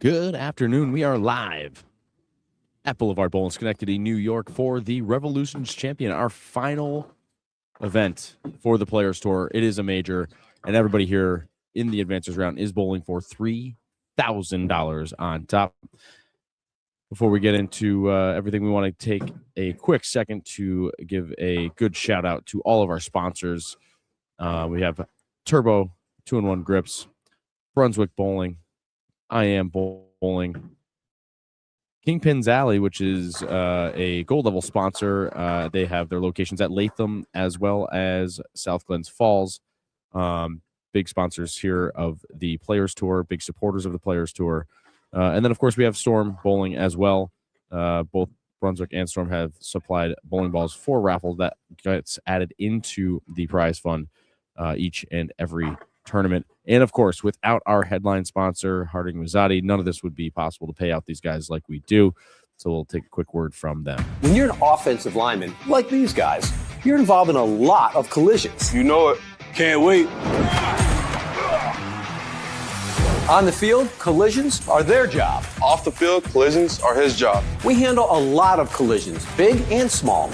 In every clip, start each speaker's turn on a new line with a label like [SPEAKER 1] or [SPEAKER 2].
[SPEAKER 1] Good afternoon. We are live at Boulevard Bowling, Schenectady, New York for the Revolutions Champion, our final event for the Players Tour. It is a major, and everybody here in the advancers round is bowling for $3,000 on top. Before we get into everything, we want to take a quick second to give a good shout out to all of our sponsors. We have Turbo 2-in-1 Grips, Brunswick Bowling, I Am Bowling, Kingpin's Alley, which is a Gold Level sponsor. They have their locations at Latham as well as South Glens Falls. Big sponsors here of the Players Tour, big supporters of the Players Tour. And then, of course, we have Storm Bowling as well. Both Brunswick and Storm have supplied bowling balls for raffle that gets added into the prize fund each and every tournament. And of course, without our headline sponsor, Harding Mazzotti, none of this would be possible to pay out these guys like we do. So we'll take a quick word from them.
[SPEAKER 2] When you're an offensive lineman, like these guys, you're involved in a lot of collisions.
[SPEAKER 3] You know it. Can't wait.
[SPEAKER 2] On the field, collisions are their job.
[SPEAKER 3] Off the field, collisions are his job.
[SPEAKER 2] We handle a lot of collisions, big and small.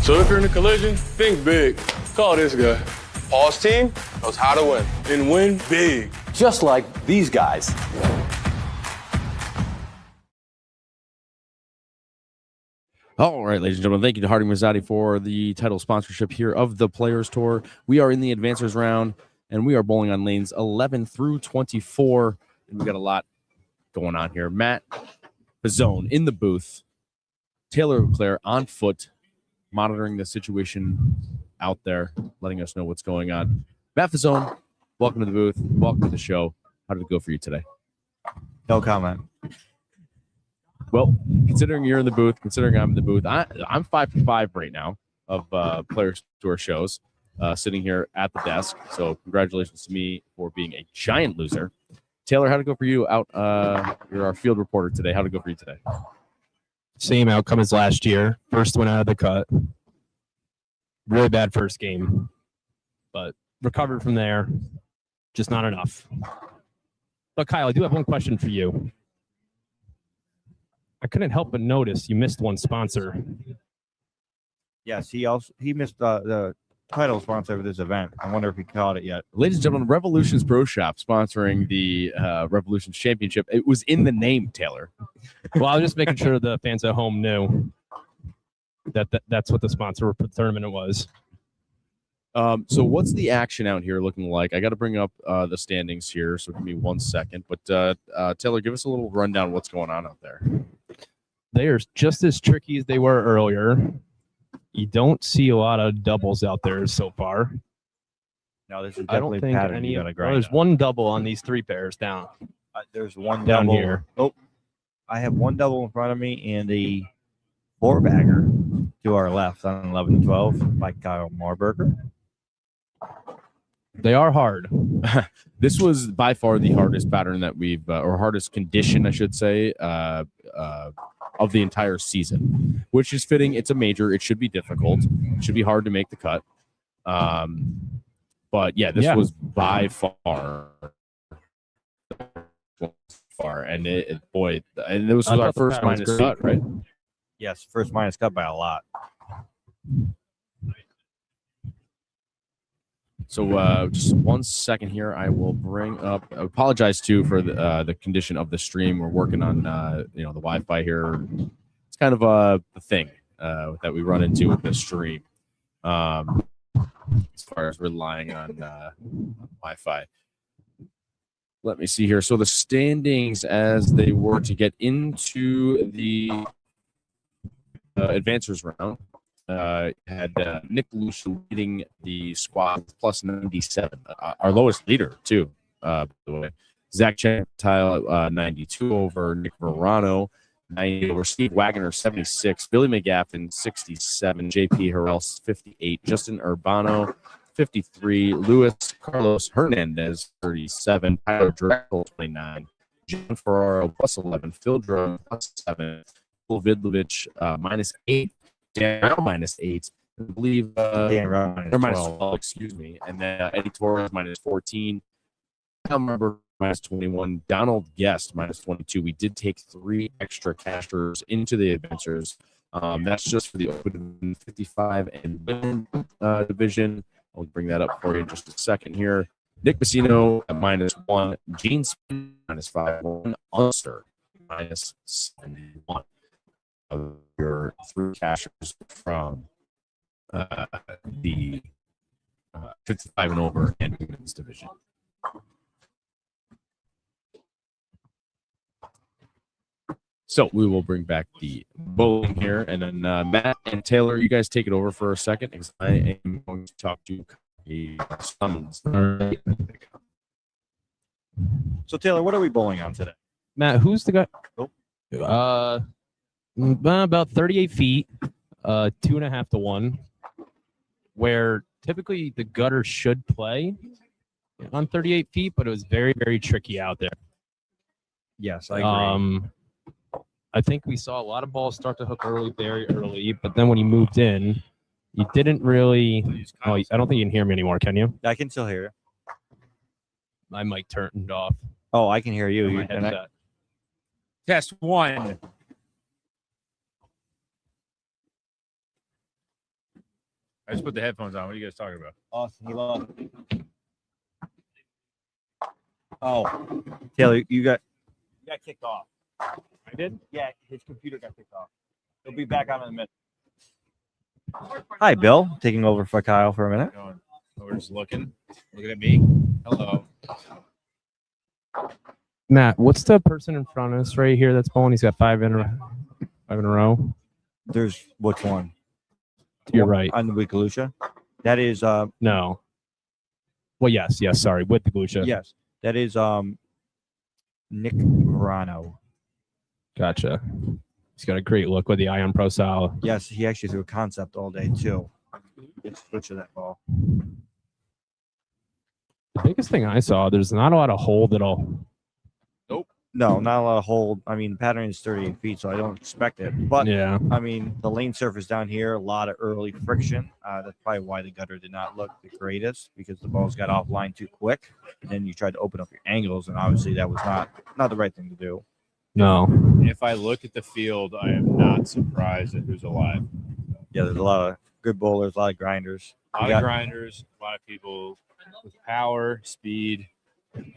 [SPEAKER 3] So if you're in a collision, think big. Call this guy. Paul's team knows how to win. And win big.
[SPEAKER 2] Just like these guys.
[SPEAKER 1] All right, ladies and gentlemen, thank you to Harding Mazzotti for the title sponsorship here of the Players Tour. We are in the advancers round, and we are bowling on lanes 11 through 24. And we got a lot going on here. Matt Pizzone in the booth. Taylor Leclerc on foot, monitoring the situation out there, letting us know what's going on. Matt Pizzone, welcome to the booth. Welcome to the show. How did it go for you today?
[SPEAKER 4] No comment.
[SPEAKER 1] Well, considering you're in the booth, considering I'm in the booth, I'm 5 for 5 right now of Players Tour shows, sitting here at the desk. So congratulations to me for being a giant loser. Taylor, how'd it go for you out? You're our field reporter today. How'd it go for you today?
[SPEAKER 5] Same outcome as last year. First one out of the cut. Really bad first game, but recovered from there. Just not enough. But Kyle, I do have one question for you. I couldn't help but notice you missed one sponsor.
[SPEAKER 4] Yes, he missed the title sponsor of this event. I wonder if he caught it yet.
[SPEAKER 1] Ladies and gentlemen, Revolutions Pro Shop sponsoring the Revolutions Championship. It was in the name, Taylor.
[SPEAKER 5] Well, I was just making sure the fans at home knew that's what the sponsor for the tournament was.
[SPEAKER 1] So what's the action out here looking like? I got to bring up the standings here, so give me 1 second. But Taylor, give us a little rundown of what's going on out there.
[SPEAKER 5] They are just as tricky as they were earlier. You don't see a lot of doubles out there so far.
[SPEAKER 4] No, this is
[SPEAKER 5] I don't
[SPEAKER 4] definitely
[SPEAKER 5] think
[SPEAKER 4] pattern
[SPEAKER 5] any.
[SPEAKER 4] you gotta grind
[SPEAKER 5] There's
[SPEAKER 4] on.
[SPEAKER 5] one double on these 3 pairs down.
[SPEAKER 4] There's one
[SPEAKER 5] down
[SPEAKER 4] double
[SPEAKER 5] here.
[SPEAKER 4] Oh, I have one double in front of me and a 4-bagger to our left on 11 and 12 by Kyle Marburger.
[SPEAKER 5] They are hard.
[SPEAKER 1] This was by far the hardest pattern that we've, or hardest condition, I should say, of the entire season, which is fitting. It's a major. It should be difficult. It should be hard to make the cut. But yeah, this was by far. And it was our first minus cut, right?
[SPEAKER 4] Yes, first minus cut by a lot.
[SPEAKER 1] So just 1 second here. I will bring up. I apologize too for the condition of the stream. We're working on the Wi-Fi here. It's kind of a thing that we run into with the stream, as far as relying on Wi-Fi. Let me see here. So the standings as they were to get into the advancers round. Had Nick Lucia leading the squad plus 97, our lowest leader too. By the way, Zach Gentile 92 over Nick Verano, 90 over Steve Wagner 76, Billy McGaffin 67, JP Harrell 58, Justin Urbano 53, Luis Carlos Hernandez 37, Tyler Drexel 29, John Ferraro plus 11, Phil Drone plus 7, Phil Vidlovich minus 8. Dan minus 8, I believe.
[SPEAKER 4] Dan Ryan
[SPEAKER 1] or minus 12, excuse me. And then Eddie Torres minus 14. Number -21, Donald Guest -22. We did take 3 extra cashers into the advancers. That's just for the open 55 and women division. I'll bring that up for you in just a second here. Nick Messino at -1, Gene Spin -5, Ulster -71. Your 3 cashers from the 55 and over and women's division. So we will bring back the bowling here, and then Matt and Taylor, you guys take it over for a second, because I am going to talk to the Summons.
[SPEAKER 4] So Taylor, what are we bowling on today?
[SPEAKER 5] Matt, who's the guy?
[SPEAKER 4] Oh.
[SPEAKER 5] About 38 feet, 2.5 to 1, where typically the gutter should play on 38 feet, but it was very, very tricky out there.
[SPEAKER 4] Yes, I agree.
[SPEAKER 5] I think we saw a lot of balls start to hook early, very early, but then when he moved in, you didn't really. Oh, I don't think you can hear me anymore, can you?
[SPEAKER 4] I can still hear you.
[SPEAKER 5] My mic turned off.
[SPEAKER 4] Oh, I can hear you.
[SPEAKER 5] My headset.
[SPEAKER 1] Test 1.
[SPEAKER 6] I just put the headphones on. What are you guys talking about?
[SPEAKER 4] Austin, he lost. Oh, Taylor, you got kicked off.
[SPEAKER 6] I did?
[SPEAKER 4] Yeah, his computer got kicked off. He'll be back on in a minute. Hi, Bill. Taking over for Kyle for a minute.
[SPEAKER 6] Going. We're just looking at me. Hello.
[SPEAKER 5] Matt, what's the person in front of us right here that's bowling? He's got 5 in a row.
[SPEAKER 4] There's which one?
[SPEAKER 5] You're right.
[SPEAKER 4] On the Wikilucha. That is
[SPEAKER 5] No. Well, yes, sorry, with the Glucia.
[SPEAKER 4] yes. That is Nick Verano.
[SPEAKER 5] Gotcha. He's got a great look with the Ion Pro style.
[SPEAKER 4] Yes, he actually threw a concept all day too. It's switch of that ball.
[SPEAKER 5] The biggest thing I saw, there's not a lot of hold at all.
[SPEAKER 4] No, not a lot of hold. I mean, pattern is 38 feet, so I don't expect it. But
[SPEAKER 5] Yeah.
[SPEAKER 4] I mean, the lane surface down here, a lot of early friction. That's probably why the gutter did not look the greatest, because the balls got offline too quick. And then you tried to open up your angles, and obviously that was not the right thing to do.
[SPEAKER 5] No.
[SPEAKER 6] If I look at the field, I am not surprised at who's alive.
[SPEAKER 4] Yeah, there's a lot of good bowlers, a lot of grinders.
[SPEAKER 6] A lot of grinders, a lot of people with power, speed,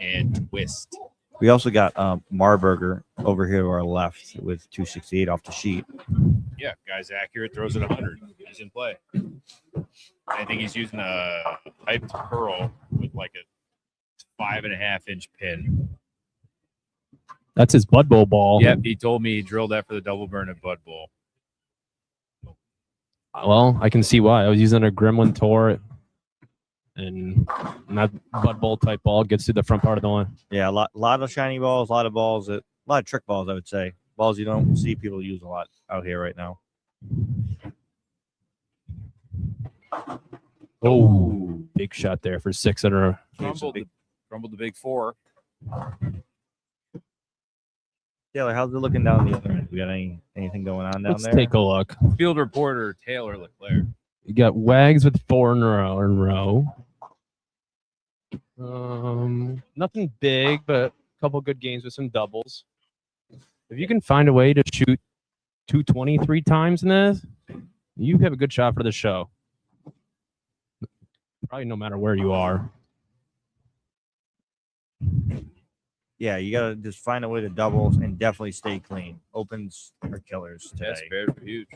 [SPEAKER 6] and twist.
[SPEAKER 4] We also got Marburger over here to our left with 268 off the sheet.
[SPEAKER 6] Yeah, guy's accurate, throws it 100. He's in play. I think he's using a piped pearl with like a 5.5-inch pin.
[SPEAKER 5] That's his Bud Bowl ball.
[SPEAKER 6] Yep, he told me he drilled that for the double burn at Bud Bowl.
[SPEAKER 5] Well, I can see why. I was using a Gremlin Tour, and that Bud Bowl type ball gets to the front part of the line.
[SPEAKER 4] Yeah, a lot of shiny balls, a lot of trick balls, I would say. Balls you don't see people use a lot out here right now.
[SPEAKER 5] Oh, big shot there for 6 in a row.
[SPEAKER 6] Crumbled the big 4.
[SPEAKER 4] Taylor, how's it looking down the other end? We got anything going on down
[SPEAKER 5] Let's
[SPEAKER 4] there?
[SPEAKER 5] take a look.
[SPEAKER 6] Field reporter Taylor Leclerc.
[SPEAKER 5] You got Wags with 4 in a row. Nothing big, but a couple good games with some doubles. If you can find a way to shoot 220 3 times in this, you have a good shot for the show. Probably no matter where you are.
[SPEAKER 4] Yeah, you gotta just find a way to doubles and definitely stay clean. Opens are killers
[SPEAKER 6] That's
[SPEAKER 4] today.
[SPEAKER 6] very huge.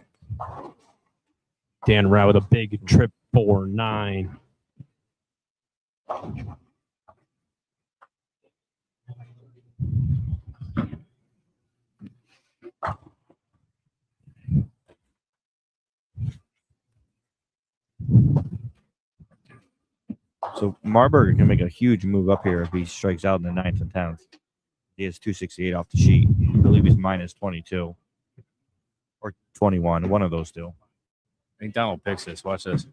[SPEAKER 5] Dan Rao with a big trip 4-9.
[SPEAKER 4] So Marburger can make a huge move up here if he strikes out in the 9th and 10th. He has 268 off the sheet. I believe he's minus 22 or 21, one of those two.
[SPEAKER 6] I think Donald picks this. Watch this.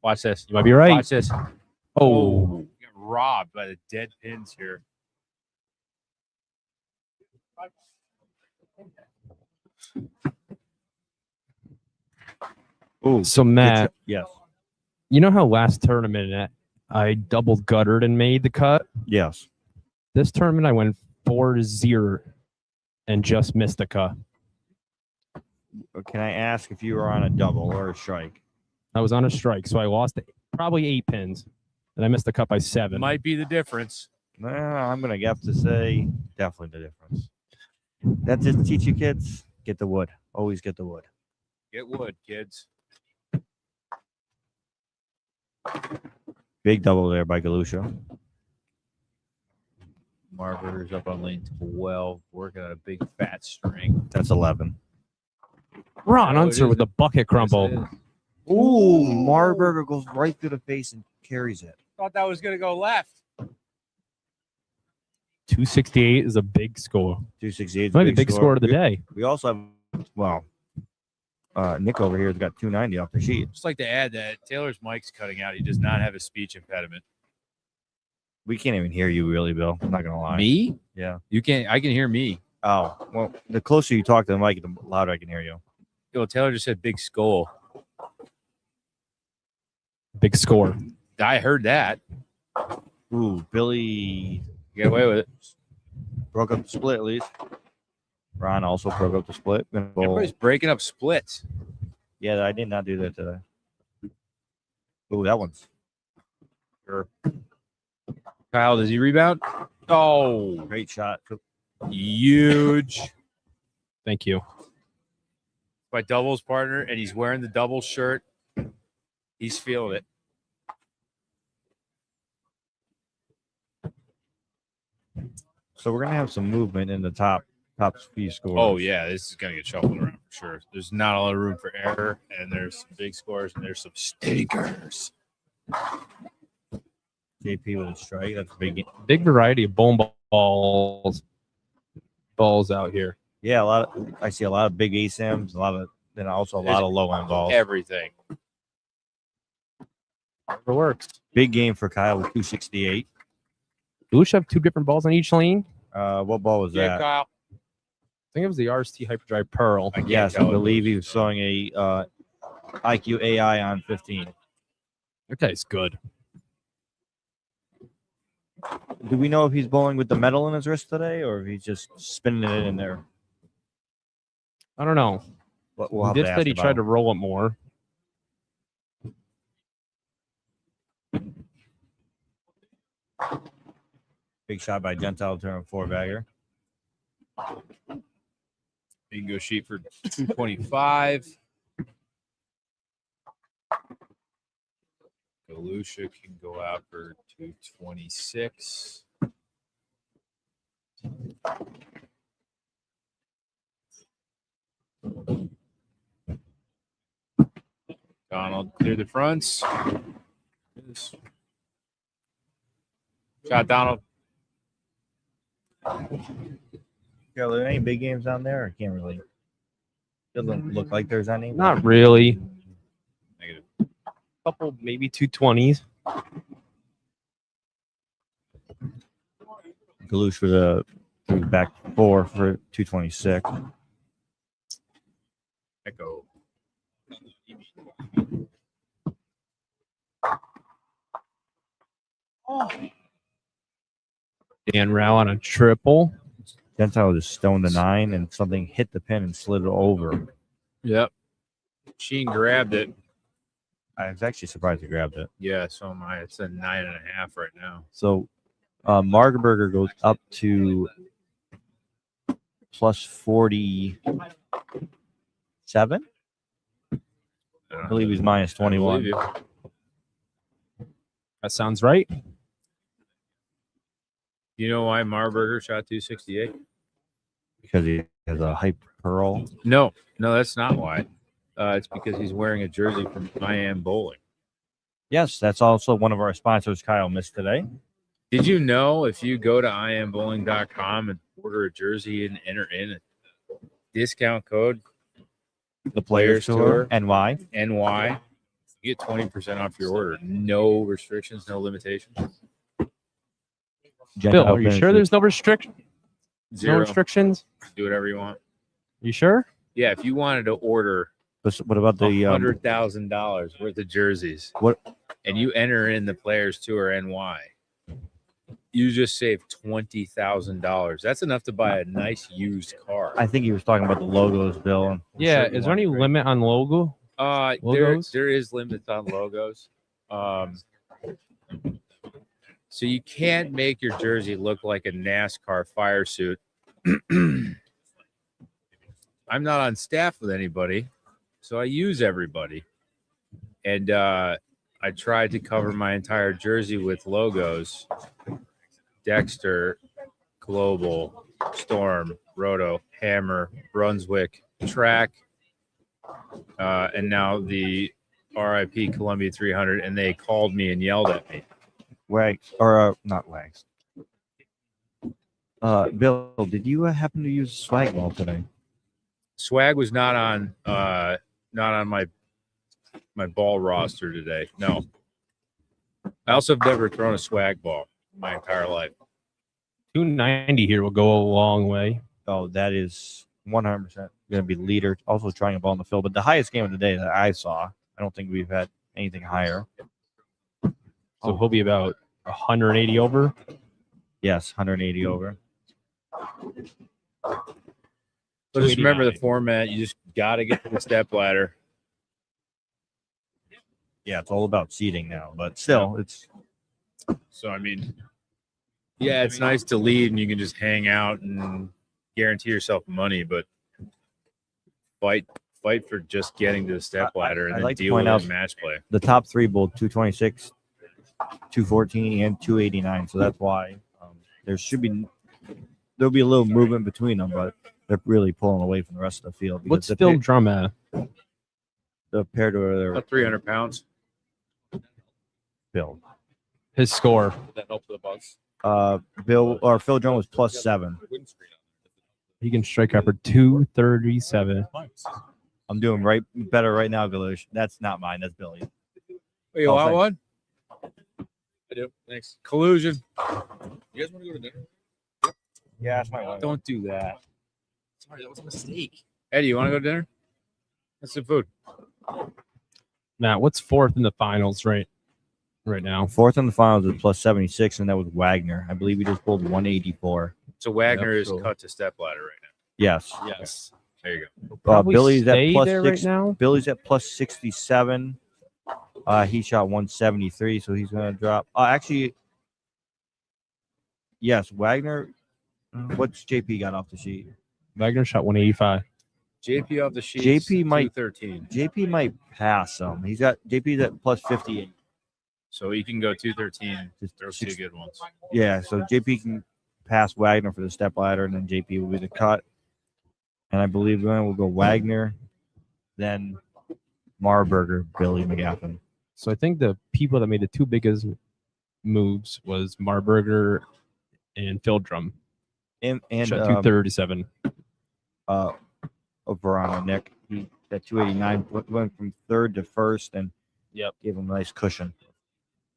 [SPEAKER 6] Watch this.
[SPEAKER 5] You might be right.
[SPEAKER 6] Watch this.
[SPEAKER 5] Oh,
[SPEAKER 6] We got robbed by the dead pins here.
[SPEAKER 4] Oh,
[SPEAKER 5] so Matt,
[SPEAKER 4] yes.
[SPEAKER 5] you know how last tournament I double guttered and made the cut.
[SPEAKER 4] Yes.
[SPEAKER 5] This tournament, I went 4-0 and just missed the cut.
[SPEAKER 4] Can I ask if you were on a double or a strike?
[SPEAKER 5] I was on a strike, so I lost probably 8 pins, and I missed the cut by 7.
[SPEAKER 6] Might be the difference.
[SPEAKER 4] I'm going to have to say definitely the difference. That just teach you kids, get the wood. Always get the wood.
[SPEAKER 6] Get wood, kids.
[SPEAKER 4] Big double there by Galusha.
[SPEAKER 6] Marburger's up on lane 12, working on a big fat string.
[SPEAKER 4] That's 11.
[SPEAKER 5] Ron
[SPEAKER 6] Oh, it
[SPEAKER 5] Unser
[SPEAKER 6] is
[SPEAKER 5] with the bucket crumble.
[SPEAKER 6] Yes, it is.
[SPEAKER 4] Ooh, Marburger goes right through the face and carries it.
[SPEAKER 6] Thought that was going to go left.
[SPEAKER 5] 268 is a big score.
[SPEAKER 4] 268.
[SPEAKER 5] Might be big score of the day.
[SPEAKER 4] We also have, well, Nick over here has got 290 off the sheet.
[SPEAKER 6] Just like to add that Taylor's mic's cutting out. He does not have a speech impediment.
[SPEAKER 4] We can't even hear you, really, Bill. I'm not going to lie.
[SPEAKER 6] Me?
[SPEAKER 4] Yeah.
[SPEAKER 6] You can't. I can hear me.
[SPEAKER 4] Oh, well, the closer you talk to the mic, the louder I can hear you.
[SPEAKER 6] Yo, Taylor just said big skull.
[SPEAKER 5] Big score.
[SPEAKER 6] I heard that.
[SPEAKER 4] Ooh, Billy
[SPEAKER 6] Get away with it.
[SPEAKER 4] broke up the split at least. Ron also broke up the split. Gonna go-
[SPEAKER 6] Everybody's breaking up splits.
[SPEAKER 4] Yeah, I did not do that today. Ooh, that one's
[SPEAKER 6] Kyle, does he rebound? Oh,
[SPEAKER 4] great shot.
[SPEAKER 6] huge.
[SPEAKER 5] Thank you.
[SPEAKER 6] My doubles partner, and he's wearing the double shirt. He's feeling it.
[SPEAKER 4] So we're gonna have some movement in the top few scores.
[SPEAKER 6] Oh, yeah, this is going to get shuffled around for sure. There's not a lot of room for error, and there's some big scores, and there's some stinkers.
[SPEAKER 4] JP with a strike. That's a big game.
[SPEAKER 5] Big variety of bone balls out here.
[SPEAKER 4] Yeah, I see a lot of big ASIMs, then also a lot of low end balls.
[SPEAKER 6] Everything.
[SPEAKER 5] Whatever works.
[SPEAKER 4] Big game for Kyle with 268.
[SPEAKER 5] Do we have 2 different balls on each lane?
[SPEAKER 4] What ball was
[SPEAKER 6] Yeah,
[SPEAKER 4] that?
[SPEAKER 6] Kyle.
[SPEAKER 5] I think it was the RST Hyperdrive Pearl.
[SPEAKER 6] I can't
[SPEAKER 4] Yes, I
[SPEAKER 6] tell.
[SPEAKER 4] believe he was throwing a IQ AI on 15.
[SPEAKER 5] Okay, it's good.
[SPEAKER 4] Do we know if he's bowling with the metal in his wrist today, or if he's just spinning it in there?
[SPEAKER 5] I don't know.
[SPEAKER 4] But we'll have
[SPEAKER 5] He
[SPEAKER 4] to
[SPEAKER 5] did
[SPEAKER 4] ask
[SPEAKER 5] said he
[SPEAKER 4] about
[SPEAKER 5] tried
[SPEAKER 4] him.
[SPEAKER 5] to roll it more.
[SPEAKER 4] Big shot by Gentile turn 4-bagger.
[SPEAKER 6] Bingo sheet for 225. Galusha can go out for 226. Donald clear the fronts. Shot Donald.
[SPEAKER 4] Yeah, are there any big games down there? I can't really. Doesn't look like there's any.
[SPEAKER 5] Not really.
[SPEAKER 6] Negative.
[SPEAKER 5] Couple, maybe 220s.
[SPEAKER 4] Galush for the back 4 for 226.
[SPEAKER 6] Echo.
[SPEAKER 5] Dan Rao on a triple.
[SPEAKER 4] Gentile just stoned the 9 and something hit the pin and slid it over.
[SPEAKER 6] Yep. Sheen grabbed it.
[SPEAKER 4] I was actually surprised he grabbed it.
[SPEAKER 6] Yeah, so am I. It's a 9.5 right now.
[SPEAKER 4] So Margaberger goes up to plus 47. I believe he's minus
[SPEAKER 6] I believe
[SPEAKER 4] 21.
[SPEAKER 6] you.
[SPEAKER 5] That sounds right.
[SPEAKER 6] You know why Marburger shot 268?
[SPEAKER 4] Because he has a hype pearl.
[SPEAKER 6] No, that's not why. It's because he's wearing a jersey from I Am Bowling.
[SPEAKER 4] Yes, that's also one of our sponsors Kyle missed today.
[SPEAKER 6] Did you know if you go to iambowling.com and order a jersey and enter in a discount code
[SPEAKER 4] The Players Tour. NY.
[SPEAKER 6] NY, you get 20% off your order. No restrictions, no limitations.
[SPEAKER 5] Bill, are you sure there's no restriction? No
[SPEAKER 6] Zero.
[SPEAKER 5] restrictions?
[SPEAKER 6] Do whatever you want.
[SPEAKER 5] You sure?
[SPEAKER 6] Yeah, if you wanted to order
[SPEAKER 4] But what about the
[SPEAKER 6] $100,000 worth of jerseys.
[SPEAKER 4] What-
[SPEAKER 6] And you enter in the Players Tour NY. You just save $20,000. That's enough to buy a nice used car.
[SPEAKER 4] I think he was talking about the logos, Bill.
[SPEAKER 5] Yeah, is there any limit on logo? Logos?
[SPEAKER 6] There is limits on logos. So you can't make your jersey look like a NASCAR fire suit. I'm not on staff with anybody, so I use everybody. And I tried to cover my entire jersey with logos. Dexter, Global, Storm, Roto, Hammer, Brunswick, Track, and now the RIP Columbia 300, and they called me and yelled at me.
[SPEAKER 4] Wags or not Wags. Bill, did you happen to use swag ball today?
[SPEAKER 6] Swag was not on my ball roster today. No. I also have never thrown a swag ball my entire life.
[SPEAKER 5] 290 here will go a long way.
[SPEAKER 4] Oh, that is 100% going to be leader. Also trying a ball in the field, but the highest game of the day that I saw, I don't think we've had anything higher.
[SPEAKER 5] So he'll be about 180 over.
[SPEAKER 4] Yes, 180 over.
[SPEAKER 6] But just remember the format. You just got to get to the step ladder.
[SPEAKER 4] Yeah, it's all about seeding now, but still, it's
[SPEAKER 6] So, I mean, yeah, it's nice to lead and you can just hang out and guarantee yourself money, but fight for just getting to the step ladder and
[SPEAKER 4] I'd
[SPEAKER 6] then
[SPEAKER 4] like to
[SPEAKER 6] deal
[SPEAKER 4] point
[SPEAKER 6] with
[SPEAKER 4] out
[SPEAKER 6] it in match play.
[SPEAKER 4] the top three both 226, 214, and 289. So that's why there'll be a little movement between them, but they're really pulling away from the rest of the field.
[SPEAKER 5] What's
[SPEAKER 4] the
[SPEAKER 5] Phil Drum at?
[SPEAKER 4] the pair to their
[SPEAKER 6] About 300 pounds.
[SPEAKER 4] build?
[SPEAKER 5] His score.
[SPEAKER 1] That helps the bus.
[SPEAKER 4] Phil Drum was +7.
[SPEAKER 5] He can strike out for 237.
[SPEAKER 4] I'm doing better right now, Galush. That's not mine. That's Billy.
[SPEAKER 6] Wait, you
[SPEAKER 4] Oh,
[SPEAKER 6] want one?
[SPEAKER 1] I do. Thanks.
[SPEAKER 6] Collusion.
[SPEAKER 1] You guys want to go to dinner?
[SPEAKER 4] Yeah, that's my one.
[SPEAKER 6] Don't do that.
[SPEAKER 1] Sorry, that was a mistake.
[SPEAKER 6] Eddie, you want to go to dinner? That's some food.
[SPEAKER 5] Matt, what's fourth in the finals right now?
[SPEAKER 4] Fourth in the finals is +76, and that was Wagner. I believe he just pulled 184.
[SPEAKER 6] So Wagner
[SPEAKER 1] Yep,
[SPEAKER 6] is
[SPEAKER 1] so-
[SPEAKER 6] cut to step ladder right now.
[SPEAKER 4] Yes.
[SPEAKER 1] Yes.
[SPEAKER 6] There you go.
[SPEAKER 5] Probably
[SPEAKER 4] Billy's at
[SPEAKER 5] stay
[SPEAKER 4] plus
[SPEAKER 5] there
[SPEAKER 4] six.
[SPEAKER 5] right now.
[SPEAKER 4] Billy's at +67. He shot 173, so he's going to drop. Actually, yes, Wagner. What's JP got off the sheet?
[SPEAKER 5] Wagner shot 185.
[SPEAKER 6] JP off the sheet.
[SPEAKER 4] JP might-
[SPEAKER 6] 213.
[SPEAKER 4] JP might pass him. JP's at +58.
[SPEAKER 6] So you can go 213.
[SPEAKER 4] Just
[SPEAKER 6] Throw two
[SPEAKER 4] six-
[SPEAKER 6] good ones.
[SPEAKER 4] Yeah, so JP can pass Wagner for the step ladder, and then JP will be the cut. And I believe then we'll go Wagner, then Marburger, Billy McGaffin.
[SPEAKER 5] So I think the people that made the two biggest moves was Marburger and Phil Drum.
[SPEAKER 4] And
[SPEAKER 5] Shot 237.
[SPEAKER 4] Verano, Nick. He at 289 went from third to first and
[SPEAKER 5] Yep.
[SPEAKER 4] gave him a nice cushion.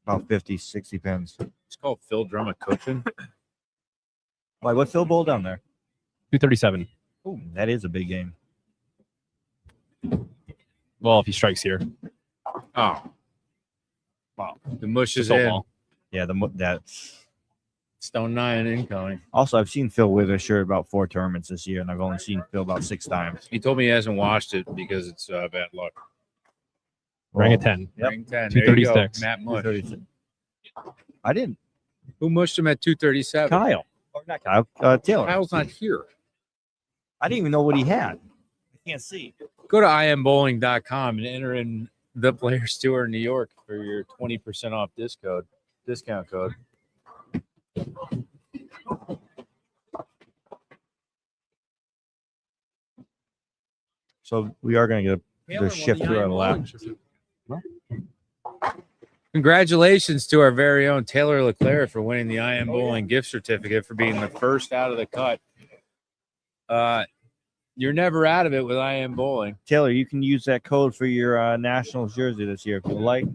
[SPEAKER 4] About 50, 60 pins.
[SPEAKER 6] It's called Phil Drum a cushion.
[SPEAKER 4] Like, what's Phil Bowl down there?
[SPEAKER 5] 237.
[SPEAKER 4] Ooh, that is a big game.
[SPEAKER 5] Well, if he strikes here.
[SPEAKER 6] Oh. Wow. The mush is
[SPEAKER 5] Just
[SPEAKER 6] in.
[SPEAKER 5] ball.
[SPEAKER 4] Yeah, that's
[SPEAKER 6] Stone 9 incoming.
[SPEAKER 4] also I've seen Phil with a shirt about 4 tournaments this year, and I've only seen Phil about 6 times.
[SPEAKER 6] He told me he hasn't washed it because it's bad luck.
[SPEAKER 5] Rang a 10.
[SPEAKER 4] Yep.
[SPEAKER 6] Ring 10. There you go.
[SPEAKER 5] 236.
[SPEAKER 6] Matt Mush.
[SPEAKER 4] 236. I didn't.
[SPEAKER 6] Who mushed him at 237?
[SPEAKER 4] Kyle. Or not Kyle. Taylor.
[SPEAKER 6] Kyle's not here.
[SPEAKER 4] I didn't even know what he had. I can't see.
[SPEAKER 6] Go to imbowling.com and enter in the Players Tour New York for your 20% off discount code.
[SPEAKER 4] So we are going to get a shift through our lap.
[SPEAKER 6] Congratulations to our very own Taylor Leclerc for winning the IM Bowling gift certificate for being the first out of the cut. You're never out of it with IM Bowling.
[SPEAKER 4] Taylor, you can use that code for your Nationals jersey this year if you like.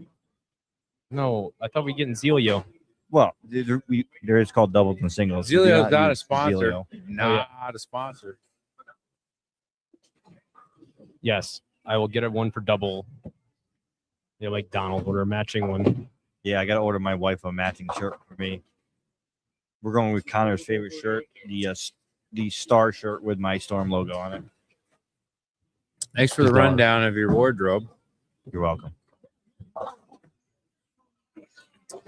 [SPEAKER 5] No, I thought we getting Zelio.
[SPEAKER 4] Well, there is called doubles and singles. Do
[SPEAKER 6] Zelio's not a
[SPEAKER 4] use
[SPEAKER 6] sponsor.
[SPEAKER 4] Zelio.
[SPEAKER 6] Not a sponsor.
[SPEAKER 5] Yes. I will get one for double. Yeah, like Donald order a matching one.
[SPEAKER 4] Yeah, I got to order my wife a matching shirt for me. We're going with Connor's favorite shirt, the star shirt with my Storm logo on it.
[SPEAKER 6] Thanks for the rundown of your wardrobe.
[SPEAKER 4] You're welcome.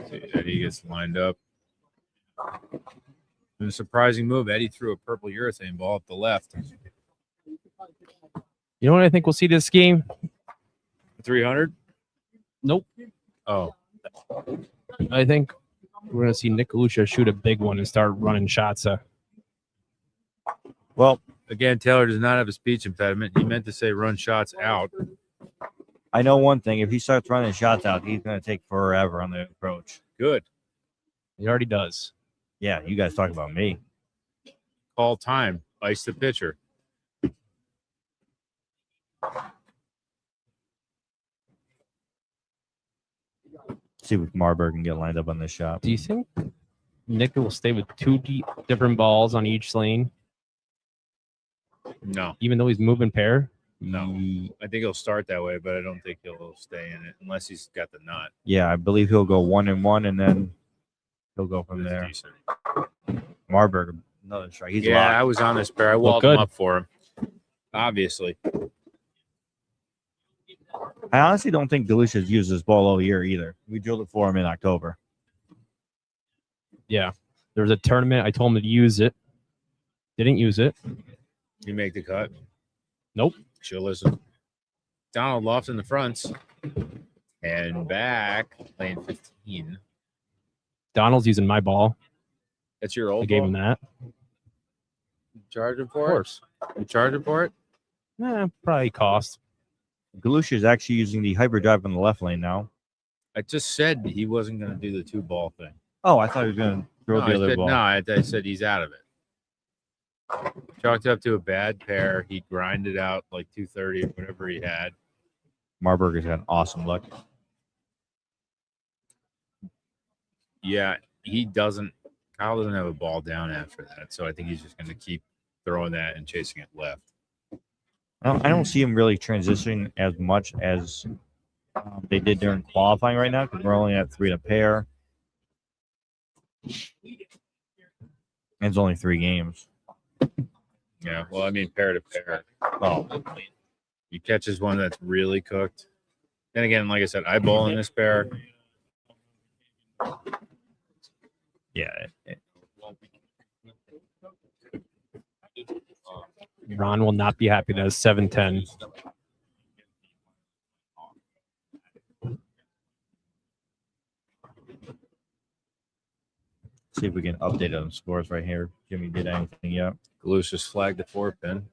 [SPEAKER 6] See, Eddie gets lined up. In a surprising move, Eddie threw a purple urethane ball up the left.
[SPEAKER 5] You know what I think we'll see this game?
[SPEAKER 6] 300?
[SPEAKER 5] Nope.
[SPEAKER 6] Oh,
[SPEAKER 5] I think we're going to see Nick Galusha shoot a big one and start running shots.
[SPEAKER 4] Well,
[SPEAKER 6] again, Taylor does not have a speech impediment. He meant to say run shots out.
[SPEAKER 4] I know one thing. If he starts running shots out, he's going to take forever on the approach.
[SPEAKER 6] Good.
[SPEAKER 5] He already does.
[SPEAKER 4] Yeah, you guys talk about me.
[SPEAKER 6] Call time. Ice the pitcher.
[SPEAKER 4] See if Marburg can get lined up on this shot.
[SPEAKER 5] Do you think Nick will stay with two different balls on each lane,
[SPEAKER 6] No.
[SPEAKER 5] even though he's moving pair?
[SPEAKER 6] No. I think he'll start that way, but I don't think he'll stay in it unless he's got the nut.
[SPEAKER 4] Yeah, I believe he'll go 1-1, and then he'll go from
[SPEAKER 6] That's
[SPEAKER 4] there.
[SPEAKER 6] decent.
[SPEAKER 4] Marburg, another strike. He's
[SPEAKER 6] Yeah,
[SPEAKER 4] locked.
[SPEAKER 6] I was on this pair. I walled
[SPEAKER 5] good.
[SPEAKER 6] him up for him. Obviously.
[SPEAKER 4] I honestly don't think Galusha's used this ball all year either. We drilled it for him in October.
[SPEAKER 5] Yeah. There was a tournament. I told him to use it. Didn't use it.
[SPEAKER 6] You make the cut.
[SPEAKER 5] Nope.
[SPEAKER 6] She'll listen. Donald Loft in the fronts. And back, lane 15.
[SPEAKER 5] Donald's using my ball.
[SPEAKER 6] That's your old
[SPEAKER 5] I gave
[SPEAKER 6] ball?
[SPEAKER 5] him that.
[SPEAKER 6] You charge him
[SPEAKER 5] Of
[SPEAKER 6] for
[SPEAKER 5] course.
[SPEAKER 6] it? You charge him for it?
[SPEAKER 5] Probably cost.
[SPEAKER 4] Galusha's actually using the hyper drive in the left lane now.
[SPEAKER 6] I just said he wasn't going to do the 2-ball thing.
[SPEAKER 4] Oh, I thought he was going to throw
[SPEAKER 6] No,
[SPEAKER 4] the
[SPEAKER 6] I
[SPEAKER 4] other
[SPEAKER 6] said,
[SPEAKER 4] ball.
[SPEAKER 6] no, I said he's out of it. Chalked it up to a bad pair. He grinded out like 230 or whatever he had.
[SPEAKER 4] Marburger's got an awesome look.
[SPEAKER 6] Yeah, he doesn't. Kyle doesn't have a ball down after that, so I think he's just going to keep throwing that and chasing it left.
[SPEAKER 4] I don't see him really transitioning as much as they did during qualifying right now because we're only at 3 to pair. And it's only 3 games.
[SPEAKER 6] Yeah, well, I mean, pair to pair.
[SPEAKER 4] Oh,
[SPEAKER 6] He catches one that's really cooked. Then again, like I said, I bowl in this pair.
[SPEAKER 4] yeah.
[SPEAKER 5] Ron will not be happy that it's 7-10.
[SPEAKER 4] See if we can update on scores right here. Jimmy did anything yet?
[SPEAKER 6] Galusha's flagged the 4-pin.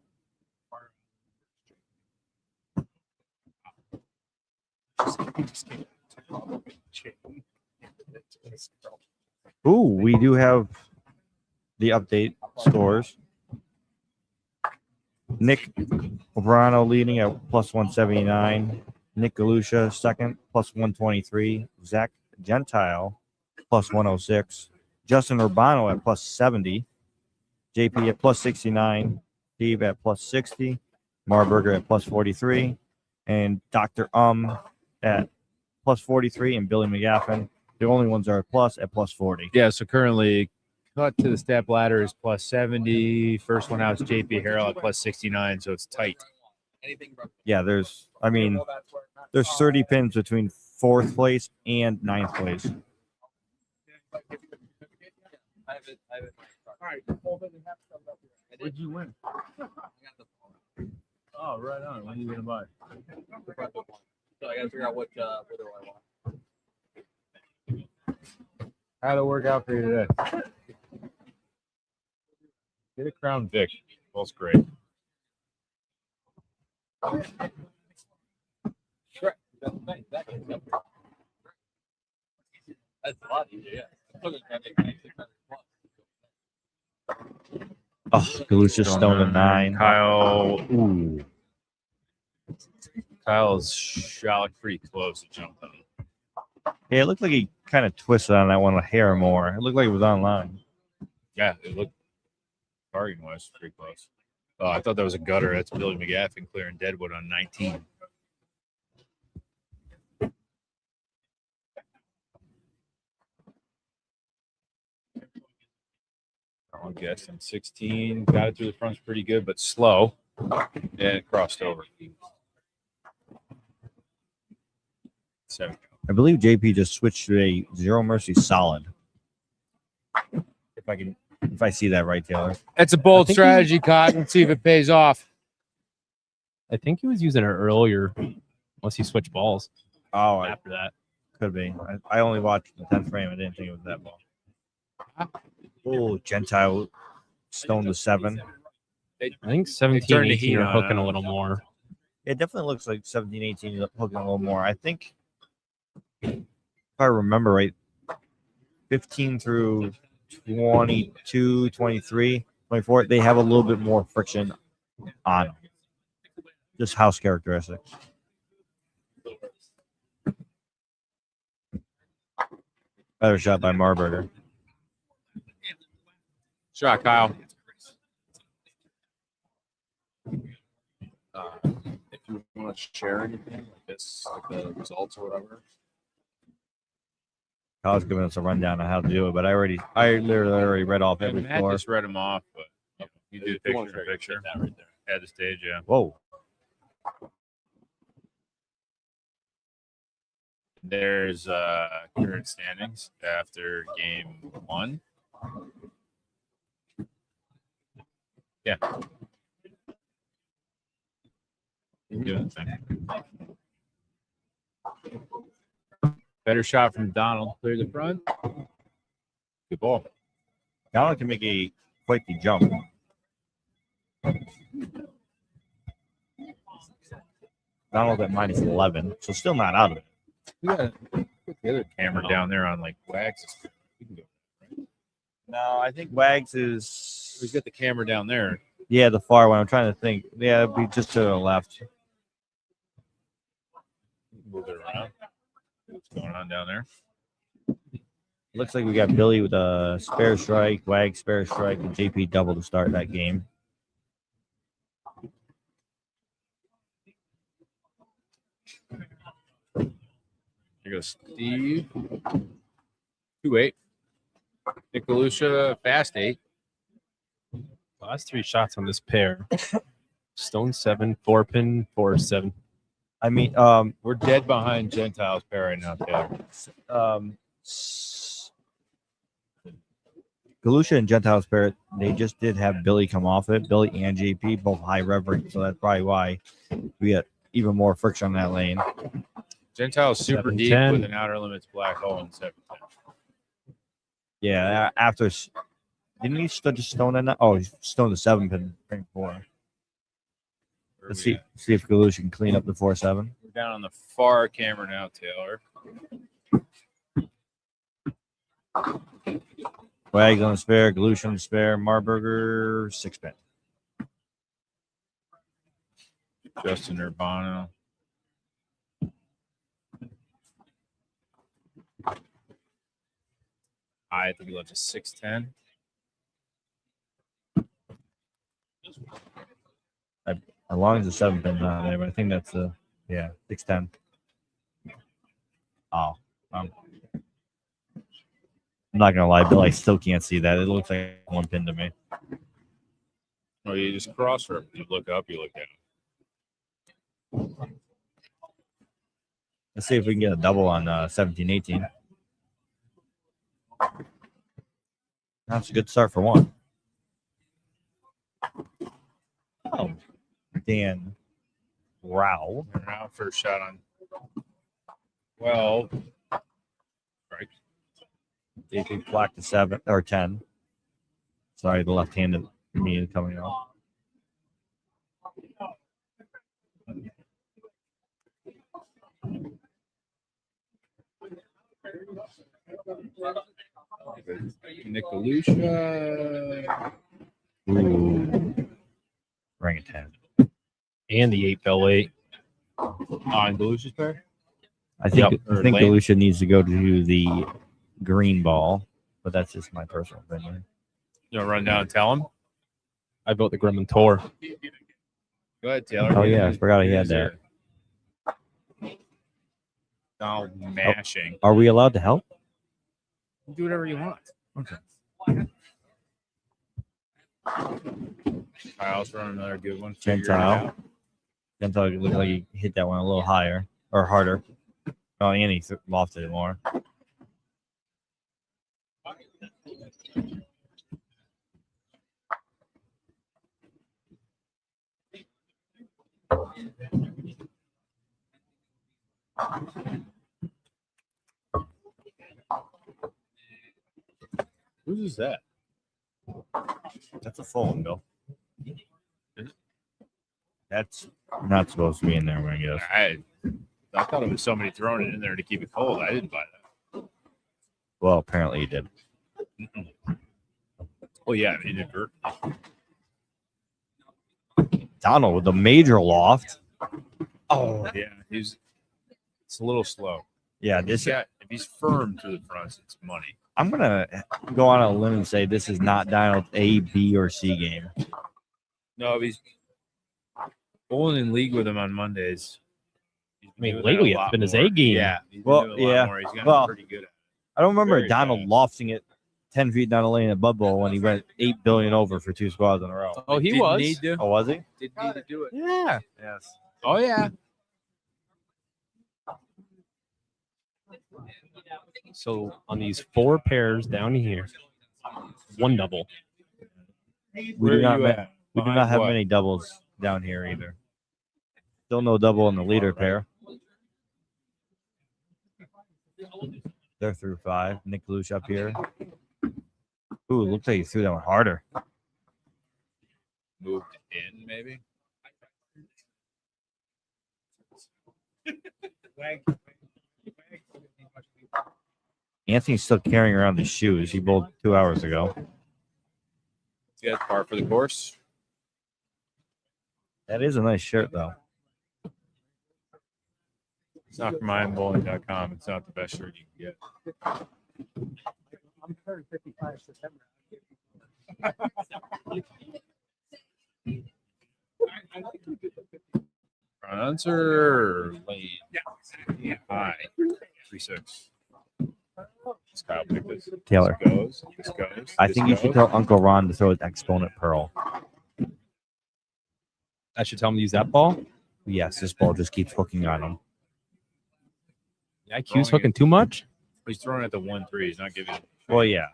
[SPEAKER 4] Ooh, we do have the update scores. Nick Verano leading at plus 179. Nick Galusha second, plus 123. Zach Gentile, plus 106. Justin Urbano at plus 70. JP at plus 69. Steve at plus 60. Marburger at plus 43. And Dr. At plus 43. And Billy McGaffin. The only ones that are plus at plus 40.
[SPEAKER 6] Yeah, so currently cut to the step ladder is plus 70. First one out is JP Harrell at plus 69, so it's tight.
[SPEAKER 4] Yeah, there's 30 pins between 4th place and 9th place.
[SPEAKER 6] What'd you win? Oh, right on. When are you going to buy?
[SPEAKER 7] So I got to figure out what do I want.
[SPEAKER 6] How'd it work out for you today? Get a Crown Vic. Ball's great.
[SPEAKER 7] That's a lot easier, yeah. I'm still gonna try to make 9,600 plus.
[SPEAKER 4] Oh, Galusha's stone at 9.
[SPEAKER 6] Kyle. Ooh. Kyle's shot pretty close to jump on.
[SPEAKER 4] Yeah, it looked like he kind of twisted on that one a hair more. It looked like it was online.
[SPEAKER 6] Yeah, it looked targeting wise pretty close. Oh, I thought that was a gutter. That's Billy McGaffin clearing Deadwood on 19. I'm guessing 16. Got it through the front's pretty good, but slow. And it crossed over. 7.
[SPEAKER 4] I believe JP just switched to a Zero Mercy solid. If I see that right, Taylor.
[SPEAKER 6] That's a bold strategy, Cotton. Let's see if it pays off.
[SPEAKER 5] I think he was using it earlier, unless he switched balls
[SPEAKER 4] Oh,
[SPEAKER 5] after that.
[SPEAKER 4] could be. I only watched the 10th frame. I didn't think it was that ball. Oh, Gentile stone to 7.
[SPEAKER 5] I think 17,
[SPEAKER 6] turned the
[SPEAKER 5] 18
[SPEAKER 6] heat
[SPEAKER 5] are
[SPEAKER 6] on.
[SPEAKER 5] hooking a little more.
[SPEAKER 4] It definitely looks like 17, 18 is hooking a little more. I think, if I remember right, 15 through 22, 23, 24, they have a little bit more friction on them. Just house characteristics. Better shot by Marburger.
[SPEAKER 6] Shot, Kyle.
[SPEAKER 7] If you want to share anything like this, like the results or whatever.
[SPEAKER 4] Kyle's giving us a rundown on how to do it, but I literally already read off every
[SPEAKER 6] Matt
[SPEAKER 4] floor.
[SPEAKER 6] just read them off, but you do
[SPEAKER 7] If you want
[SPEAKER 6] picture
[SPEAKER 7] to
[SPEAKER 6] in picture.
[SPEAKER 7] that right there.
[SPEAKER 6] At the stage, yeah.
[SPEAKER 4] Whoa.
[SPEAKER 6] There's current standings after game 1. Yeah. You're doing the thing. Better shot from Donald. Clear the front. Good ball.
[SPEAKER 4] Donald can make quite the jump. Donald at minus 11, so still not out of it.
[SPEAKER 6] We got put the other camera down there on like Wags. We can go.
[SPEAKER 4] No, I think Wags is.
[SPEAKER 6] He's got the camera down there.
[SPEAKER 4] Yeah, the far one. I'm trying to think. Yeah, it'd be just to the left.
[SPEAKER 6] Move it around. What's going on down there?
[SPEAKER 4] Looks like we got Billy with a spare strike, Wags spare strike, and JP double to start that game.
[SPEAKER 6] Here goes Steve. 2-8. Nick Galusha, fast 8.
[SPEAKER 5] Last 3 shots on this pair. Stone 7, 4-pin, 4-7.
[SPEAKER 4] I mean,
[SPEAKER 6] We're dead behind Gentile's pair right now, Taylor.
[SPEAKER 4] Galusha and Gentiles pair, they just did have Billy come off it. Billy and JP, both high rev rate, so that's probably why we get even more friction on that lane.
[SPEAKER 6] Gentile's super deep
[SPEAKER 5] 7-10.
[SPEAKER 6] with an outer limits black hole in 7-10.
[SPEAKER 4] Yeah, after didn't he just stone in that? Oh, he's stoned the 7-pin ring 4. Let's see if Galusha can clean up the 4-7.
[SPEAKER 6] We're down on the far camera now, Taylor.
[SPEAKER 4] Wags on the spare, Galusha on the spare, Marburger 6-pin.
[SPEAKER 6] Justin Urbano. I think he left a 6-10.
[SPEAKER 4] As long as the 7-pin's not there, but I think that's 6-10. Oh, I'm not gonna lie, Bill. I still can't see that. It looks like 1 pin to me.
[SPEAKER 6] Oh, you just cross her. You look up, you look down.
[SPEAKER 4] Let's see if we can get a double on 17-18. That's a good start for 1. Oh, Dan Rao.
[SPEAKER 6] Now first shot on 12. Right.
[SPEAKER 4] JP black to 7 or 10. Sorry, the left-handed me is coming out.
[SPEAKER 6] Nick Galusha.
[SPEAKER 4] Ooh. Ring a 10.
[SPEAKER 5] And the 8-bell-8.
[SPEAKER 6] On Galusha's pair?
[SPEAKER 4] I think
[SPEAKER 6] Yep,
[SPEAKER 4] I think
[SPEAKER 6] lane.
[SPEAKER 4] Galusha needs to go to the green ball, but that's just my personal opinion.
[SPEAKER 6] You want to run down and tell him?
[SPEAKER 5] I vote the Gremlin Tour.
[SPEAKER 6] Go ahead, Taylor.
[SPEAKER 4] Oh, yeah, I forgot he had that.
[SPEAKER 6] Now mashing.
[SPEAKER 4] Are we allowed to help?
[SPEAKER 6] Do whatever you want.
[SPEAKER 4] Okay.
[SPEAKER 6] Kyle's running another good one. Figuring it
[SPEAKER 4] Gentile.
[SPEAKER 6] out.
[SPEAKER 4] Gentile looked like he hit that one a little higher or harder. Oh, and he lofted it more.
[SPEAKER 6] Who's that?
[SPEAKER 4] That's a full one, Bill. That's not supposed to be in there, I guess.
[SPEAKER 6] I thought it was somebody throwing it in there to keep it cold. I didn't buy that.
[SPEAKER 4] Well, apparently he did.
[SPEAKER 6] Oh yeah, inadvertently.
[SPEAKER 4] Donald with the major loft.
[SPEAKER 6] Oh yeah, it's a little slow.
[SPEAKER 4] Yeah,
[SPEAKER 6] If he's firm to the fronts, it's money.
[SPEAKER 4] I'm gonna go on a limb and say this is not Donald's A, B, or C game.
[SPEAKER 6] No, if he's bowling in league with him on Mondays.
[SPEAKER 5] I mean, lately it's been his A game.
[SPEAKER 6] Yeah. He's
[SPEAKER 4] Well,
[SPEAKER 6] been doing a lot more. He's gotten
[SPEAKER 4] well,
[SPEAKER 6] pretty good at it.
[SPEAKER 4] I don't remember
[SPEAKER 6] Very
[SPEAKER 4] Donald
[SPEAKER 6] fast.
[SPEAKER 4] lofting it 10 feet down the lane at Bud Bowl when he went $8 billion over for 2 squads in a row.
[SPEAKER 5] Oh, he
[SPEAKER 6] Didn't
[SPEAKER 5] was.
[SPEAKER 6] need to.
[SPEAKER 4] Oh, was he?
[SPEAKER 6] Didn't need to do it.
[SPEAKER 5] Yeah.
[SPEAKER 4] Yes.
[SPEAKER 6] Oh yeah.
[SPEAKER 5] So on these 4 pairs down here, 1 double.
[SPEAKER 4] We
[SPEAKER 6] Where
[SPEAKER 4] do
[SPEAKER 6] are
[SPEAKER 4] not.
[SPEAKER 6] you at?
[SPEAKER 4] We do
[SPEAKER 6] Behind
[SPEAKER 4] not have
[SPEAKER 6] what?
[SPEAKER 4] many doubles down here either. Still no double in the leader pair. They're through 5. Nick Luch up here. Ooh, looks like he threw that one harder.
[SPEAKER 6] Moved in, maybe.
[SPEAKER 4] Anthony's still carrying around his shoes. He bowled 2 hours ago.
[SPEAKER 6] See, that's par for the course.
[SPEAKER 4] That is a nice shirt, though.
[SPEAKER 6] It's not from IamBowling.com. It's not the best shirt you can get.
[SPEAKER 8] I'm turning 55 September.
[SPEAKER 6] Answer lane. Yeah. High. 3-6. This Kyle picked this.
[SPEAKER 4] Taylor.
[SPEAKER 6] This goes. This goes.
[SPEAKER 4] I
[SPEAKER 6] this
[SPEAKER 4] think you should
[SPEAKER 6] goes.
[SPEAKER 4] tell Uncle Ron to throw his exponent pearl.
[SPEAKER 5] I should tell him to use that ball.
[SPEAKER 4] Yes, this ball just keeps hooking on him.
[SPEAKER 5] The IQ's hooking too much.
[SPEAKER 6] He's throwing at the 1-3. He's not giving it.
[SPEAKER 4] Well, yeah.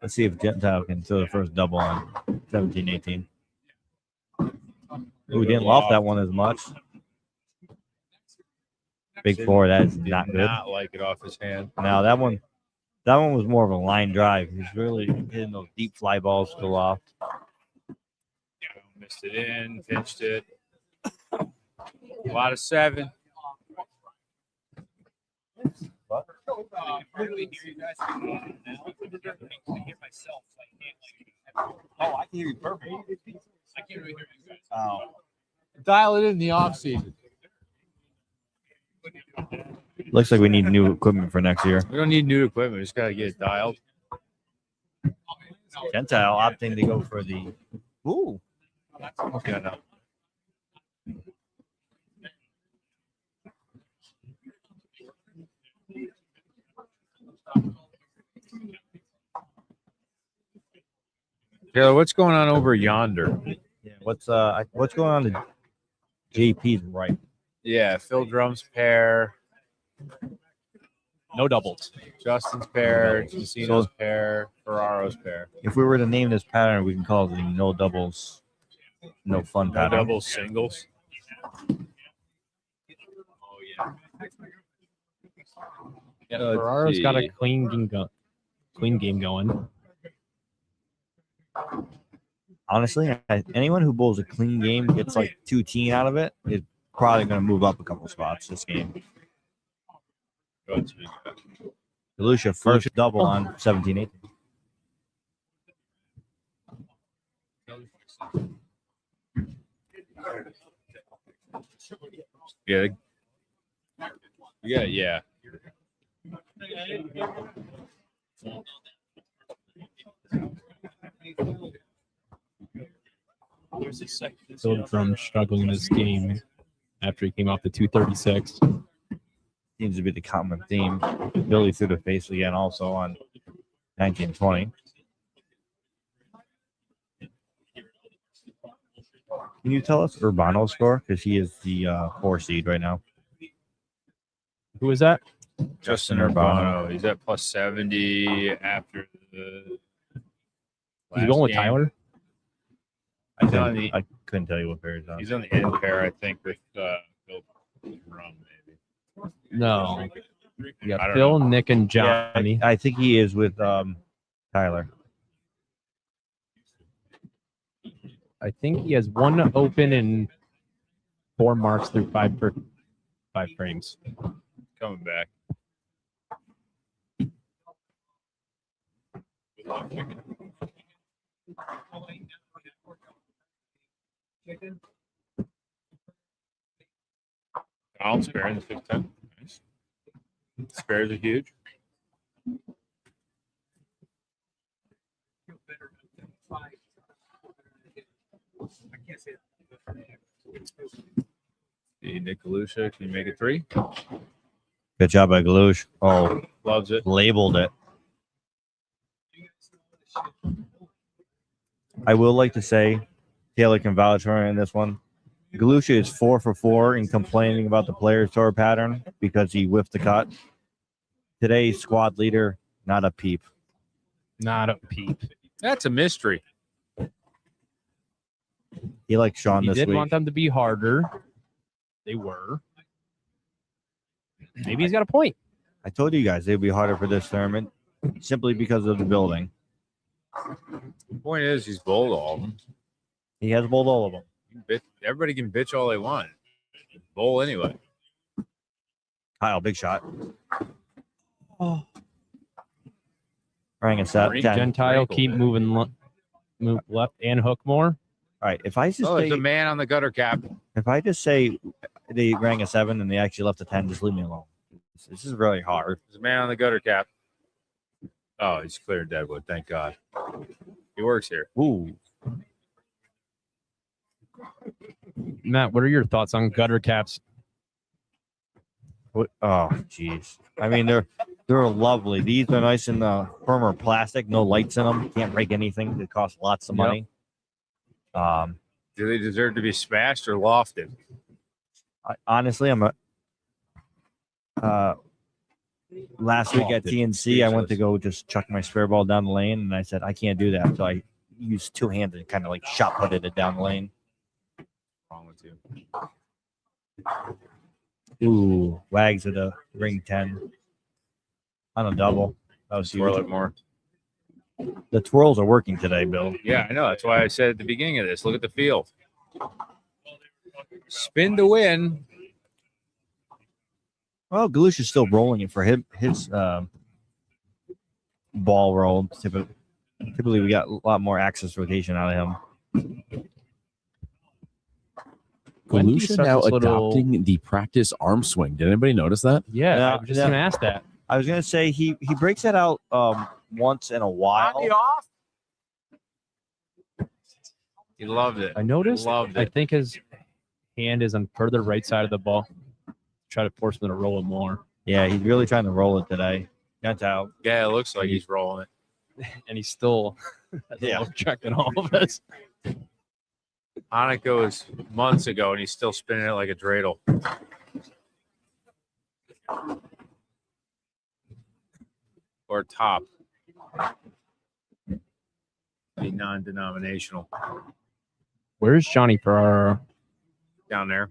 [SPEAKER 4] Let's see if Gentile can throw the first double on 17-18. Ooh, didn't loft that one as much. Big 4, that is
[SPEAKER 6] Did
[SPEAKER 4] not good.
[SPEAKER 6] Not like it off his hand.
[SPEAKER 4] Now that one was more of a line drive. He's really hitting those deep fly balls to the loft.
[SPEAKER 6] Missed it in, pinched it. A lot of 7.
[SPEAKER 4] Oh, I can hear you perfect.
[SPEAKER 6] I can't really hear you guys.
[SPEAKER 4] Oh.
[SPEAKER 8] Dial it in the off season.
[SPEAKER 4] Looks like we need new equipment for next year.
[SPEAKER 6] We don't need new equipment. We just got to get it dialed.
[SPEAKER 4] Gentile opting to go for the. Ooh.
[SPEAKER 6] Yeah, no. Taylor, what's going on over yonder?
[SPEAKER 4] Yeah, what's going on to JP's right?
[SPEAKER 6] Yeah, Phil Drum's pair,
[SPEAKER 5] No doubles.
[SPEAKER 6] Justin's pair, Casino's
[SPEAKER 4] So-
[SPEAKER 6] pair, Ferraro's pair.
[SPEAKER 4] If we were to name this pattern, we can call it the no doubles, no fun
[SPEAKER 6] No
[SPEAKER 4] pattern.
[SPEAKER 6] double singles.
[SPEAKER 5] Yeah,
[SPEAKER 6] Let's
[SPEAKER 5] Ferraro's got a
[SPEAKER 6] see.
[SPEAKER 5] clean game going.
[SPEAKER 4] Honestly, anyone who bowls a clean game gets like 2 teen out of it is probably going to move up a couple spots this game. Delucia first double on 17-18.
[SPEAKER 6] Yeah, Yeah.
[SPEAKER 5] Pilgrim struggling in this game after he came off the 236.
[SPEAKER 4] Seems to be the common theme. Billy through the face again, also on 1920. Can you tell us Urbano's score? Because he is the 4 seed right now.
[SPEAKER 5] Who is that?
[SPEAKER 6] Justin
[SPEAKER 4] Urbano.
[SPEAKER 6] Urbano. He's at plus 70 after the.
[SPEAKER 5] He's going with
[SPEAKER 6] game.
[SPEAKER 5] Tyler.
[SPEAKER 4] I couldn't tell you what pair he's on.
[SPEAKER 6] He's on the end pair, I think, with Phil Rum, maybe.
[SPEAKER 5] No. You
[SPEAKER 6] I
[SPEAKER 5] got
[SPEAKER 6] don't
[SPEAKER 5] Phil,
[SPEAKER 6] know.
[SPEAKER 5] Nick, and
[SPEAKER 4] Yeah,
[SPEAKER 5] Johnny.
[SPEAKER 4] I think he is with Tyler.
[SPEAKER 5] I think he has one open and 4 marks through 5 frames.
[SPEAKER 6] Coming back. Donald spare in the 6-10. Nice. Spares are huge. See Nick Galusha, can you make it 3?
[SPEAKER 4] Good job by Galush. Oh,
[SPEAKER 6] Loves it.
[SPEAKER 4] labeled it. I will like to say, Taylor can vouch for me in this one. Galusha is 4 for 4 in complaining about the player's tour pattern because he whiffed the cut. Today's squad leader, not a peep.
[SPEAKER 5] Not a peep.
[SPEAKER 6] That's a mystery.
[SPEAKER 4] He likes Sean
[SPEAKER 5] He
[SPEAKER 4] this
[SPEAKER 5] did
[SPEAKER 4] week.
[SPEAKER 5] want them to be harder. They were. Maybe he's got a point.
[SPEAKER 4] I told you guys they'd be harder for this tournament simply because of the building.
[SPEAKER 6] The point is, he's bowled all of them.
[SPEAKER 4] He has bowled all of them.
[SPEAKER 6] Everybody can bitch all they want. Bowl anyway.
[SPEAKER 4] Kyle, big shot. Oh. Rang a set. 10.
[SPEAKER 5] Gentile, keep moving move left and hook more.
[SPEAKER 4] All right. If I just
[SPEAKER 6] Oh,
[SPEAKER 4] say,
[SPEAKER 6] there's a man on the gutter cap.
[SPEAKER 4] if I just say they rang a 7 and they actually left a 10, just leave me alone. This is really hard.
[SPEAKER 6] There's a man on the gutter cap. Oh, he's cleared Deadwood. Thank God. He works here.
[SPEAKER 4] Ooh.
[SPEAKER 5] Matt, what are your thoughts on gutter caps?
[SPEAKER 4] What? Oh, jeez. I mean, they're lovely. These are nice and firmer plastic. No lights in them. Can't break anything. They cost lots of money.
[SPEAKER 6] Do they deserve to be smashed or lofted?
[SPEAKER 4] Honestly, I'm a. Last week at TNC, I went to go just chuck my spare ball down the lane, and I said I can't do that, so I used 2 hands and kind of like shot putted it down the lane.
[SPEAKER 6] Wrong with you?
[SPEAKER 4] Ooh, Wags at a ring 10 on a double. That was
[SPEAKER 6] Twirl
[SPEAKER 4] huge.
[SPEAKER 6] it more.
[SPEAKER 4] The twirls are working today, Bill.
[SPEAKER 6] Yeah, I know. That's why I said at the beginning of this, look at the field. Spin to win.
[SPEAKER 4] Well, Galush is still rolling it for his ball roll. Typically, we got a lot more axis rotation out of him.
[SPEAKER 5] Wendy
[SPEAKER 1] Galusha
[SPEAKER 5] starts
[SPEAKER 1] now
[SPEAKER 5] this little-
[SPEAKER 1] adopting the practice arm swing. Did anybody notice that?
[SPEAKER 5] Yeah,
[SPEAKER 4] Yeah,
[SPEAKER 5] I was just
[SPEAKER 4] yeah.
[SPEAKER 5] going to ask that.
[SPEAKER 4] I was gonna say he breaks that out once in a while.
[SPEAKER 6] He loved it.
[SPEAKER 5] I noticed.
[SPEAKER 6] Loved
[SPEAKER 5] I
[SPEAKER 6] it.
[SPEAKER 5] think his hand is on further right side of the ball. Try to force him to roll it more.
[SPEAKER 4] Yeah, he's really trying to roll it today. That's out.
[SPEAKER 6] Yeah, it looks like he's rolling it.
[SPEAKER 5] And he's still checking all of this.
[SPEAKER 6] Hanukkah was months ago, and he's still spinning it like a dreidel. Or top. Be non-denominational
[SPEAKER 5] Where's Johnny Ferraro?
[SPEAKER 6] down there.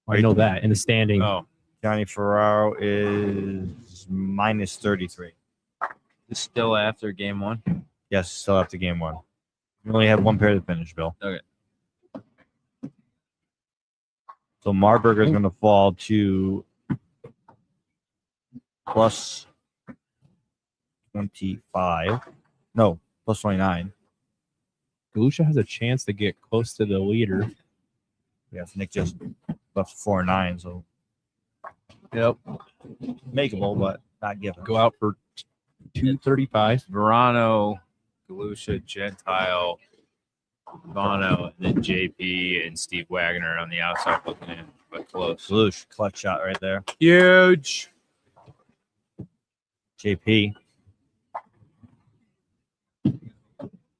[SPEAKER 5] I know that in the standing.
[SPEAKER 6] Oh,
[SPEAKER 4] Johnny Ferraro is minus 33.
[SPEAKER 6] it's still after game 1.
[SPEAKER 4] Yes, still after game 1. We only have 1 pair to finish, Bill.
[SPEAKER 6] Okay.
[SPEAKER 4] So Marburger is going to fall to plus 25. No, plus 29.
[SPEAKER 5] Galusha has a chance to get close to the leader.
[SPEAKER 4] Yes, Nick just left 4-9, so
[SPEAKER 5] Yep.
[SPEAKER 4] Makeable, but not given.
[SPEAKER 5] Go out for 235.
[SPEAKER 6] Verano, Galusha, Gentile, Bono, and then JP and Steve Wagner on the outside looking in, but close.
[SPEAKER 4] Sloosh, clutch shot right there.
[SPEAKER 6] Huge.
[SPEAKER 4] JP.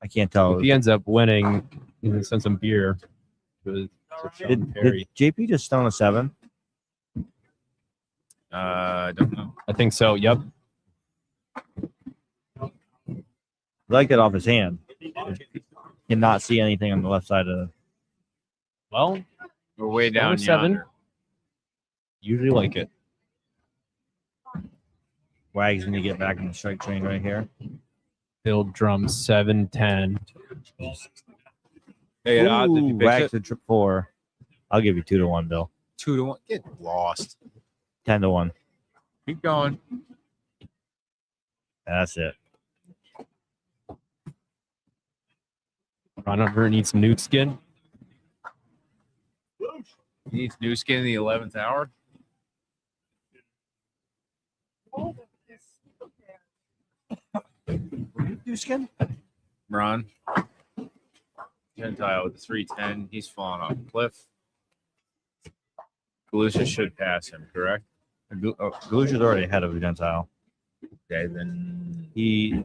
[SPEAKER 4] I can't tell.
[SPEAKER 5] If he ends up winning, he can send some beer to
[SPEAKER 4] Did
[SPEAKER 5] Perry.
[SPEAKER 4] JP just stone a 7?
[SPEAKER 6] I don't know.
[SPEAKER 5] I think so. Yep.
[SPEAKER 4] I like it off his hand. Cannot see anything on the left side of the.
[SPEAKER 5] Well,
[SPEAKER 6] We're way
[SPEAKER 5] Stone
[SPEAKER 6] down
[SPEAKER 5] a 7.
[SPEAKER 6] yonder.
[SPEAKER 5] Usually like it.
[SPEAKER 4] Wags when you get back in the strike train right here.
[SPEAKER 5] Build drum 710.
[SPEAKER 6] Hey, odds if you pick
[SPEAKER 4] Wags
[SPEAKER 6] it.
[SPEAKER 4] to trip 4. I'll give you 2-1, Bill.
[SPEAKER 6] 2-1. Get lost.
[SPEAKER 4] 10-1.
[SPEAKER 6] Keep going.
[SPEAKER 4] That's it.
[SPEAKER 5] Ron Hunter needs some nude skin.
[SPEAKER 6] He needs new skin in the 11th hour.
[SPEAKER 4] New skin?
[SPEAKER 6] Ron. Gentile with the 310. He's falling off a cliff. Galusha should pass him, correct?
[SPEAKER 4] Galusha's already ahead of Gentile.
[SPEAKER 6] Okay, then
[SPEAKER 4] He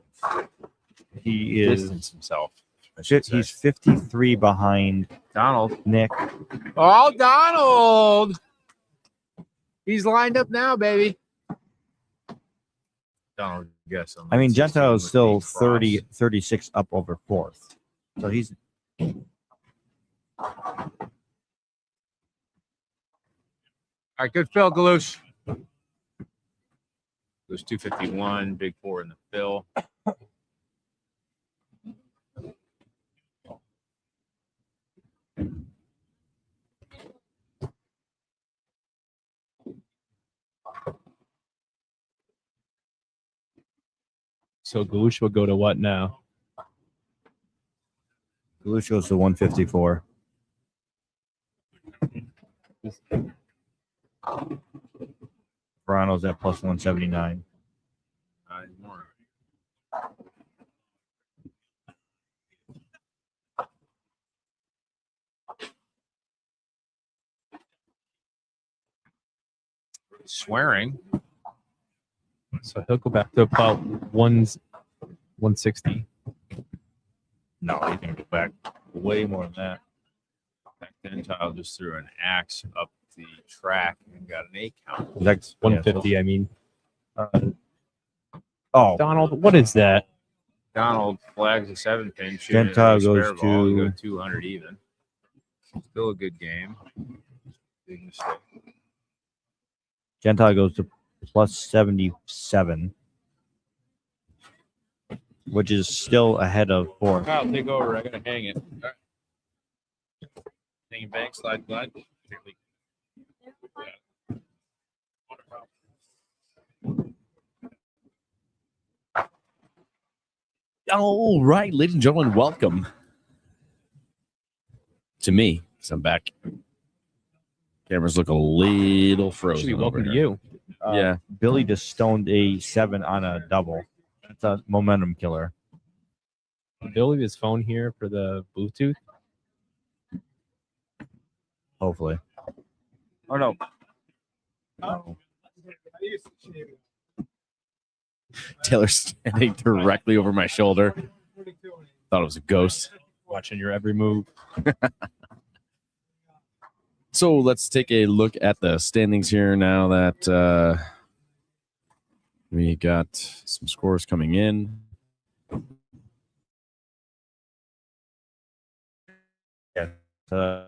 [SPEAKER 4] is.
[SPEAKER 6] distance himself. I should say.
[SPEAKER 4] He's 53 behind
[SPEAKER 6] Donald.
[SPEAKER 4] Nick.
[SPEAKER 6] Oh, Donald! He's lined up now, baby. Donald, guess.
[SPEAKER 4] I mean, Gentile is still 36 up over 4th. So he's.
[SPEAKER 6] All right, good fill, Galush. Goes 251, big 4 in the fill.
[SPEAKER 5] So Galush will go to what now?
[SPEAKER 4] Galush goes to 154. Verano's at plus 179.
[SPEAKER 6] More. Swearing.
[SPEAKER 5] So he'll go back to about 160.
[SPEAKER 4] No, he's going to go back way more than that.
[SPEAKER 6] Back then, Gentile just threw an axe up the track and got an 8 count.
[SPEAKER 4] That's
[SPEAKER 5] 150, I mean.
[SPEAKER 4] Oh,
[SPEAKER 5] Donald, what is that?
[SPEAKER 6] Donald flags a 7-pin. shooting
[SPEAKER 4] Gentile
[SPEAKER 6] a spare
[SPEAKER 4] goes
[SPEAKER 6] ball,
[SPEAKER 4] to-
[SPEAKER 6] go 200 even. Still a good game. Big mistake.
[SPEAKER 4] Gentile goes to plus 77, which is still ahead of 4th.
[SPEAKER 6] Kyle, take over. I gotta hang it. Hanging back, slide.
[SPEAKER 1] All right, ladies and gentlemen, welcome to me. So I'm back. Cameras look a little frozen.
[SPEAKER 5] Actually, welcome
[SPEAKER 1] over
[SPEAKER 5] to
[SPEAKER 1] here.
[SPEAKER 5] you.
[SPEAKER 1] Yeah.
[SPEAKER 4] Billy just stoned a 7 on a double. That's a momentum killer.
[SPEAKER 5] Bill leave his phone here for the Bluetooth.
[SPEAKER 4] Hopefully. Oh, no. No.
[SPEAKER 1] Taylor's standing directly over my shoulder. Thought it was a ghost.
[SPEAKER 5] Watching your every move.
[SPEAKER 1] So let's take a look at the standings here now that we got some scores coming in.
[SPEAKER 4] Uh,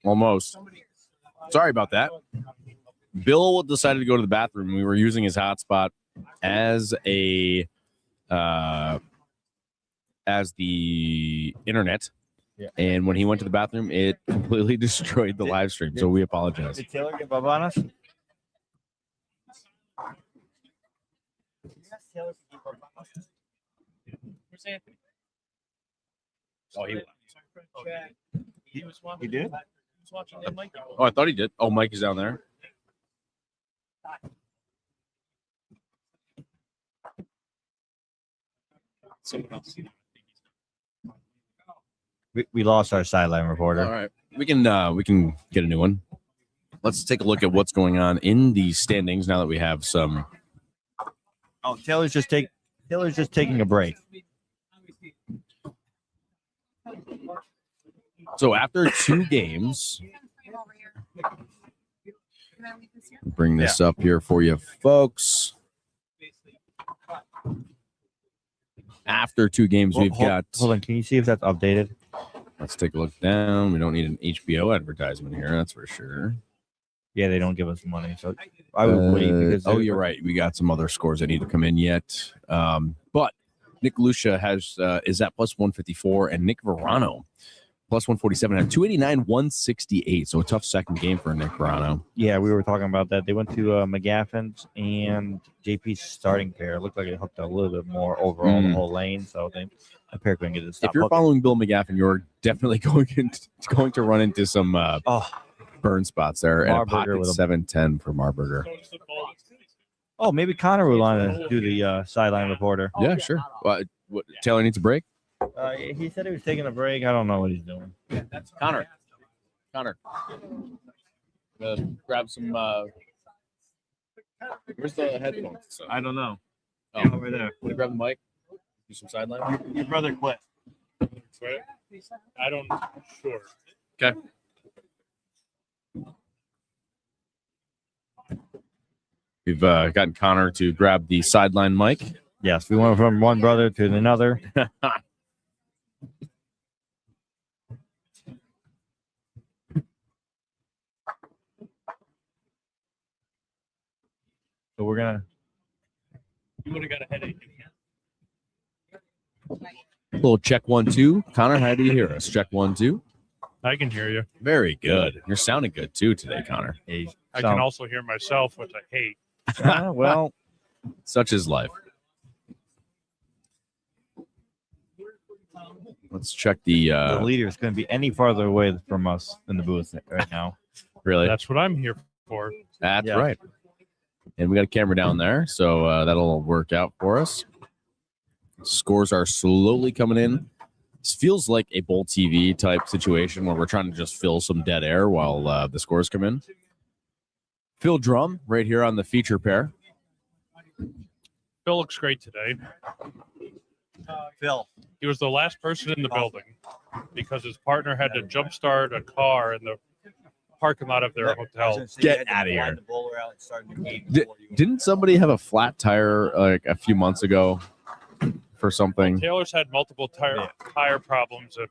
[SPEAKER 1] Almost. Sorry about that. Bill decided to go to the bathroom. We were using his hotspot as a as the internet.
[SPEAKER 4] Yeah.
[SPEAKER 1] And when he went to the bathroom, it completely destroyed the live stream. So we apologize.
[SPEAKER 4] Did Taylor give up on us?
[SPEAKER 8] Where's Anthony?
[SPEAKER 1] Oh,
[SPEAKER 4] He did?
[SPEAKER 1] Oh, I thought he did. Oh, Mike is down there.
[SPEAKER 4] We lost our sideline reporter.
[SPEAKER 1] All right, we can get a new one. Let's take a look at what's going on in the standings now that we have some.
[SPEAKER 4] Oh, Taylor's just taking a break.
[SPEAKER 1] So after 2 games, bring this up here for you, folks. After 2 games, we've got.
[SPEAKER 4] Hold on, can you see if that's updated?
[SPEAKER 1] Let's take a look down. We don't need an HBO advertisement here, that's for sure.
[SPEAKER 4] Yeah, they don't give us money, so I would wait because.
[SPEAKER 1] Oh, you're right. We got some other scores that need to come in yet. But Nick Lucia is at plus 154, and Nick Verano plus 147 at 289, 168. So a tough second game for Nick Verano.
[SPEAKER 4] Yeah, we were talking about that. They went to McGaffin's and JP's starting pair. It looked like it hooked a little bit more overall the whole lane, so a pair couldn't get it to stop.
[SPEAKER 1] If you're following Bill McGaffin, you're definitely going to run into some burn spots there at a pocket 710 for Marburger.
[SPEAKER 4] Oh, maybe Connor will want to do the sideline reporter.
[SPEAKER 1] Yeah, sure. What, Taylor needs a break?
[SPEAKER 4] He said he was taking a break. I don't know what he's doing.
[SPEAKER 1] Connor. Grab some. Where's the headphones?
[SPEAKER 4] I don't know.
[SPEAKER 1] Oh,
[SPEAKER 4] over there.
[SPEAKER 1] Want to grab the mic? Do some sideline?
[SPEAKER 4] Your brother quit.
[SPEAKER 8] I don't. Sure.
[SPEAKER 1] Okay. We've gotten Connor to grab the sideline mic.
[SPEAKER 4] Yes, we went from one brother to another. So we're gonna.
[SPEAKER 8] You would have got a headache.
[SPEAKER 1] Little check 1 2. Connor, how do you hear us? Check 1 2.
[SPEAKER 8] I can hear you.
[SPEAKER 1] Very good. You're sounding good too today, Connor.
[SPEAKER 8] I can also hear myself, which I hate.
[SPEAKER 4] Well,
[SPEAKER 1] such is life. Let's check the
[SPEAKER 4] leader is going to be any farther away from us in the booth right now.
[SPEAKER 1] Really?
[SPEAKER 8] That's what I'm here for.
[SPEAKER 1] That's right. And we got a camera down there, so that'll work out for us. Scores are slowly coming in. This feels like a Bowl TV type situation where we're trying to just fill some dead air while the scores come in. Phil Drum right here on the feature pair.
[SPEAKER 8] Phil looks great today.
[SPEAKER 4] Phil.
[SPEAKER 8] He was the last person in the building because his partner had to jumpstart a car in the parking lot of their hotel.
[SPEAKER 1] Get out of here. Didn't somebody have a flat tire like a few months ago for something?
[SPEAKER 8] Taylor's had multiple tire problems at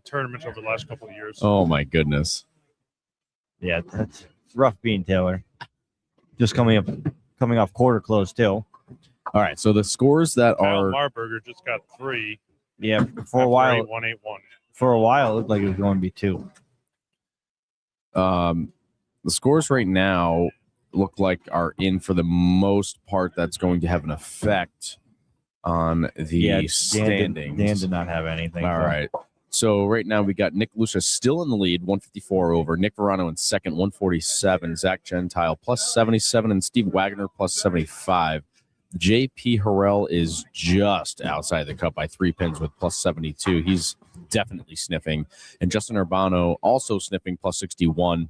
[SPEAKER 8] tournaments over the last couple of years.
[SPEAKER 1] Oh, my goodness.
[SPEAKER 4] Yeah, that's rough being Taylor. Just coming off quarter close still.
[SPEAKER 1] All right, so the scores that
[SPEAKER 8] Kyle
[SPEAKER 1] are
[SPEAKER 8] Marburger just got 3.
[SPEAKER 4] Yeah, for a while.
[SPEAKER 8] 1-8-1.
[SPEAKER 4] For a while, it looked like it was going to be 2.
[SPEAKER 1] The scores right now look like are in for the most part. That's going to have an effect on the standings.
[SPEAKER 4] Dan did not have anything.
[SPEAKER 1] All right. So right now we got Nick Lucia still in the lead, 154 over. Nick Verano in second, 147. Zach Gentile plus 77 and Steve Wagner plus 75. JP Harrell is just outside the cup by 3 pins with plus 72. He's definitely sniffing. And Justin Urbano also sniffing plus 61.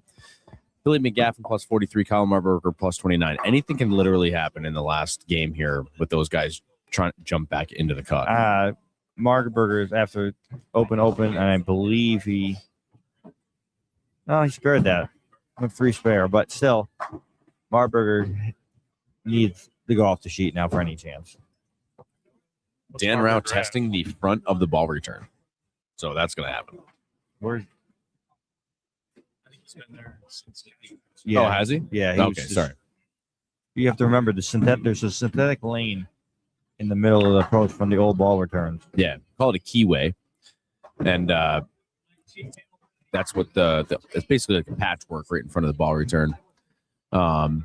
[SPEAKER 1] Billy McGaffin plus 43. Kyle Marburger plus 29. Anything can literally happen in the last game here with those guys trying to jump back into the cut.
[SPEAKER 4] Marburger is after open, and I believe he spared that. Went free spare, but still, Marburger needs to go off the sheet now for any chance.
[SPEAKER 1] Dan Rao testing the front of the ball return. So that's going to happen.
[SPEAKER 4] Yeah.
[SPEAKER 1] Oh, has he?
[SPEAKER 4] Yeah. He was
[SPEAKER 1] Okay,
[SPEAKER 4] just-
[SPEAKER 1] sorry.
[SPEAKER 4] You have to remember there's a synthetic lane in the middle of the approach from the old ball returns.
[SPEAKER 1] Yeah, call it a keyway, and that's what it's basically like a patchwork right in front of the ball return. I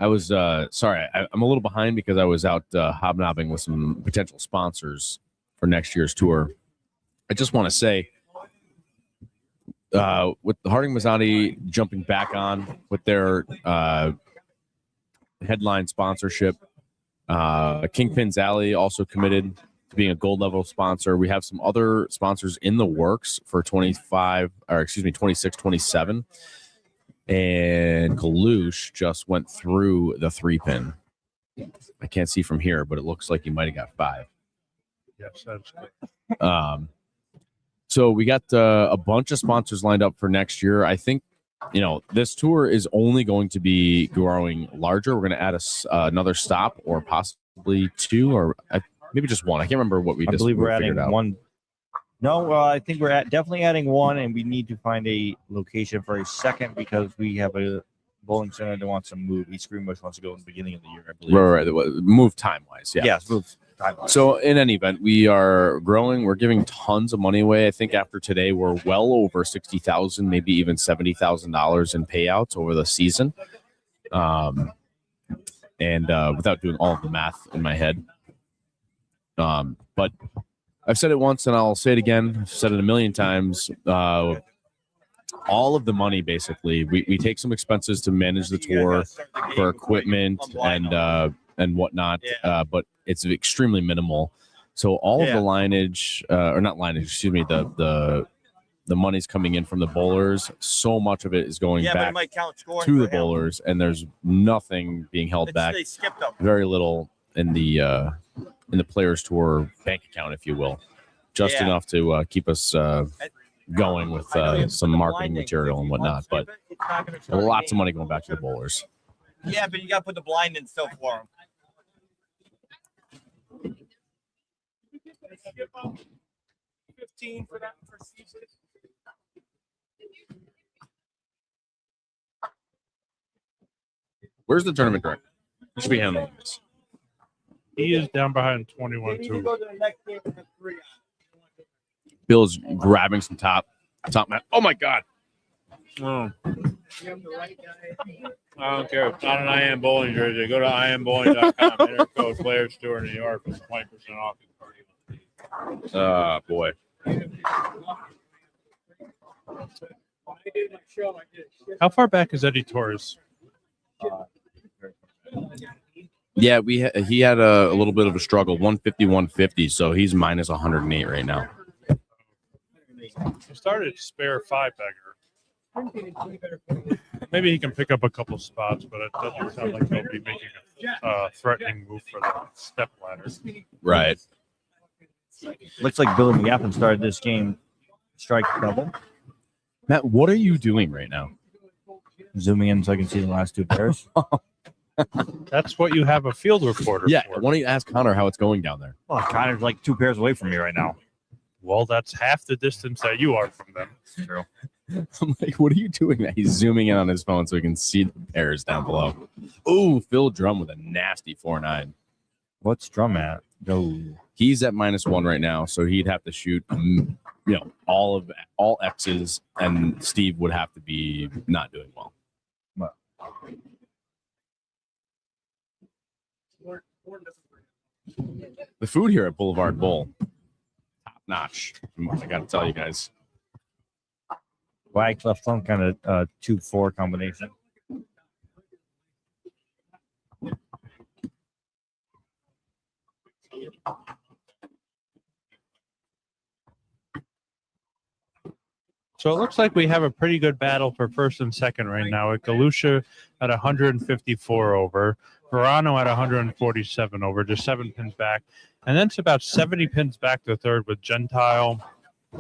[SPEAKER 1] was sorry, I'm a little behind because I was out hobnobbing with some potential sponsors for next year's tour. I just want to say, with the Harding Mazzati jumping back on with their headline sponsorship, Kingpin's Alley also committed to being a gold level sponsor. We have some other sponsors in the works for 26, 27. And Kalush just went through the 3-pin. I can't see from here, but it looks like he might have got 5.
[SPEAKER 8] Yes, that's good.
[SPEAKER 1] So we got a bunch of sponsors lined up for next year. I think, this tour is only going to be growing larger. We're going to add another stop or possibly 2 or maybe just 1. I can't remember what
[SPEAKER 4] I believe we're
[SPEAKER 1] figured
[SPEAKER 4] adding
[SPEAKER 1] out.
[SPEAKER 4] 1. No, I think we're definitely adding 1, and we need to find a location for a second because we have a bowling center that wants to move. East Greenbush wants to go in the beginning of the year, I believe.
[SPEAKER 1] Right. Move time-wise, yeah.
[SPEAKER 4] Yes, move time-wise.
[SPEAKER 1] So in any event, we are growing. We're giving tons of money away. I think after today, we're well over $60,000, maybe even $70,000 in payouts over the season. And without doing all of the math in my head, but I've said it once and I'll say it again. I've said it a million times. All of the money, basically, we take some expenses to manage the tour for equipment and whatnot, but it's extremely minimal. So all of the lineage, or not lineage, excuse me, the money's coming in from the bowlers. So much of it is going back to the bowlers, and there's nothing being held back. Very little in the Players Tour bank account, if you will, just enough to keep us going with some marketing material and whatnot. But lots of money going back to the bowlers.
[SPEAKER 4] Yeah, but you got to put the blind in still for them.
[SPEAKER 1] Where's the tournament director? You should be handling this.
[SPEAKER 8] He is down behind 21-2.
[SPEAKER 1] Bill's grabbing some top mat. Oh my God!
[SPEAKER 6] Oh. I don't care. It's not an I Am Bowling jersey. Go to IamBowling.com. Enter code Players Tour New York for 20% off.
[SPEAKER 1] Boy.
[SPEAKER 8] How far back is Eddie Torres?
[SPEAKER 1] Yeah, he had a little bit of a struggle. 150, 150. So he's minus 108 right now.
[SPEAKER 8] He started spare 5-bagger. Maybe he can pick up a couple spots, but it doesn't sound like he'll be making a threatening move for the step ladder.
[SPEAKER 1] Right.
[SPEAKER 4] Looks like Billy McGaffin started this game strike double.
[SPEAKER 1] Matt, what are you doing right now?
[SPEAKER 4] Zooming in so I can see the last 2 pairs.
[SPEAKER 8] That's what you have a field reporter
[SPEAKER 1] Yeah,
[SPEAKER 8] for.
[SPEAKER 1] why don't you ask Connor how it's going down there?
[SPEAKER 4] Well, Connor's like 2 pairs away from me right now.
[SPEAKER 8] Well, that's half the distance that you are from them.
[SPEAKER 4] True.
[SPEAKER 1] I'm like, what are you doing? He's zooming in on his phone so he can see the pairs down below. Ooh, Phil Drum with a nasty 4-9.
[SPEAKER 4] What's Drum at? No.
[SPEAKER 1] He's at -1 right now, so he'd have to shoot, all X's, and Steve would have to be not doing well. The food here at Boulevard Bowl, top notch. I got to tell you guys.
[SPEAKER 4] Wag left some kind of 2-4 combination.
[SPEAKER 8] So it looks like we have a pretty good battle for first and second right now. With Galusha at 154 over, Verano at 147 over, just 7 pins back. And then it's about 70 pins back to third with Gentile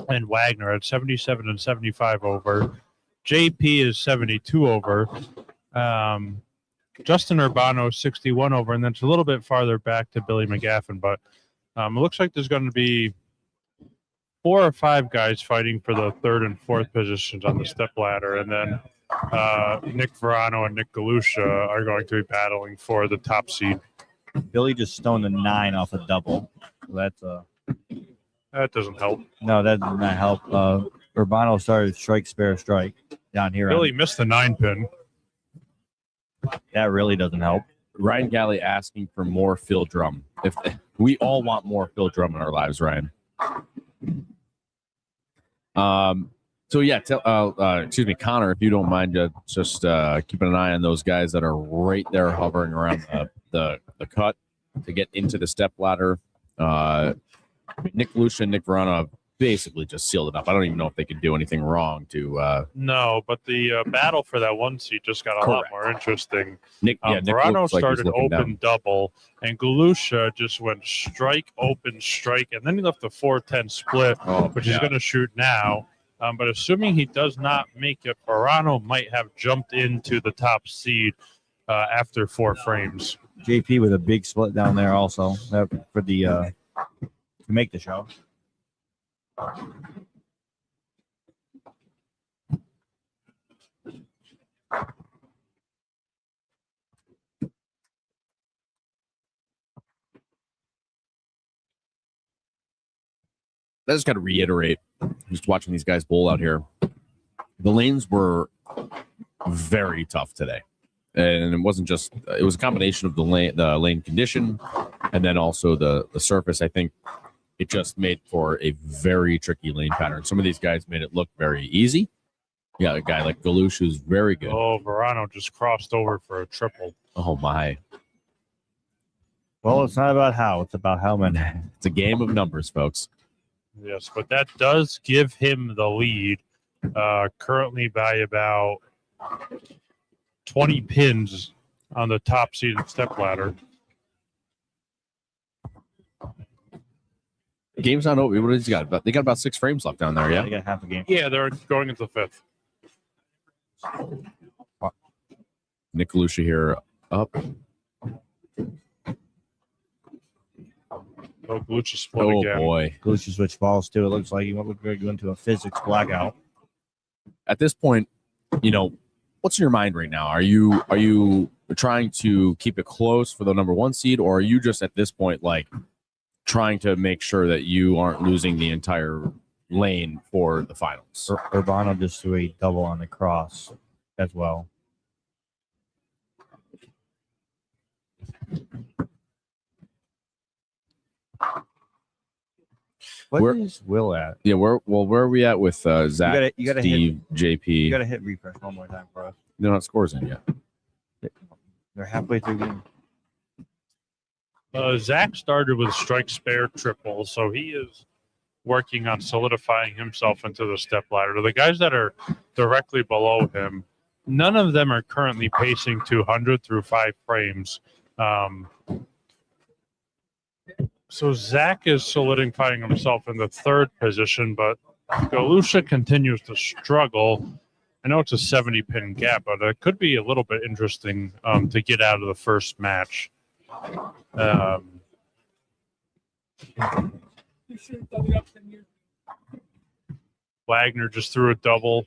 [SPEAKER 8] and Wagner at 77 and 75 over. JP is 72 over. Justin Urbano 61 over, and then it's a little bit farther back to Billy McGaffin. But it looks like there's going to be 4 or 5 guys fighting for the 3rd and 4th positions on the step ladder, and then Nick Verano and Nick Galusha are going to be battling for the top seed.
[SPEAKER 4] Billy just stoned a 9 off a double. So that's
[SPEAKER 8] That doesn't help.
[SPEAKER 4] no, that did not help. Urbano started strike, spare, strike down here.
[SPEAKER 8] Billy missed the 9 pin.
[SPEAKER 4] That really doesn't help.
[SPEAKER 1] Ryan Galley asking for more Phil Drum. If we all want more Phil Drum in our lives, Ryan. So yeah, excuse me, Connor, if you don't mind, just keeping an eye on those guys that are right there hovering around the cut to get into the step ladder. Nick Lucia and Nick Verano have basically just sealed it up. I don't even know if they could do anything wrong to.
[SPEAKER 8] No, but the battle for that 1 seat just got a lot
[SPEAKER 1] Correct.
[SPEAKER 8] more interesting.
[SPEAKER 1] Nick
[SPEAKER 8] Verano
[SPEAKER 1] looks like he's
[SPEAKER 8] started
[SPEAKER 1] looking
[SPEAKER 8] open
[SPEAKER 1] down.
[SPEAKER 8] double, and Galusha just went strike, open, strike, and then he left the 4-10 split, which he's going to shoot now. But assuming he does not make it, Verano might have jumped into the top seed after 4 frames.
[SPEAKER 4] JP with a big split down there also for the to make the show.
[SPEAKER 1] I just got to reiterate, just watching these guys bowl out here, the lanes were very tough today. And it wasn't just, it was a combination of the lane condition and then also the surface. I think it just made for a very tricky lane pattern. Some of these guys made it look very easy. Yeah, a guy like Galush who's very good.
[SPEAKER 8] Oh, Verano just crossed over for a triple.
[SPEAKER 1] Oh, my.
[SPEAKER 4] Well, it's not about how, it's about how many.
[SPEAKER 1] It's a game of numbers, folks.
[SPEAKER 8] Yes, but that does give him the lead currently by about 20 pins on the top seeded step ladder.
[SPEAKER 1] The game's not over. What has he got? They got about 6 frames left down there, yeah?
[SPEAKER 4] They got half a game.
[SPEAKER 8] Yeah, they're going into the 5th.
[SPEAKER 1] Nick Galusha here up.
[SPEAKER 8] Oh, Galusha split
[SPEAKER 1] Oh,
[SPEAKER 8] again.
[SPEAKER 1] boy.
[SPEAKER 4] Galusha switch balls too. It looks like he went to go into a physics blackout.
[SPEAKER 1] At this point, what's in your mind right now? Are you trying to keep it close for the number 1 seed, or are you just at this point like trying to make sure that you aren't losing the entire lane for the finals?
[SPEAKER 4] Urbano just threw a double on the cross as well. Where is Will at?
[SPEAKER 1] Yeah, where are we at with Zach,
[SPEAKER 4] You gotta
[SPEAKER 1] Steve, JP?
[SPEAKER 4] You gotta hit refresh one more time for us.
[SPEAKER 1] They don't have scores in yet.
[SPEAKER 4] They're halfway through the game.
[SPEAKER 8] Zach started with strike, spare, triple, so he is working on solidifying himself into the step ladder. The guys that are directly below him, none of them are currently pacing 200 through 5 frames. So Zach is solidifying himself in the 3rd position, but Galusha continues to struggle. I know it's a 70-pin gap, but it could be a little bit interesting to get out of the first match. Wagner just threw a double,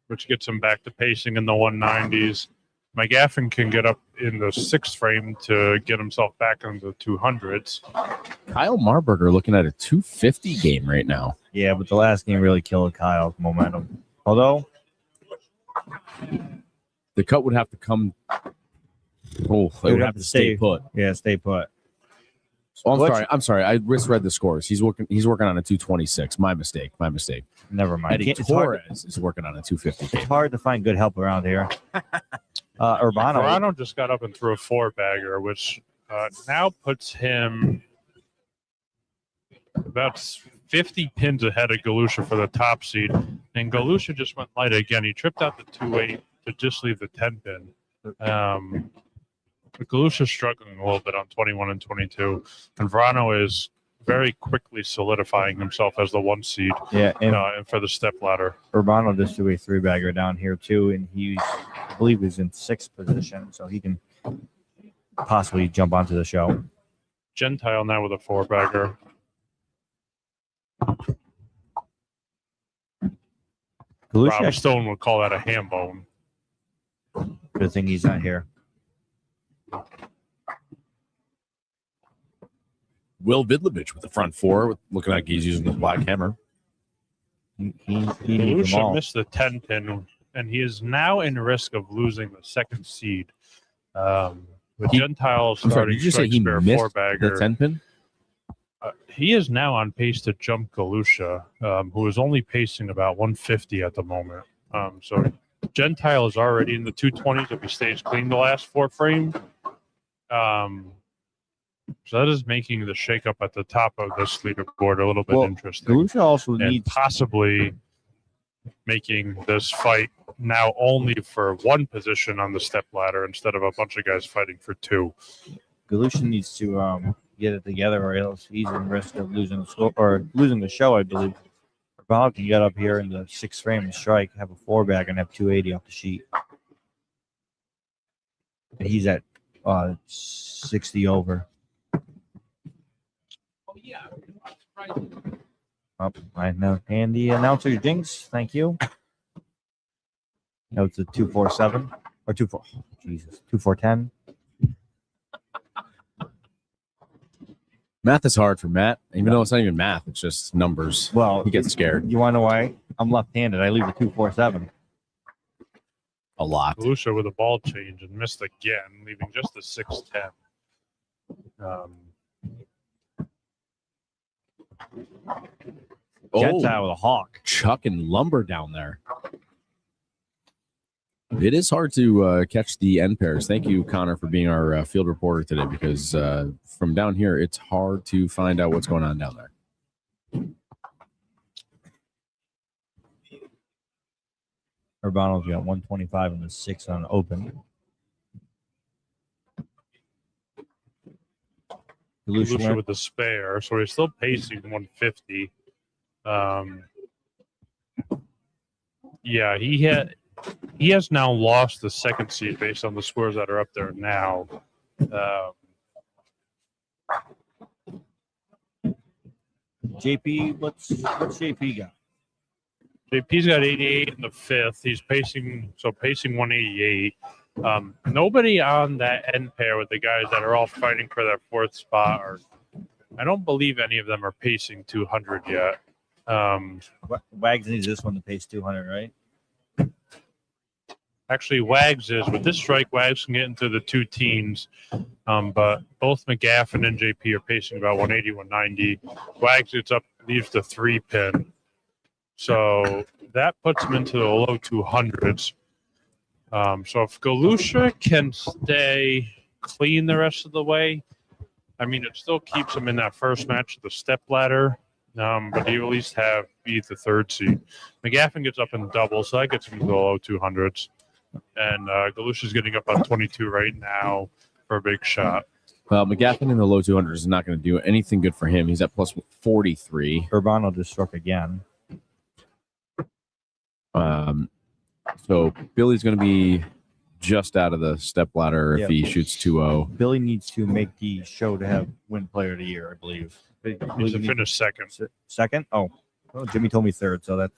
[SPEAKER 8] which gets him back to pacing in the 190s. McGaffin can get up in the 6th frame to get himself back into the 200s.
[SPEAKER 1] Kyle Marburger looking at a 250 game right now.
[SPEAKER 4] Yeah, but the last game really killed Kyle's momentum. Although
[SPEAKER 1] the cut would have to come. Oh, they would have to stay put.
[SPEAKER 4] Yeah, stay put.
[SPEAKER 1] Oh, I'm sorry. I misread the scores. He's working on a 226. My mistake.
[SPEAKER 4] Never mind.
[SPEAKER 1] Eddie Torres is working on a 250.
[SPEAKER 4] It's hard to find good help around here.
[SPEAKER 8] Verano just got up and threw a 4-bagger, which now puts him about 50 pins ahead of Galusha for the top seed. And Galusha just went light again. He tripped out the 2-8 to just leave the 10 pin. Galusha's struggling a little bit on 21 and 22. And Verano is very quickly solidifying himself as the 1 seed.
[SPEAKER 4] Yeah,
[SPEAKER 8] and for the step ladder.
[SPEAKER 4] Urbano just threw a 3-bagger down here too, and I believe he's in 6th position, so he can possibly jump onto the show.
[SPEAKER 8] Gentile now with a 4-bagger.
[SPEAKER 4] Galusha,
[SPEAKER 8] Rob Stone would call that a ham bone.
[SPEAKER 4] good thing he's not here.
[SPEAKER 1] Will Vidlovich with the front four, looking like he's using the black hammer.
[SPEAKER 4] He needs them
[SPEAKER 8] Galusha
[SPEAKER 4] all.
[SPEAKER 8] missed the 10 pin, and he is now in risk of losing the second seed. With Gentile
[SPEAKER 1] I'm sorry,
[SPEAKER 8] starting
[SPEAKER 1] did you say
[SPEAKER 8] strike
[SPEAKER 1] he
[SPEAKER 8] spare
[SPEAKER 1] missed
[SPEAKER 8] four-bagger,
[SPEAKER 1] the 10 pin?
[SPEAKER 8] he is now on pace to jump Galusha, who is only pacing about 150 at the moment. So Gentile is already in the 220s if he stays clean the last four frame. So that is making the shakeup at the top of this leaderboard a little bit
[SPEAKER 4] Well,
[SPEAKER 8] interesting.
[SPEAKER 4] Galusha also
[SPEAKER 8] And
[SPEAKER 4] needs
[SPEAKER 8] possibly making this fight now only for one position on the step ladder instead of a bunch of guys fighting for two.
[SPEAKER 4] Galusha needs to get it together, or else he's in risk of losing the score or losing the show, I believe. Urbano can get up here in the sixth frame and strike, have a four bag, and have 280 off the sheet. And he's at 60 over. I know. And the announcer jinx, thank you. No, it's a 247 or 24. Jesus, 2410.
[SPEAKER 1] Math is hard for Matt, even though it's not even math. It's just numbers.
[SPEAKER 4] Well,
[SPEAKER 1] He gets scared
[SPEAKER 4] You want to know why? I'm left-handed. I leave the 247.
[SPEAKER 1] a lot.
[SPEAKER 8] Galusha with a ball change and missed again, leaving just the 610.
[SPEAKER 4] Gentile with a hawk.
[SPEAKER 1] Chucking lumber down there. It is hard to catch the end pairs. Thank you, Connor, for being our field reporter today, because from down here, it's hard to find out what's going on down there.
[SPEAKER 4] Urbano's got 125 and the 6 on open.
[SPEAKER 8] Galusha with the spare, so he's still pacing 150. Yeah, he has now lost the second seed based on the scores that are up there now.
[SPEAKER 4] JP, what's JP got?
[SPEAKER 8] JP's got 88 in the fifth. He's pacing 188. Nobody on that end pair with the guys that are all fighting for that fourth spot, or I don't believe any of them are pacing 200 yet.
[SPEAKER 4] Wags needs this one to pace 200, right?
[SPEAKER 8] Actually, Wags is with this strike. Wags can get into the two teens, but both McGaffin and JP are pacing about 180, 190. Wags gets up, leaves the 3-pin, so that puts him into the low 200s. So if Galusha can stay clean the rest of the way, I mean, it still keeps him in that first match of the step ladder, but he at least beat the third seed. McGaffin gets up in double, so that gets him to the low 200s. And Galusha's getting up on 22 right now for a big shot.
[SPEAKER 1] Well, McGaffin in the low 200s is not going to do anything good for him. He's at plus 43.
[SPEAKER 4] Urbano just struck again.
[SPEAKER 1] So Billy's going to be just out of the step ladder if he shoots 2-0.
[SPEAKER 4] Billy needs to make the show to have win player of the year, I believe.
[SPEAKER 8] He's to finish second.
[SPEAKER 4] Second? Oh, Jimmy told me third, so that's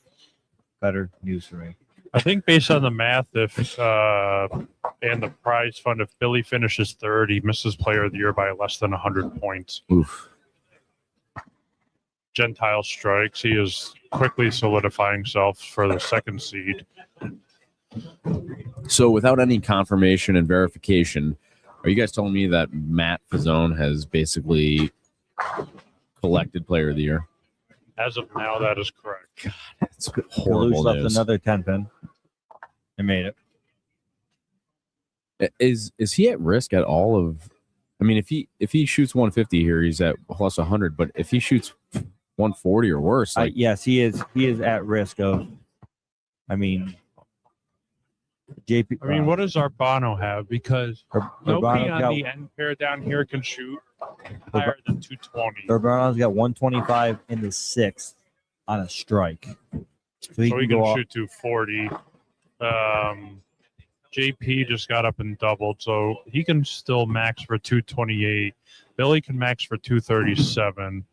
[SPEAKER 4] better news for me.
[SPEAKER 8] I think based on the math, if and the prize fund, if Billy finishes third, he misses player of the year by less than 100 points.
[SPEAKER 1] Oof.
[SPEAKER 8] Gentile strikes. He is quickly solidifying himself for the second seed.
[SPEAKER 1] So without any confirmation and verification, are you guys telling me that Matt Fazzone has basically collected player of the year?
[SPEAKER 8] As of now, that is correct.
[SPEAKER 1] It's horrible
[SPEAKER 4] Galush left
[SPEAKER 1] news.
[SPEAKER 4] another 10-pin. They made it.
[SPEAKER 1] Is he at risk at all of? I mean, if he shoots 150 here, he's at plus 100. But if he shoots 140 or worse, like
[SPEAKER 4] Yes, he is. He is at risk of. I mean, JP.
[SPEAKER 8] I mean, what does Urbano have? Because nobody on the end pair down here can shoot higher than 220.
[SPEAKER 4] Urbano's got 125 in the sixth on a strike, so he can go
[SPEAKER 8] shoot 240. JP just got up and doubled, so he can still max for 228. Billy can max for 237.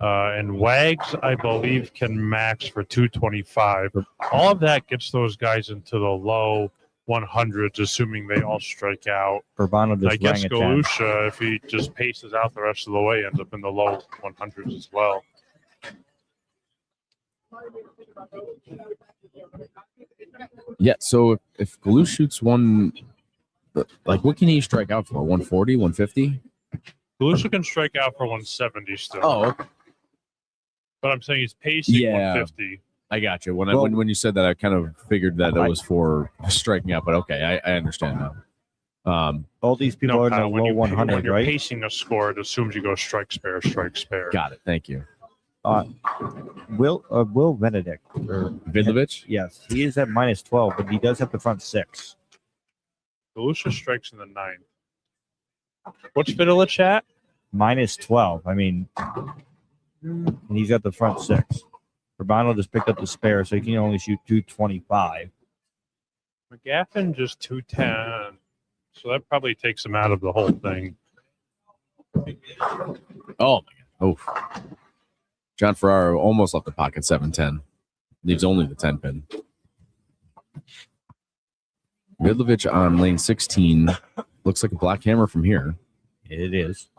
[SPEAKER 8] And Wags, I believe, can max for 225. All of that gets those guys into the low 100s, assuming they all strike out.
[SPEAKER 4] Urbano
[SPEAKER 8] And I
[SPEAKER 4] just
[SPEAKER 8] guess
[SPEAKER 4] rang a 10.
[SPEAKER 8] Galusha, if he just paces out the rest of the way, ends up in the low 100s as well.
[SPEAKER 1] Yeah. So if Galush shoots one, like what can he strike out for? 140, 150?
[SPEAKER 8] Galusha can strike out for 170 still.
[SPEAKER 1] Oh, okay.
[SPEAKER 8] But I'm saying he's pacing
[SPEAKER 1] Yeah.
[SPEAKER 8] 150.
[SPEAKER 1] I got you.
[SPEAKER 4] Well-
[SPEAKER 1] When you said that, I kind of figured that it was for striking out, but okay, I understand now.
[SPEAKER 4] All these people
[SPEAKER 8] No,
[SPEAKER 4] are in the
[SPEAKER 8] Kyle, when
[SPEAKER 4] low
[SPEAKER 8] you,
[SPEAKER 4] 100,
[SPEAKER 8] when you're
[SPEAKER 4] right?
[SPEAKER 8] pacing a score, it assumes you go strike spare, strike spare.
[SPEAKER 1] Got it. Thank you.
[SPEAKER 4] Will Benedict. Or,
[SPEAKER 1] Vidlovich?
[SPEAKER 4] yes, he is at minus 12, but he does have the front 6.
[SPEAKER 8] Galusha strikes in the 9th. What's Vidulich at?
[SPEAKER 4] Minus 12. I mean, and he's got the front 6. Urbano just picked up the spare, so he can only shoot 225.
[SPEAKER 8] McGaffin just 210. So that probably takes him out of the whole thing.
[SPEAKER 1] Oh, my God. Oh. John Ferraro almost left the pocket 710. Leaves only the 10 pin. Vidlovich on lane 16. Looks like a black hammer from here.
[SPEAKER 4] It is.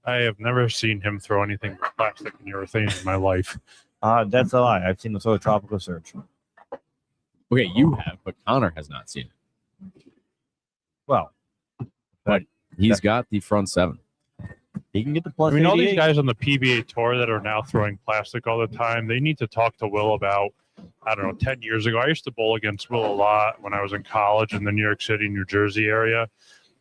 [SPEAKER 8] I have never seen him throw anything with plastic and urethane in my life.
[SPEAKER 4] That's a lie. I've seen him throw a tropical surge.
[SPEAKER 1] Okay, you have, but Connor has not seen it.
[SPEAKER 4] Well,
[SPEAKER 1] He's got the front 7.
[SPEAKER 4] he can get the plus
[SPEAKER 8] I mean, all these
[SPEAKER 4] 88.
[SPEAKER 8] guys on the PBA tour that are now throwing plastic all the time, they need to talk to Will about, I don't know, 10 years ago. I used to bowl against Will a lot when I was in college in the New York City, New Jersey area.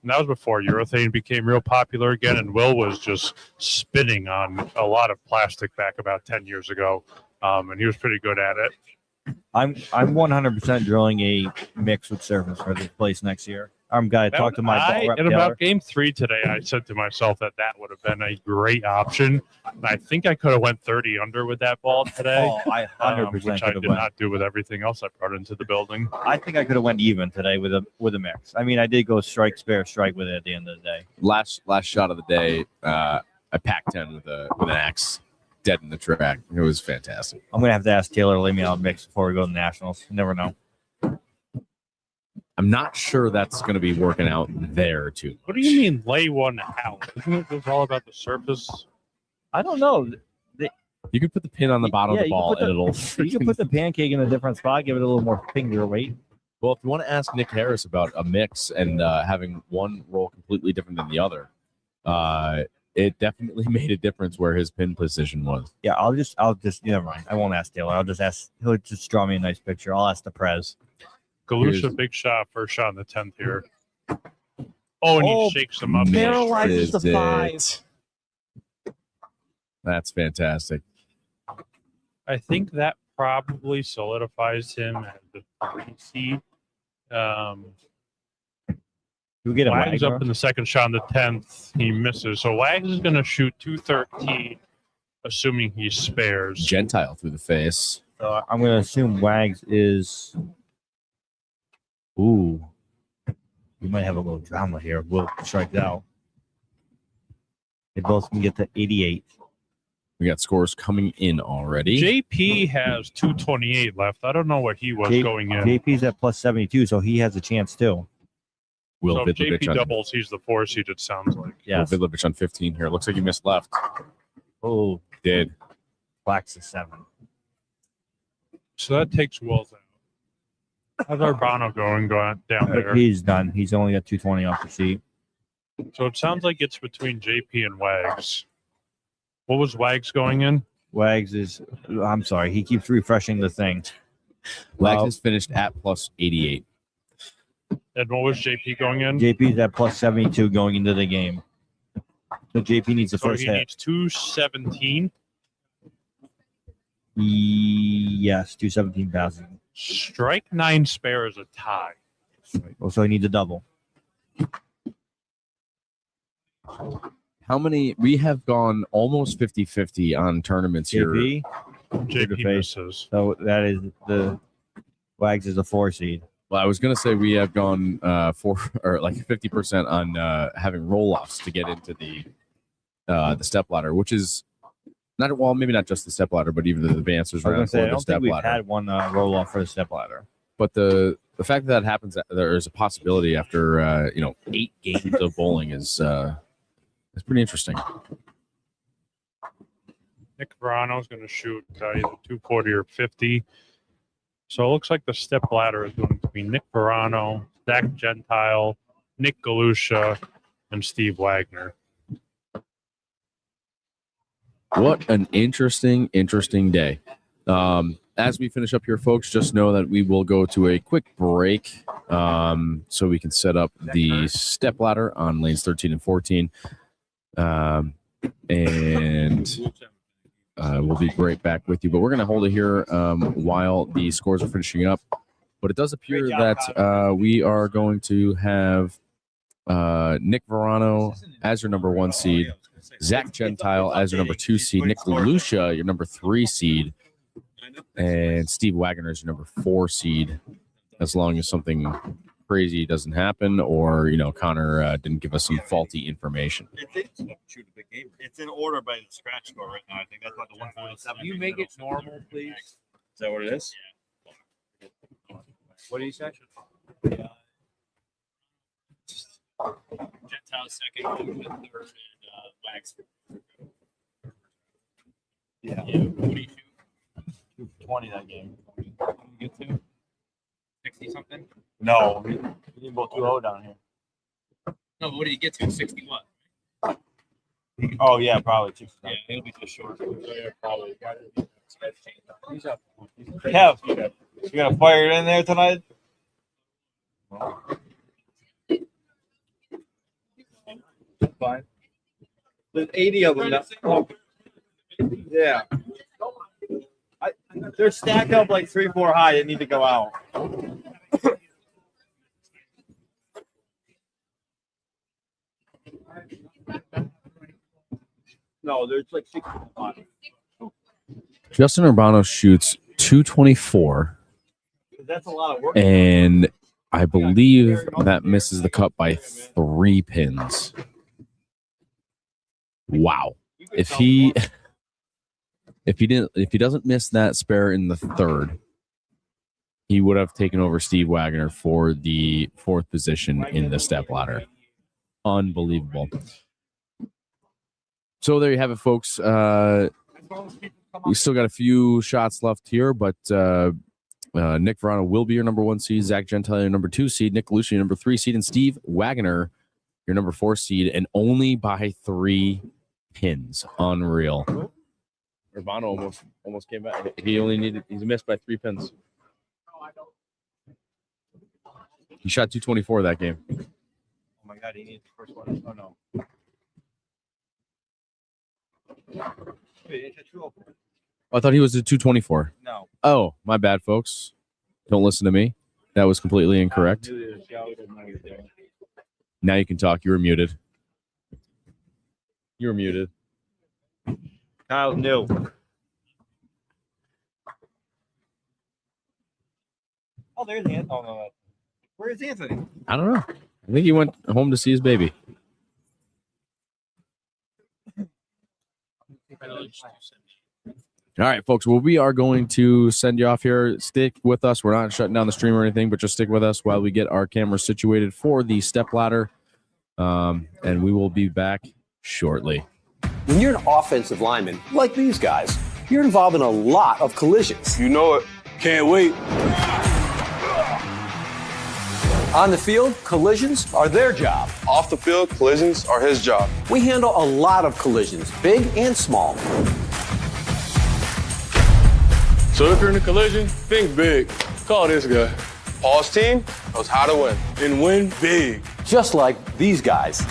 [SPEAKER 8] And that was before urethane became real popular again. And Will was just spinning on a lot of plastic back about 10 years ago. And he was pretty good at it.
[SPEAKER 4] I'm 100% drilling a mix with surface for this place next year. I'm going to talk to my ball rep.
[SPEAKER 8] In
[SPEAKER 4] Taylor.
[SPEAKER 8] about game 3 today, I said to myself that would have been a great option. And I think I could have went 30 under with that ball today.
[SPEAKER 4] Oh, I 100%
[SPEAKER 8] which I
[SPEAKER 4] could have
[SPEAKER 8] did
[SPEAKER 4] went.
[SPEAKER 8] not do with everything else I brought into the building.
[SPEAKER 4] I think I could have went even today with a mix. I mean, I did go strike, spare, strike with it at the end of the day.
[SPEAKER 1] Last shot of the day, I packed 10 with an axe dead in the track. It was fantastic.
[SPEAKER 4] I'm gonna have to ask Taylor to lay me out a mix before we go to the Nationals. You never know.
[SPEAKER 1] I'm not sure that's going to be working out there too.
[SPEAKER 8] What do you mean lay one out? Isn't it just all about the surface?
[SPEAKER 4] I don't know.
[SPEAKER 1] You could put the pin on the bottom of the
[SPEAKER 4] you can
[SPEAKER 1] ball
[SPEAKER 4] put
[SPEAKER 1] and it'll.
[SPEAKER 4] You can put the pancake in a different spot, give it a little more finger weight.
[SPEAKER 1] Well, if you want to ask Nick Harris about a mix and having one roll completely different than the other, it definitely made a difference where his pin position was.
[SPEAKER 4] Yeah, I'll just never mind. I won't ask Taylor. I'll just ask. He'll just draw me a nice picture. I'll ask the Prez.
[SPEAKER 8] Galusha,
[SPEAKER 1] Here's-
[SPEAKER 8] big shot, first shot in the 10th here. Oh, and
[SPEAKER 4] Oh,
[SPEAKER 8] he shakes him up.
[SPEAKER 4] paralyzes the
[SPEAKER 1] Missed
[SPEAKER 4] 5.
[SPEAKER 1] it. That's fantastic.
[SPEAKER 8] I think that probably solidifies him as the 3 seed.
[SPEAKER 4] You get a
[SPEAKER 8] Wags
[SPEAKER 4] Wagner.
[SPEAKER 8] up in the second shot in the 10th. He misses. So Wags is going to shoot 213, assuming he spares.
[SPEAKER 1] Gentile through the face.
[SPEAKER 4] So I'm going to assume Wags is. Ooh, we might have a little drama here. Will strike out. They both can get to 88.
[SPEAKER 1] We got scores coming in already.
[SPEAKER 8] JP has 228 left. I don't know what he was going in.
[SPEAKER 4] JP's at plus 72, so he has a chance too.
[SPEAKER 1] Will
[SPEAKER 8] So if
[SPEAKER 1] Vidlovich
[SPEAKER 8] JP
[SPEAKER 1] on,
[SPEAKER 8] doubles, he's the 4 seed, it sounds like.
[SPEAKER 4] Yes.
[SPEAKER 1] Will Vidlovich on 15 here. Looks like he missed left.
[SPEAKER 4] Oh,
[SPEAKER 1] Did.
[SPEAKER 4] Wax is 7.
[SPEAKER 8] So that takes Will's out. How's Urbano going down there?
[SPEAKER 4] He's done. He's only got 220 off the sheet.
[SPEAKER 8] So it sounds like it's between JP and Wags. What was Wags going in?
[SPEAKER 4] Wags is. I'm sorry. He keeps refreshing the thing.
[SPEAKER 1] Wags is finished at plus 88.
[SPEAKER 8] And what was JP going in?
[SPEAKER 4] JP's at plus 72 going into the game. So JP needs the
[SPEAKER 8] So
[SPEAKER 4] first
[SPEAKER 8] he
[SPEAKER 4] hit.
[SPEAKER 8] needs 217.
[SPEAKER 4] Yes, 217 passes.
[SPEAKER 8] Strike 9 spare is a tie.
[SPEAKER 4] Also, he needs a double.
[SPEAKER 1] How many? We have gone almost 50-50 on tournaments here.
[SPEAKER 4] JP.
[SPEAKER 8] JP
[SPEAKER 4] face.
[SPEAKER 8] misses.
[SPEAKER 4] So that is the Wags is a 4 seed.
[SPEAKER 1] Well, I was going to say we have gone 50% on having roll-offs to get into the step ladder, which is Not well, maybe not just the step ladder, but even the advancers
[SPEAKER 4] I was
[SPEAKER 1] around
[SPEAKER 4] gonna say, I
[SPEAKER 1] for the
[SPEAKER 4] don't
[SPEAKER 1] step
[SPEAKER 4] think we've
[SPEAKER 1] ladder.
[SPEAKER 4] had one roll off for the step ladder.
[SPEAKER 1] But the fact that happens, there is a possibility after 8 games of bowling is pretty interesting.
[SPEAKER 8] Nick Verano's going to shoot either 240 or 50. So it looks like the step ladder is going to be Nick Verano, Zach Gentile, Nick Galusha, and Steve Wagner.
[SPEAKER 1] What an interesting day. As we finish up here, folks, just know that we will go to a quick break so we can set up the step ladder on lanes 13 and 14. And we'll be right back with you. But we're going to hold it here while the scores are finishing up. But it does appear that we are going to have Nick Verano as your number 1 seed, Zach Gentile as your number 2 seed, Nick Lucia, your number 3 seed, and Steve Wagner is your number 4 seed, as long as something crazy doesn't happen or, Connor didn't give us some faulty information.
[SPEAKER 4] It's in order by the scratch score right now. I think that's about the 147.
[SPEAKER 6] You make it normal, please.
[SPEAKER 4] Is that what it is?
[SPEAKER 6] What do you say?
[SPEAKER 5] Gentile second, third, and Wags.
[SPEAKER 4] Yeah.
[SPEAKER 5] What do you shoot?
[SPEAKER 4] 220 that game.
[SPEAKER 5] You get to 60 something?
[SPEAKER 4] No, we didn't go 2-0 down here.
[SPEAKER 5] No, but what do you get to? 60 what?
[SPEAKER 4] Oh yeah, probably.
[SPEAKER 5] Yeah, it'll be just short.
[SPEAKER 7] Probably.
[SPEAKER 4] Kev, you gonna fire it in there tonight? Fine. There's 80 of them. Yeah. They're stacked up like 3-4 high. They need to go out. No, there's like 60 high.
[SPEAKER 1] Justin Urbano shoots 224,
[SPEAKER 4] That's a lot of work.
[SPEAKER 1] and I believe that misses the cut by 3 pins. Wow. If he doesn't miss that spare in the third, he would have taken over Steve Wagner for the 4th position in the step ladder. Unbelievable. So there you have it, folks. We still got a few shots left here, but Nick Verano will be your number 1 seed, Zach Gentile your number 2 seed, Nick Lucia your number 3 seed, and Steve Wagner your number 4 seed, and only by 3 pins. Unreal. Urbano almost came back. He's missed by 3 pins. He shot 224 that game.
[SPEAKER 4] Oh my God, he needs the first one. Oh no. Wait, it's a 204.
[SPEAKER 1] Oh, I thought he was at 224.
[SPEAKER 4] No.
[SPEAKER 1] Oh, my bad, folks. Don't listen to me. That was completely incorrect. Now you can talk. You were muted. You were muted.
[SPEAKER 4] Kyle's new. Oh, there's Anthony. Oh, no. Where's Anthony?
[SPEAKER 1] I don't know. I think he went home to see his baby. All right, folks. Well, we are going to send you off here. Stick with us. We're not shutting down the stream or anything, but just stick with us while we get our cameras situated for the step ladder. And we will be back shortly.
[SPEAKER 2] When you're an offensive lineman, like these guys, you're involved in a lot of collisions.
[SPEAKER 3] You know it. Can't wait.
[SPEAKER 2] On the field, collisions are their job.
[SPEAKER 3] Off the field, collisions are his job.
[SPEAKER 2] We handle a lot of collisions, big and small.
[SPEAKER 3] So if you're in a collision, think big. Call this guy. Paul's team knows how to win and win big.
[SPEAKER 2] Just like these guys.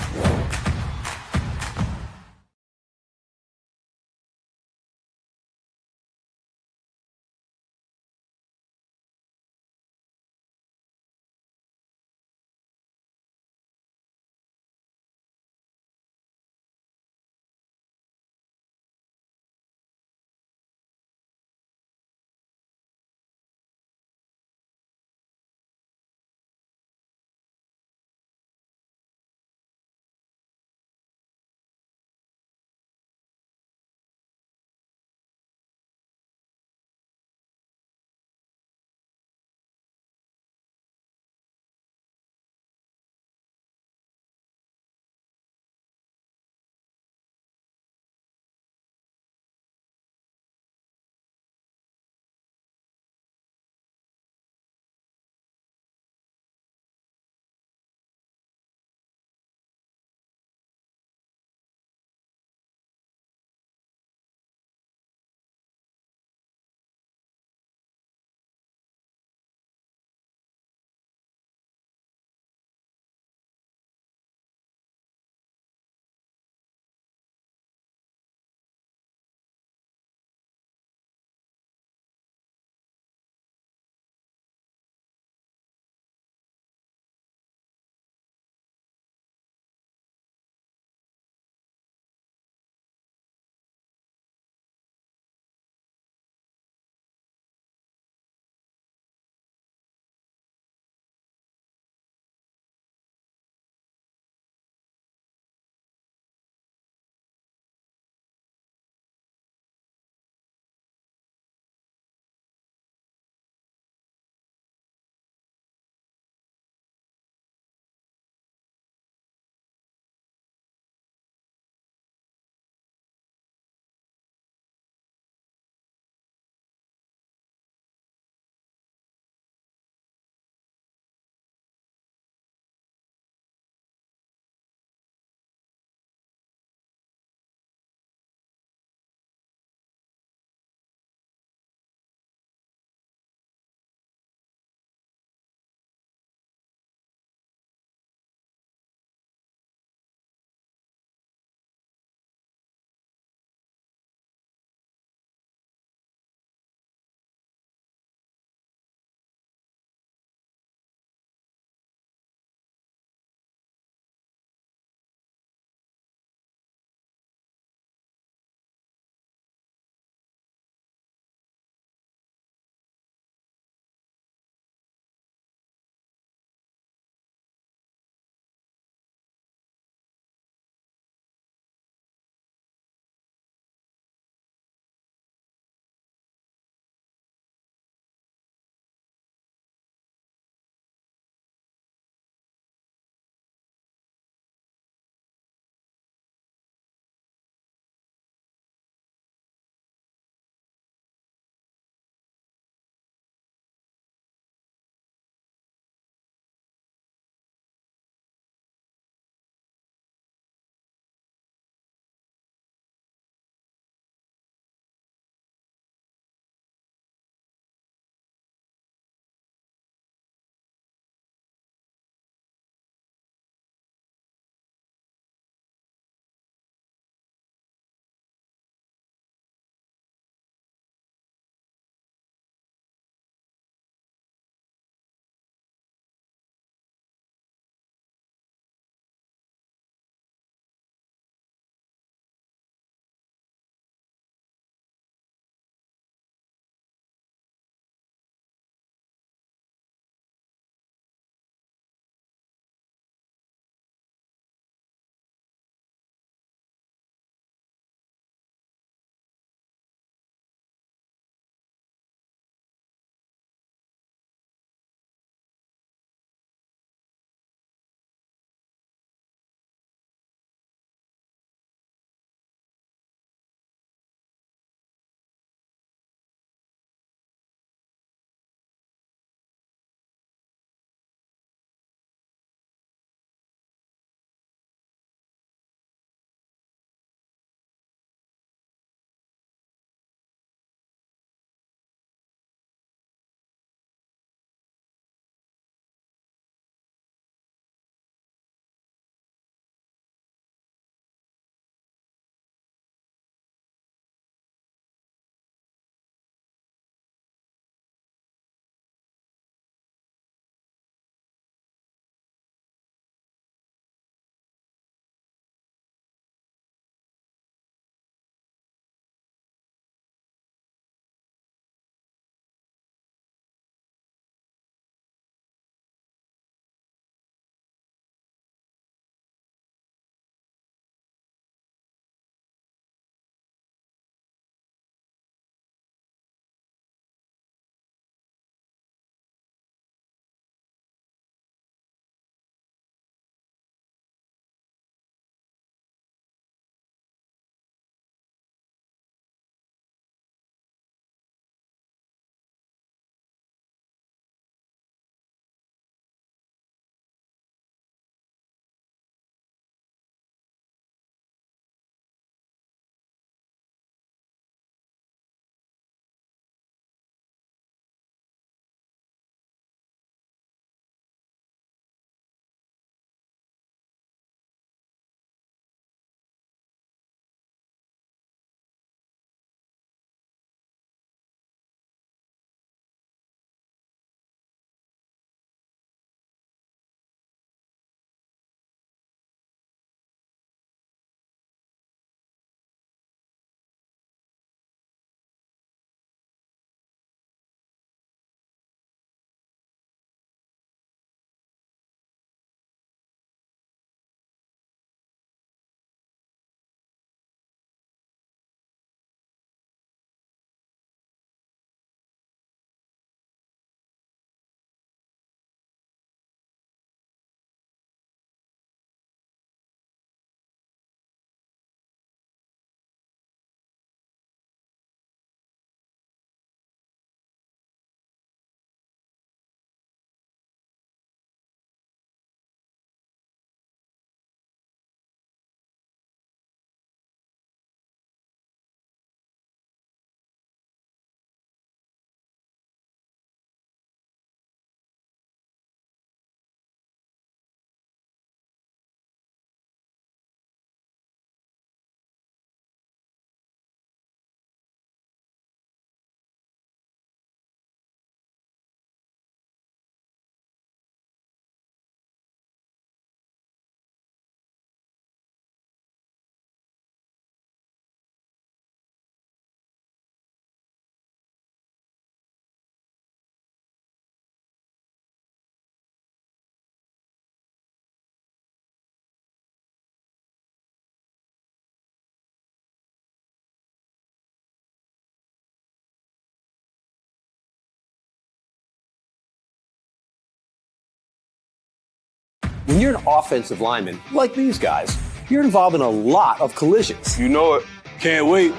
[SPEAKER 2] When you're an offensive lineman, like these guys, you're involved in a lot of collisions.
[SPEAKER 3] You know it. Can't wait.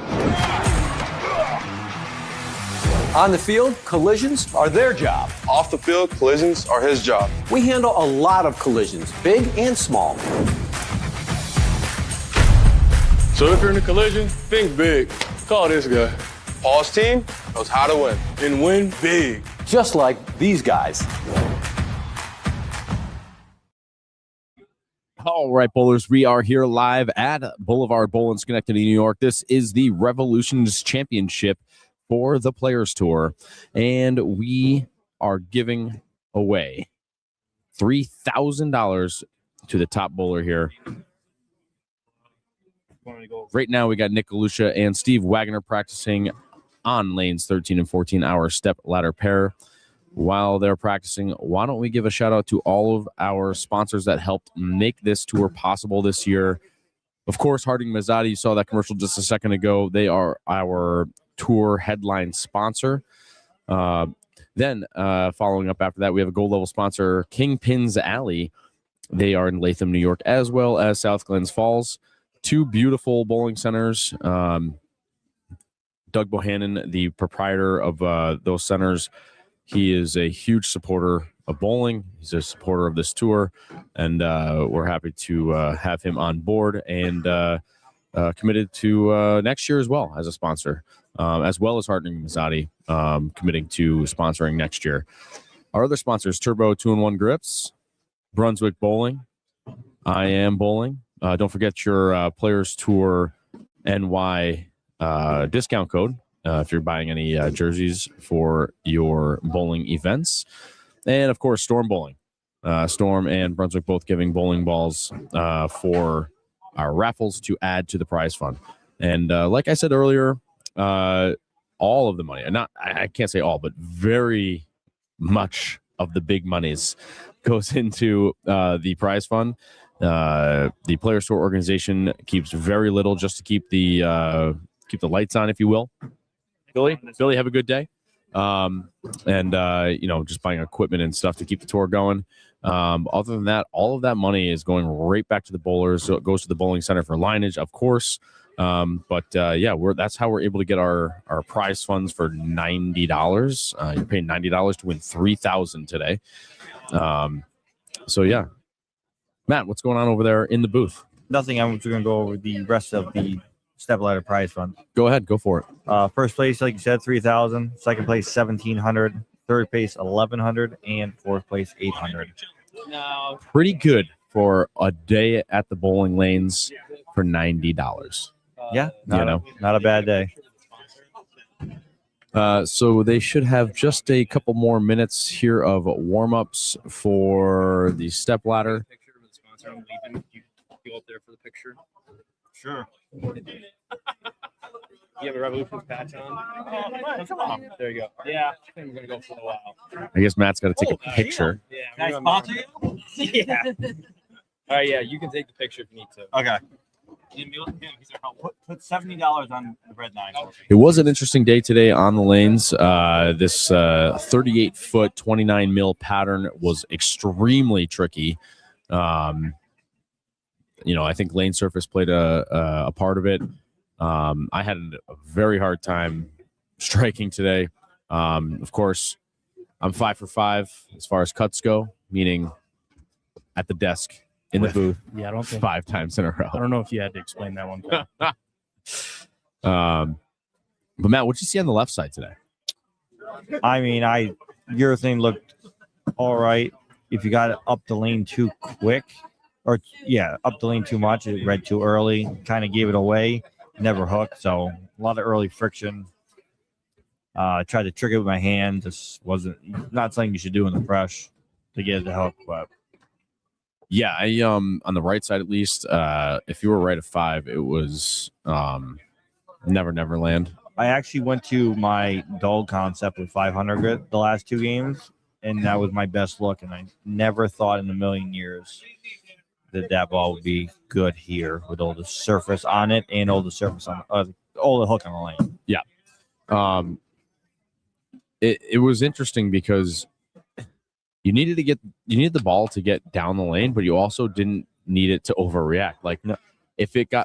[SPEAKER 2] On the field, collisions are their job.
[SPEAKER 3] Off the field, collisions are his job.
[SPEAKER 2] We handle a lot of collisions, big and small.
[SPEAKER 3] So if you're in a collision, think big. Call this guy. Paul's team knows how to win and win big.
[SPEAKER 2] Just like these guys.
[SPEAKER 1] All right, bowlers, we are here live at Boulevard Bowl in Schenectady, New York. This is the Revolutions Championship for the Players Tour, and we are giving away $3,000 to the top bowler here. Right now, we got Nick Galusha and Steve Wagner practicing on lanes 13 and 14, our step ladder pair. While they're practicing, why don't we give a shout out to all of our sponsors that helped make this tour possible this year? Of course, Harding Mazzotti, you saw that commercial just a second ago. They are our tour headline sponsor. Then following up after that, we have a gold level sponsor, Kingpin's Alley. They are in Latham, New York, as well as South Glens Falls. Two beautiful bowling centers. Doug Bohannon, the proprietor of those centers, he is a huge supporter of bowling. He's a supporter of this tour, and we're happy to have him on board and committed to next year as well as a sponsor, as well as Harding Mazzotti committing to sponsoring next year. Our other sponsors, Turbo 2-in-1 Grips, Brunswick Bowling, I Am Bowling. Don't forget your Players Tour NY discount code if you're buying any jerseys for your bowling events. And, of course, Storm Bowling. Storm and Brunswick both giving bowling balls for our raffles to add to the prize fund. And like I said earlier, all of the money, and I can't say all, but very much of the big monies goes into the prize fund. The Players Tour organization keeps very little just to keep the lights on, if you will. Billy, have a good day. Just buying equipment and stuff to keep the tour going. Other than that, all of that money is going right back to the bowlers. So it goes to the bowling center for lineage, of course. That's how we're able to get our prize funds for $90. You're paying $90 to win $3,000 today. Matt, what's going on over there in the booth?
[SPEAKER 4] Nothing. I'm just going to go over the rest of the step ladder prize fund.
[SPEAKER 1] Go ahead, go for it.
[SPEAKER 4] First place, like you said, $3,000. Second place, $1,700. Third place, $1,100, and fourth place, $800.
[SPEAKER 1] Pretty good for a day at the bowling lanes for $90.
[SPEAKER 4] Yeah, not a bad day.
[SPEAKER 1] So they should have just a couple more minutes here of warm-ups for the step ladder.
[SPEAKER 5] Go up there for the picture.
[SPEAKER 4] Sure.
[SPEAKER 5] You have a Revolutions patch on? Come on. There you go. Yeah, I think we're going to go for a while.
[SPEAKER 1] I guess Matt's got to take a picture.
[SPEAKER 5] Yeah.
[SPEAKER 4] Can I sponsor you?
[SPEAKER 5] Yeah. All right, yeah, you can take the picture if you need to.
[SPEAKER 4] Okay. Put $70 on the red 9.
[SPEAKER 1] It was an interesting day today on the lanes. This 38-foot, 29 mil pattern was extremely tricky. I think lane surface played a part of it. I had a very hard time striking today. Of course, I'm 5 for 5 as far as cuts go, meaning at the desk in the booth.
[SPEAKER 8] Yeah, I don't think
[SPEAKER 1] 5 times in a row.
[SPEAKER 8] I don't know if you had to explain that one time.
[SPEAKER 1] But Matt, what'd you see on the left side today?
[SPEAKER 4] I mean, your thing looked all right. If you got it up the lane too quick, up the lane too much, it read too early, kind of gave it away, never hooked. So a lot of early friction. I tried to trick it with my hand. This wasn't not something you should do in the fresh to get it to hook, but.
[SPEAKER 1] Yeah, I on the right side at least, if you were right at 5, it was Never Land.
[SPEAKER 4] I actually went to my dull concept with 500 grit the last 2 games, and that was my best look. And I never thought in a million years that ball would be good here with all the surface on it and all the surface on all the hook on the lane.
[SPEAKER 1] Yeah. It was interesting because you needed to get you needed the ball to get down the lane, but you also didn't need it to overreact. Like
[SPEAKER 4] No.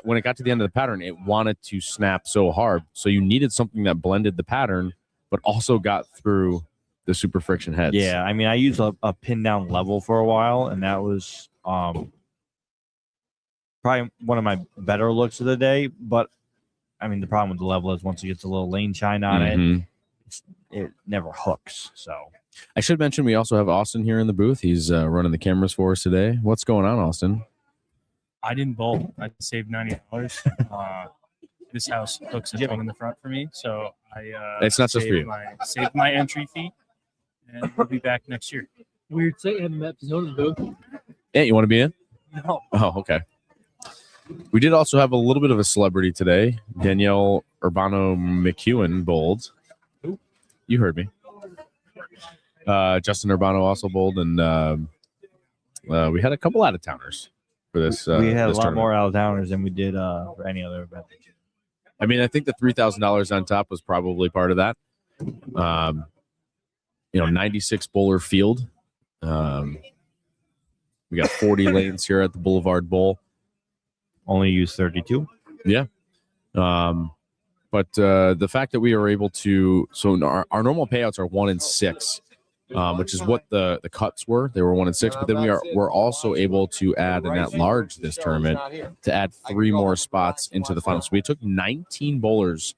[SPEAKER 1] when it got to the end of the pattern, it wanted to snap so hard. So you needed something that blended the pattern, but also got through the super friction heads.
[SPEAKER 4] Yeah, I mean, I used a pin down level for a while, and that was probably one of my better looks of the day. But I mean, the problem with the level is once it gets a little lane shine on
[SPEAKER 1] Mhm.
[SPEAKER 4] it never hooks. So
[SPEAKER 1] I should mention we also have Austin here in the booth. He's running the cameras for us today. What's going on, Austin?
[SPEAKER 9] I didn't bowl. I saved $90. This house hooks a thing in the front for me, so I
[SPEAKER 1] It's not just for you.
[SPEAKER 9] Saved my entry fee, and we'll be back next year.
[SPEAKER 10] Weird sight having Matt Pizzone in the booth.
[SPEAKER 1] Yeah, you want to be in?
[SPEAKER 9] No.
[SPEAKER 1] Oh, okay. We did also have a little bit of a celebrity today. Danielle Urbano McEwen bowled. You heard me. Justin Urbano also bowled, and we had a couple out of towners for this.
[SPEAKER 4] we had a
[SPEAKER 1] this
[SPEAKER 4] lot
[SPEAKER 1] tournament.
[SPEAKER 4] more out of towners than we did for any other event.
[SPEAKER 1] I mean, I think the $3,000 on top was probably part of that. 96 bowler field. We got 40 lanes here at the Boulevard Bowl.
[SPEAKER 4] Only used 32.
[SPEAKER 1] Yeah. But the fact that we are able to, so our normal payouts are 1 in 6, which is what the cuts were. They were 1 in 6, but then we're also able to add an at-large this tournament to add 3 more spots into the final. So we took 19 bowlers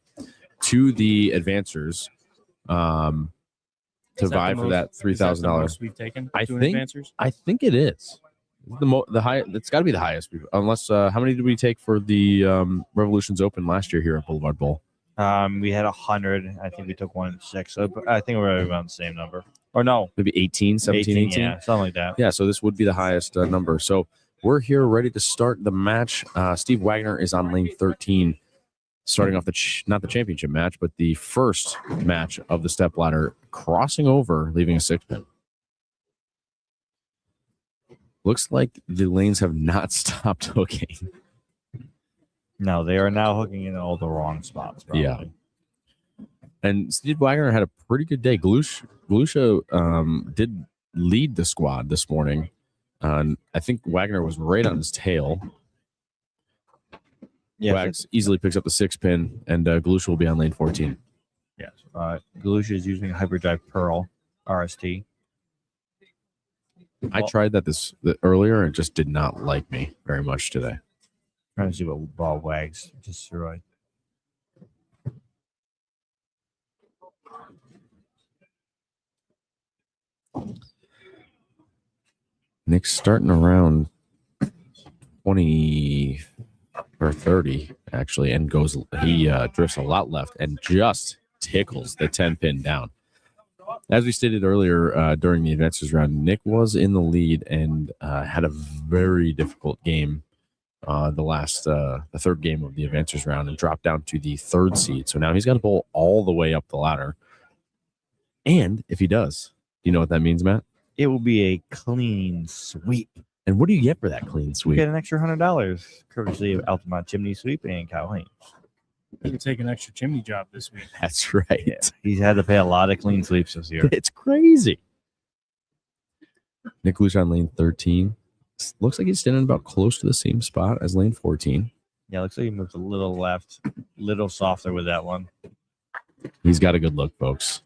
[SPEAKER 1] to the advancers to vie for that $3,000.
[SPEAKER 9] We've taken.
[SPEAKER 1] I
[SPEAKER 9] to an
[SPEAKER 1] think-
[SPEAKER 9] advancers?
[SPEAKER 1] I think it is the high. It's got to be the highest. Unless how many did we take for the Revolutions Open last year here at Boulevard Bowl?
[SPEAKER 4] We had 100. I think we took 1 in 6. So I think we're around the same number. Or no,
[SPEAKER 1] Maybe 18, 17, 18.
[SPEAKER 4] Yeah, something like that.
[SPEAKER 1] Yeah, so this would be the highest number. So we're here ready to start the match. Steve Wagner is on lane 13, starting off not the championship match, but the first match of the step ladder, crossing over, leaving a 6-pin. Looks like the lanes have not stopped hooking.
[SPEAKER 4] No, they are now hooking in all the wrong spots. Probably.
[SPEAKER 1] Yeah. And Steve Wagner had a pretty good day. Galusha did lead the squad this morning. I think Wagner was right on his tail.
[SPEAKER 4] Yeah.
[SPEAKER 1] Wags easily picks up the 6-pin, and Galusha will be on lane 14.
[SPEAKER 4] Yes. Galusha is using a Hyperdrive Pearl RST.
[SPEAKER 1] I tried that earlier and it just did not like me very much today.
[SPEAKER 4] Trying to see what ball Wags destroyed.
[SPEAKER 1] Nick's starting around 20 or 30 actually, and he drifts a lot left and just tickles the 10-pin down. As we stated earlier during the advances round, Nick was in the lead and had a very difficult game the third game of the advances round, and dropped down to the 3rd seed. So now he's got to bowl all the way up the ladder. And if he does, do you know what that means, Matt?
[SPEAKER 4] It will be a clean sweep.
[SPEAKER 1] And what do you get for that clean
[SPEAKER 4] You
[SPEAKER 1] sweep?
[SPEAKER 4] get an extra $100 courtesy of Altamont Chimney Sweep and Kyle Haynes.
[SPEAKER 9] You can take an extra chimney job this week.
[SPEAKER 1] That's right.
[SPEAKER 4] He's had to pay a lot of clean sweeps this year.
[SPEAKER 1] It's crazy. Nick Lucia on lane 13. Looks like he's standing about close to the same spot as lane 14.
[SPEAKER 4] Yeah, looks like he moved a little left, little softer with that one.
[SPEAKER 1] He's got a good look, folks.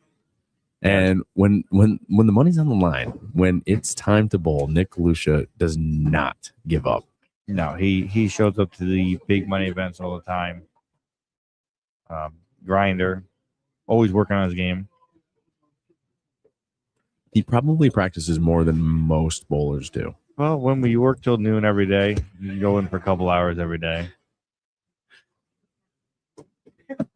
[SPEAKER 1] And when the money's on the line, when it's time to bowl, Nick Lucia does not give up.
[SPEAKER 4] No, he shows up to the big money events all the time. Grinder, always working on his game.
[SPEAKER 1] He probably practices more than most bowlers do.
[SPEAKER 4] Well, when we work till noon every day, you go in for a couple hours every day.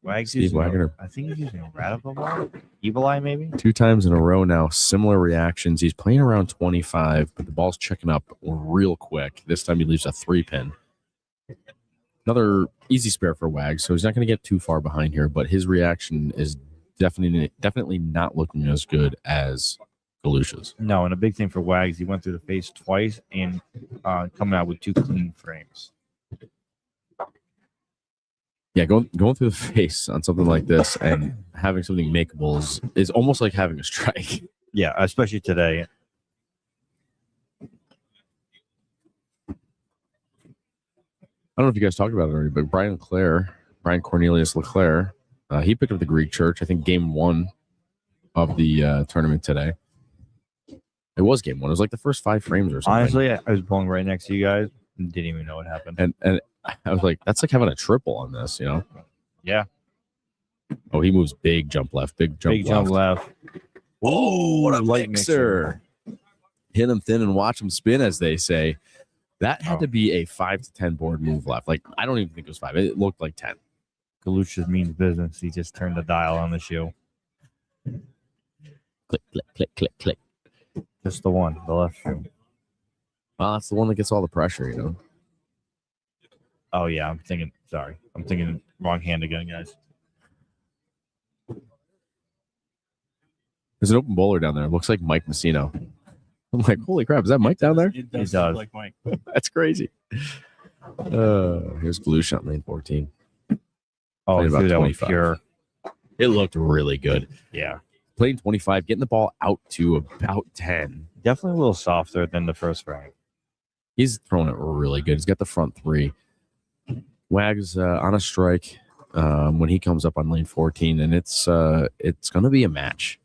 [SPEAKER 4] Wags
[SPEAKER 1] Steve
[SPEAKER 4] using
[SPEAKER 1] Wagner.
[SPEAKER 4] I think he's using a Radical ball. Evil Eye, maybe?
[SPEAKER 1] 2 times in a row now, similar reactions. He's playing around 25, but the ball's checking up real quick. This time he leaves a 3-pin. Another easy spare for Wags, so he's not going to get too far behind here, but his reaction is definitely not looking as good as Galusha's.
[SPEAKER 4] No, and a big thing for Wags, he went through the face twice and coming out with 2 clean frames.
[SPEAKER 1] Yeah, going through the face on something like this and having something makeable is almost like having a strike.
[SPEAKER 4] Yeah, especially today.
[SPEAKER 1] I don't know if you guys talked about it already, but Brian Cornelius Leclerc, he picked up the Greek Church. I think game 1 of the tournament today. It was game 1. It was like the first 5 frames or something.
[SPEAKER 4] Honestly, I was pulling right next to you guys and didn't even know what happened.
[SPEAKER 1] And I was like, that's like having a triple on this, you know?
[SPEAKER 4] Yeah.
[SPEAKER 1] Oh, he moves big jump left, big jump left. Oh, what a
[SPEAKER 4] light
[SPEAKER 1] mixer. Hit him thin and watch him spin, as they say. That had to be a 5 to 10 board move left. Like, I don't even think it was 5. It looked like 10.
[SPEAKER 4] Galucha means business. He just turned the dial on the shoe.
[SPEAKER 1] Click, click, click, click, click.
[SPEAKER 4] Just the one, the left shoe.
[SPEAKER 1] Well, that's the one that gets all the pressure, you know?
[SPEAKER 4] Oh, yeah. I'm thinking wrong hand again, guys.
[SPEAKER 1] There's an open bowler down there. It looks like Mike Messino. I'm like, holy crap, is that Mike down there?
[SPEAKER 9] It does look like Mike.
[SPEAKER 1] That's crazy. Here's Galucha on lane 14.
[SPEAKER 4] Oh,
[SPEAKER 1] Playing about
[SPEAKER 4] dude, that was
[SPEAKER 1] 25.
[SPEAKER 4] pure.
[SPEAKER 1] It looked really good.
[SPEAKER 4] Yeah.
[SPEAKER 1] Playing 25, getting the ball out to about 10.
[SPEAKER 4] Definitely a little softer than the first frame.
[SPEAKER 1] He's throwing it really good. He's got the front 3. Wags on a strike when he comes up on lane 14, and it's going to be a match.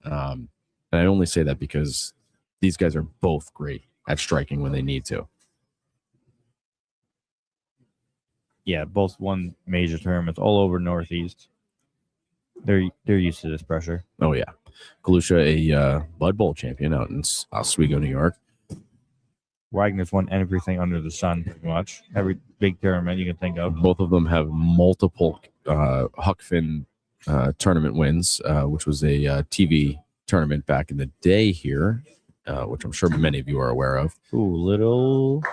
[SPEAKER 1] And I only say that because these guys are both great at striking when they need to.
[SPEAKER 4] Yeah, both won major tournaments all over Northeast. They're used to this pressure.
[SPEAKER 1] Oh, yeah. Galucha, a Bud Bowl champion out in Oswego, New York.
[SPEAKER 4] Wagner's won everything under the sun, pretty much. Every big tournament you can think of.
[SPEAKER 1] Both of them have multiple Huck Finn tournament wins, which was a TV tournament back in the day here, which I'm sure many of you are aware of.
[SPEAKER 4] Ooh, little.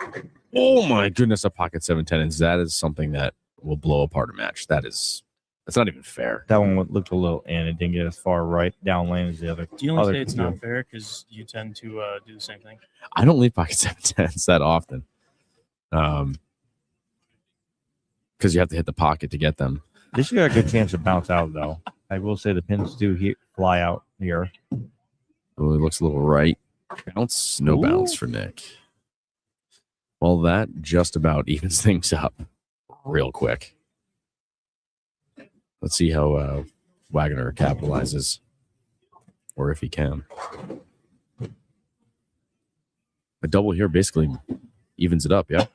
[SPEAKER 1] Oh, my goodness, a pocket 710. That is something that will blow apart a match. That's not even fair.
[SPEAKER 4] That one looked a little and it didn't get as far right down lane as the other.
[SPEAKER 9] Do you only
[SPEAKER 4] other
[SPEAKER 9] say it's
[SPEAKER 4] two.
[SPEAKER 9] not fair because you tend to do the same thing?
[SPEAKER 1] I don't leave pocket 710s that often. Because you have to hit the pocket to get them.
[SPEAKER 4] This got a good chance to bounce out, though. I will say the pins do fly out here.
[SPEAKER 1] Oh, it looks a little right. Bounce, no bounce for Nick. Well, that just about evens things up real quick. Let's see how Wagner capitalizes, or if he can. A double here basically evens it up, yeah?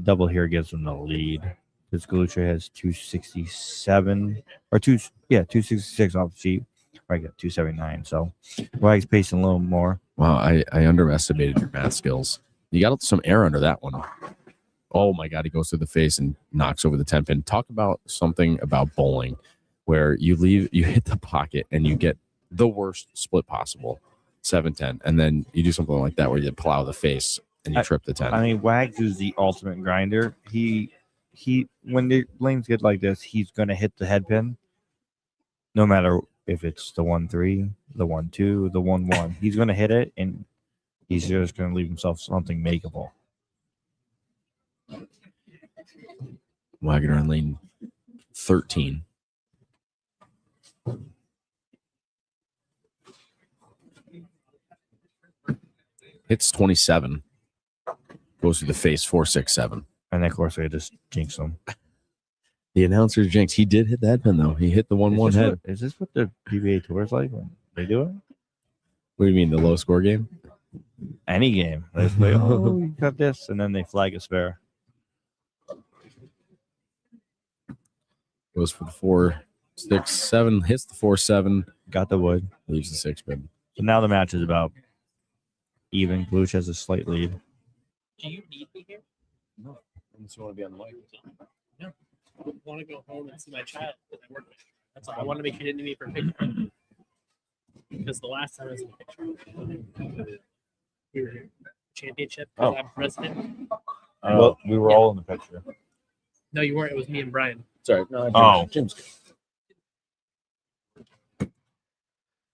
[SPEAKER 4] Double here gives them the lead. This Galucha has 267 or 266 off the sheet. I got 279. So Wag's pacing a little more.
[SPEAKER 1] Wow, I underestimated your math skills. You got some air under that one. Oh my God, he goes through the face and knocks over the 10 pin. Talk about something about bowling where you hit the pocket and you get the worst split possible, 7-10, and then you do something like that where you plow the face and you trip the 10.
[SPEAKER 4] I mean, Wags is the ultimate grinder. He when the lanes get like this, he's gonna hit the head pin, no matter if it's the 1-3, the 1-2, the 1-1. He's gonna hit it, and he's just gonna leave himself something makeable.
[SPEAKER 1] Wagner on lane 13. Hits 27. Goes through the face, 4-6-7.
[SPEAKER 4] And of course, I just jinx him.
[SPEAKER 1] The announcer's jinx. He did hit that pin, though. He hit the 1-1 head.
[SPEAKER 4] Is this what the PBA tour is like when they do it?
[SPEAKER 1] What do you mean, the low score game?
[SPEAKER 4] Any game. They just like, oh, you got this, and then they flag a spare.
[SPEAKER 1] Goes for the 4-6-7. Hits the 4-7.
[SPEAKER 4] Got the wood.
[SPEAKER 1] Leaves the 6 pin.
[SPEAKER 4] So now the match is about even. Galucha has a slight lead.
[SPEAKER 10] Do you need me here?
[SPEAKER 7] No. I just want to be on the mic.
[SPEAKER 10] No. I want to go home and see my child that I work with. That's all. I want to make sure you didn't need me for a picture. Because the last time I was in the picture, we were championship.
[SPEAKER 4] Oh.
[SPEAKER 10] I'm president.
[SPEAKER 4] Well, we were all in the picture.
[SPEAKER 10] No, you weren't. It was me and Brian.
[SPEAKER 1] Sorry.
[SPEAKER 4] Oh.
[SPEAKER 1] Jim's.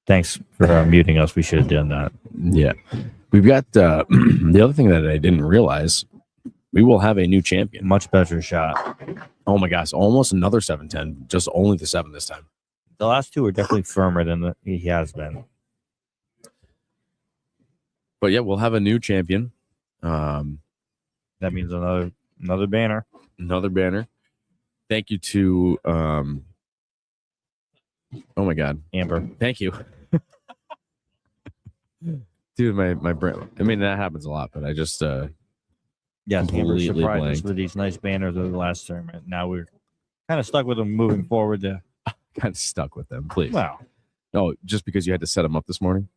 [SPEAKER 4] Thanks for muting us. We should have done that.
[SPEAKER 1] Yeah. We've got the other thing that I didn't realize. We will have a new champion.
[SPEAKER 4] Much better shot.
[SPEAKER 1] Oh my gosh. Almost another 7-10. Just only the 7 this time.
[SPEAKER 4] The last two are definitely firmer than he has been.
[SPEAKER 1] But yeah, we'll have a new champion.
[SPEAKER 4] That means another banner.
[SPEAKER 1] Another banner. Thank you to oh my God,
[SPEAKER 4] Amber.
[SPEAKER 1] Thank you. Dude, my brain. I mean, that happens a lot, but I just
[SPEAKER 4] Amber
[SPEAKER 1] completely
[SPEAKER 4] surprised us
[SPEAKER 1] blanked.
[SPEAKER 4] with these nice banners over the last tournament. Now we're kind of stuck with them moving forward.
[SPEAKER 1] Kind of stuck with them, please.
[SPEAKER 4] Wow.
[SPEAKER 1] Oh, just because you had to set them up this morning?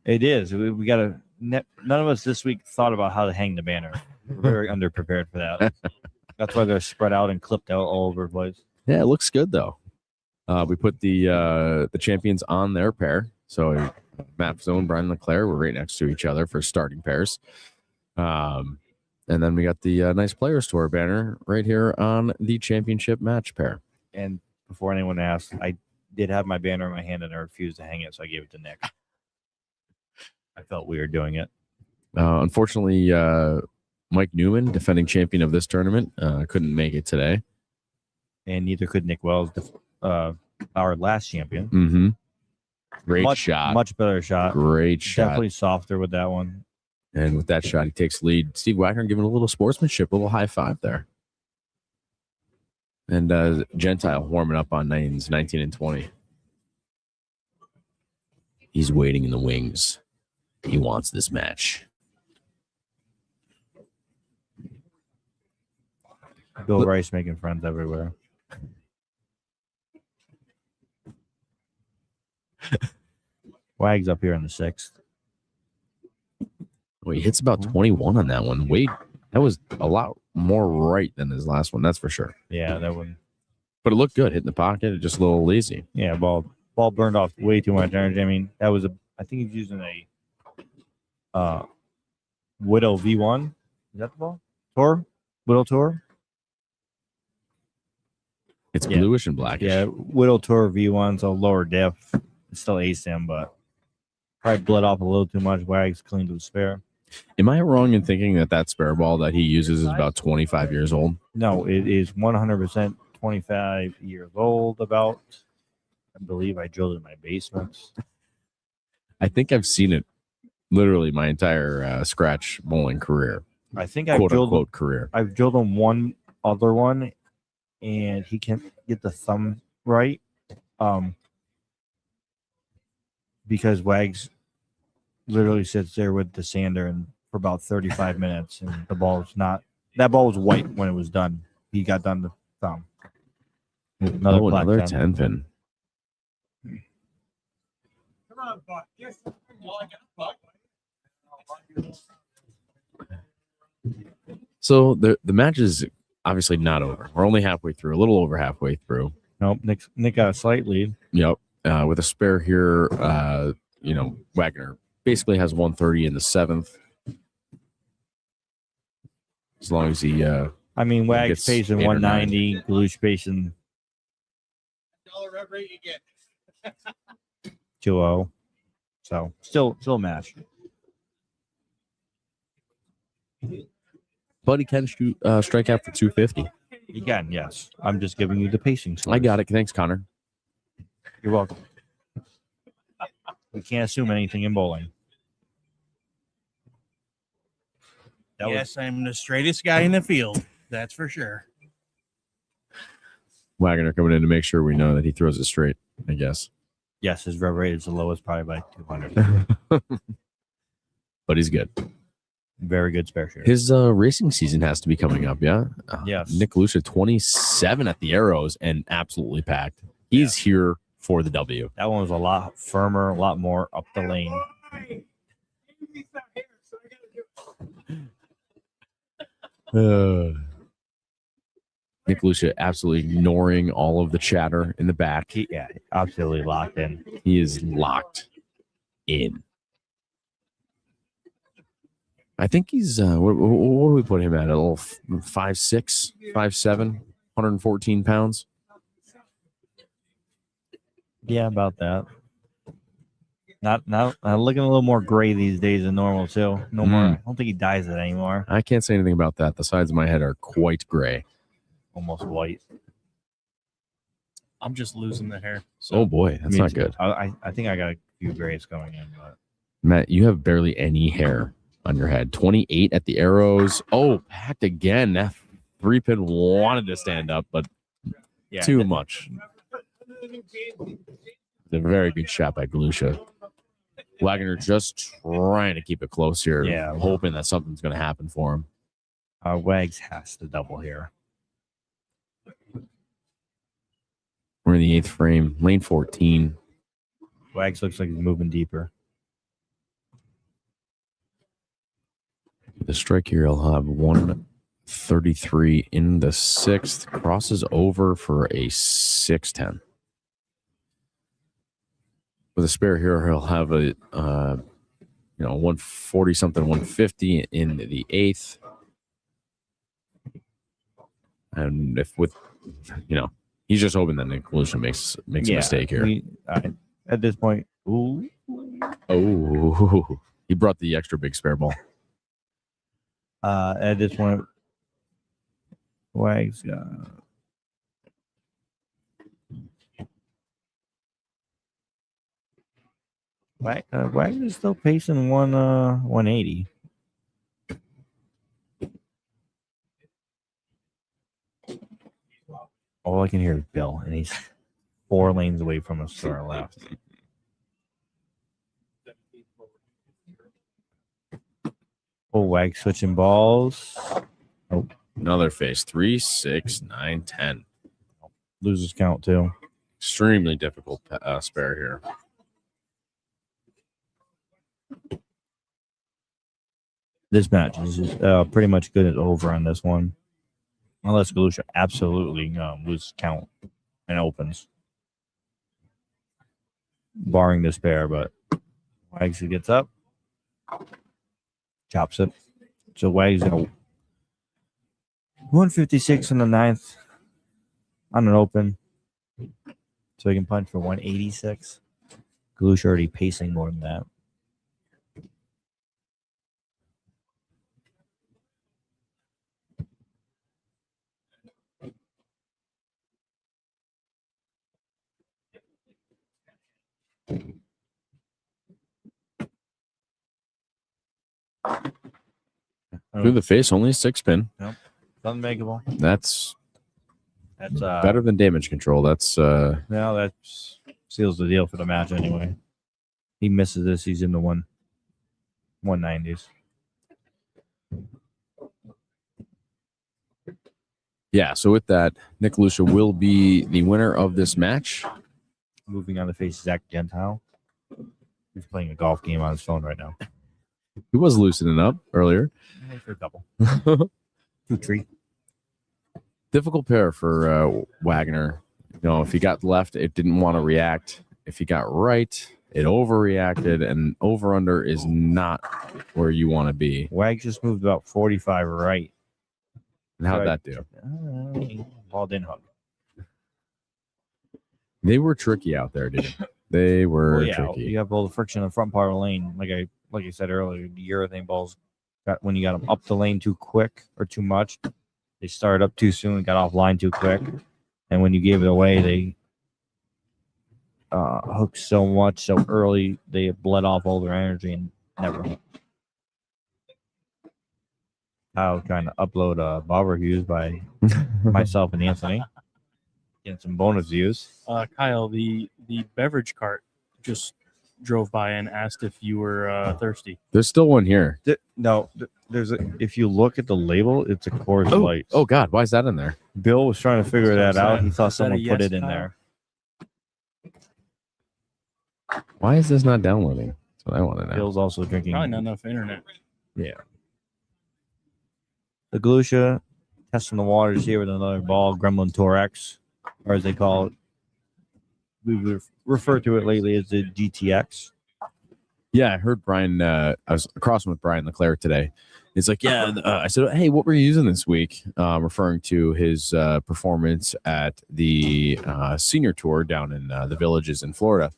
[SPEAKER 4] It is. We got to. None of us this week thought about how to hang the banner. We're very underprepared for that. That's why they're spread out and clipped out all over the place.
[SPEAKER 1] Yeah, it looks good though. We put the champions on their pair. So Matt Fazone, Brian Leclerc were right next to each other for starting pairs. And then we got the nice Players Tour banner right here on the championship match pair.
[SPEAKER 4] And before anyone asks, I did have my banner in my hand and I refused to hang it, so I gave it to Nick. I felt weird doing it.
[SPEAKER 1] Unfortunately, Mike Newman, defending champion of this tournament, couldn't make it today.
[SPEAKER 4] And neither could Nick Wells, our last champion.
[SPEAKER 1] Mm-hmm. Great shot.
[SPEAKER 4] Much better shot.
[SPEAKER 1] Great shot.
[SPEAKER 4] Definitely softer with that one.
[SPEAKER 1] And with that shot, he takes lead. Steve Wagner giving a little sportsmanship, a little high five there. And Gentile warming up on 19 and 20. He's waiting in the wings. He wants this match.
[SPEAKER 4] Bill Rice making friends everywhere. Wags up here in the 6th.
[SPEAKER 1] Well, he hits about 21 on that one. Wade, that was a lot more right than his last one, that's for sure.
[SPEAKER 4] Yeah, that one.
[SPEAKER 1] But it looked good, hitting the pocket, just a little lazy.
[SPEAKER 4] Yeah, ball burned off way too much energy. I mean, that was I think he's using a Widow V1. Is that the ball? Widow Tour?
[SPEAKER 1] It's bluish and blackish.
[SPEAKER 4] Yeah, Widow Tour V1, so lower diff. It's still ASIM, but probably bled off a little too much. Wags cleaned to the spare.
[SPEAKER 1] Am I wrong in thinking that spare ball that he uses is about 25 years old?
[SPEAKER 4] No, it is 100% 25 years old. About, I believe I drilled it in my basement.
[SPEAKER 1] I think I've seen it literally my entire scratch bowling career.
[SPEAKER 4] I think
[SPEAKER 1] quote unquote career.
[SPEAKER 4] I've drilled him one other one, and he can't get the thumb right. Because Wags literally sits there with the sander and for about 35 minutes, and the ball is not. That ball was white when it was done. He got done the thumb.
[SPEAKER 1] Another 10 pin.
[SPEAKER 10] Come on, Buck. Yes.
[SPEAKER 1] So the match is obviously not over. We're only halfway through, a little over halfway through.
[SPEAKER 4] Nope. Nick got a slight lead.
[SPEAKER 1] Yep. With a spare here, Wagner basically has 130 in the 7th. As long as he
[SPEAKER 4] I mean, Wags
[SPEAKER 1] gets
[SPEAKER 4] pays in
[SPEAKER 1] 8 or 9.
[SPEAKER 4] 190, Galush pays in
[SPEAKER 10] $1 rev rate you get.
[SPEAKER 4] 2-0. So still a match.
[SPEAKER 1] But he can shoot strike out for 250.
[SPEAKER 4] You can, yes. I'm just giving you the pacing.
[SPEAKER 1] I got it. Thanks, Connor.
[SPEAKER 4] You're welcome. We can't assume anything in bowling.
[SPEAKER 10] I'm the straightest guy in the field. That's for sure.
[SPEAKER 1] Wagner coming in to make sure we know that he throws it straight, I guess.
[SPEAKER 4] Yes, his rev rate is the lowest, probably by 200.
[SPEAKER 1] But he's good.
[SPEAKER 4] Very good spare share.
[SPEAKER 1] His racing season has to be coming up, yeah?
[SPEAKER 4] Yes.
[SPEAKER 1] Nick Lucia, 27 at the Arrows and absolutely packed. He's here for the W.
[SPEAKER 4] That one was a lot firmer, a lot more up the lane.
[SPEAKER 1] Nick Lucia absolutely ignoring all of the chatter in the back.
[SPEAKER 4] Absolutely locked in.
[SPEAKER 1] He is locked in. I think he's what do we put him at? A little 5'6", 5'7", 114 pounds.
[SPEAKER 4] Yeah, about that. Not looking a little more gray these days than normal too. No more. I don't think he dyes it anymore.
[SPEAKER 1] I can't say anything about that. The sides of my head are quite gray.
[SPEAKER 4] Almost white.
[SPEAKER 9] I'm just losing the hair.
[SPEAKER 1] Oh boy, that's not good.
[SPEAKER 4] I think I got a few grays going in, but
[SPEAKER 1] Matt, you have barely any hair on your head. 28 at the arrows. Oh, packed again. That 3-pin wanted to stand up, but too much. A very good shot by Galusha. Wagner just trying to keep it close here.
[SPEAKER 4] Yeah.
[SPEAKER 1] Hoping that something's going to happen for him.
[SPEAKER 4] Wags has to double here.
[SPEAKER 1] We're in the 8th frame, lane 14.
[SPEAKER 4] Wags looks like he's moving deeper.
[SPEAKER 1] The strike here, he'll have 133 in the 6th. Crosses over for a 6-10. With a spare here, he'll have a 140 something, 150 in the 8th. And if with, he's just hoping that Nick Galusha makes a mistake here.
[SPEAKER 4] At this point, ooh.
[SPEAKER 1] Oh, he brought the extra big spare ball.
[SPEAKER 4] At this point, Wags Wagner is still pacing 180. All I can hear is Bill, and he's 4 lanes away from us to our left. Oh, Wag switching balls. Oh,
[SPEAKER 1] Another face. 3, 6, 9, 10.
[SPEAKER 4] Loses count too.
[SPEAKER 1] Extremely difficult spare here.
[SPEAKER 4] This match is pretty much good as over on this one. Unless Galusha absolutely loses count and opens. Barring this pair, but Wags gets up. Chops it. So Wags got 156 in the 9th on an open. So he can punch for 186. Galusha already pacing more than that.
[SPEAKER 1] Through the face, only a 6-pin.
[SPEAKER 4] Yep. Unmakeable.
[SPEAKER 1] That's
[SPEAKER 4] That's
[SPEAKER 1] better than damage control. That's
[SPEAKER 4] no, that seals the deal for the match anyway. He misses this, he's in the 190s.
[SPEAKER 1] yeah. So with that, Nick Galusha will be the winner of this match.
[SPEAKER 4] Moving on to face Zach Gentile. He's playing a golf game on his phone right now.
[SPEAKER 1] He was loosening up earlier.
[SPEAKER 4] For a double. 2-3.
[SPEAKER 1] Difficult pair for Wagner. If he got left, it didn't want to react. If he got right, it overreacted, and over-under is not where you want to be.
[SPEAKER 4] Wag just moved about 45 right.
[SPEAKER 1] And how'd that do?
[SPEAKER 4] Ball didn't hook.
[SPEAKER 1] They were tricky out there, dude. They were tricky.
[SPEAKER 4] You have all the friction in the front part of the lane. Like I said earlier, the urethane balls when you got them up the lane too quick or too much, they started up too soon, got off line too quick, and when you gave it away, they hooked so much so early they bled off all their energy and never hooked. Kyle trying to upload Bob reviews by myself and Anthony, getting some bonus views.
[SPEAKER 9] Kyle, the beverage cart just drove by and asked if you were thirsty.
[SPEAKER 1] There's still one here.
[SPEAKER 4] There's if you look at the label, it's a Coors Light.
[SPEAKER 1] Oh God, why is that in there?
[SPEAKER 4] Bill was trying to figure that out. He thought
[SPEAKER 9] Is that a
[SPEAKER 4] someone put
[SPEAKER 9] yes,
[SPEAKER 4] it in
[SPEAKER 9] Kyle?
[SPEAKER 4] there.
[SPEAKER 1] Why is this not downloading? That's what I want to know.
[SPEAKER 4] Bill's also drinking.
[SPEAKER 9] Probably not enough internet.
[SPEAKER 4] Yeah. The Galusha testing the waters here with another ball, Gremlin Torex, or as they call it. We refer to it lately as the GTX.
[SPEAKER 1] Yeah, I heard Brian. I was across with Brian Leclerc today. He's like, yeah. I said, hey, what were you using this week? Referring to his performance at the senior tour down in the Villages in Florida.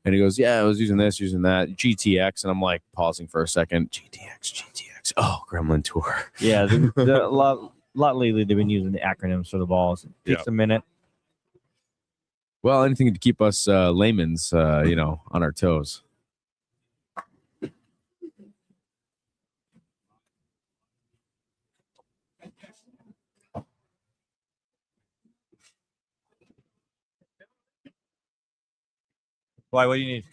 [SPEAKER 1] And he goes, yeah, I was using this, using that, GTX. And I'm like pausing for a second. GTX. Oh, Gremlin Tour.
[SPEAKER 4] Yeah, a lot lately they've been using the acronyms for the balls. It takes a minute.
[SPEAKER 1] Well, anything to keep us layman's, on our toes.
[SPEAKER 4] Why? What do you need?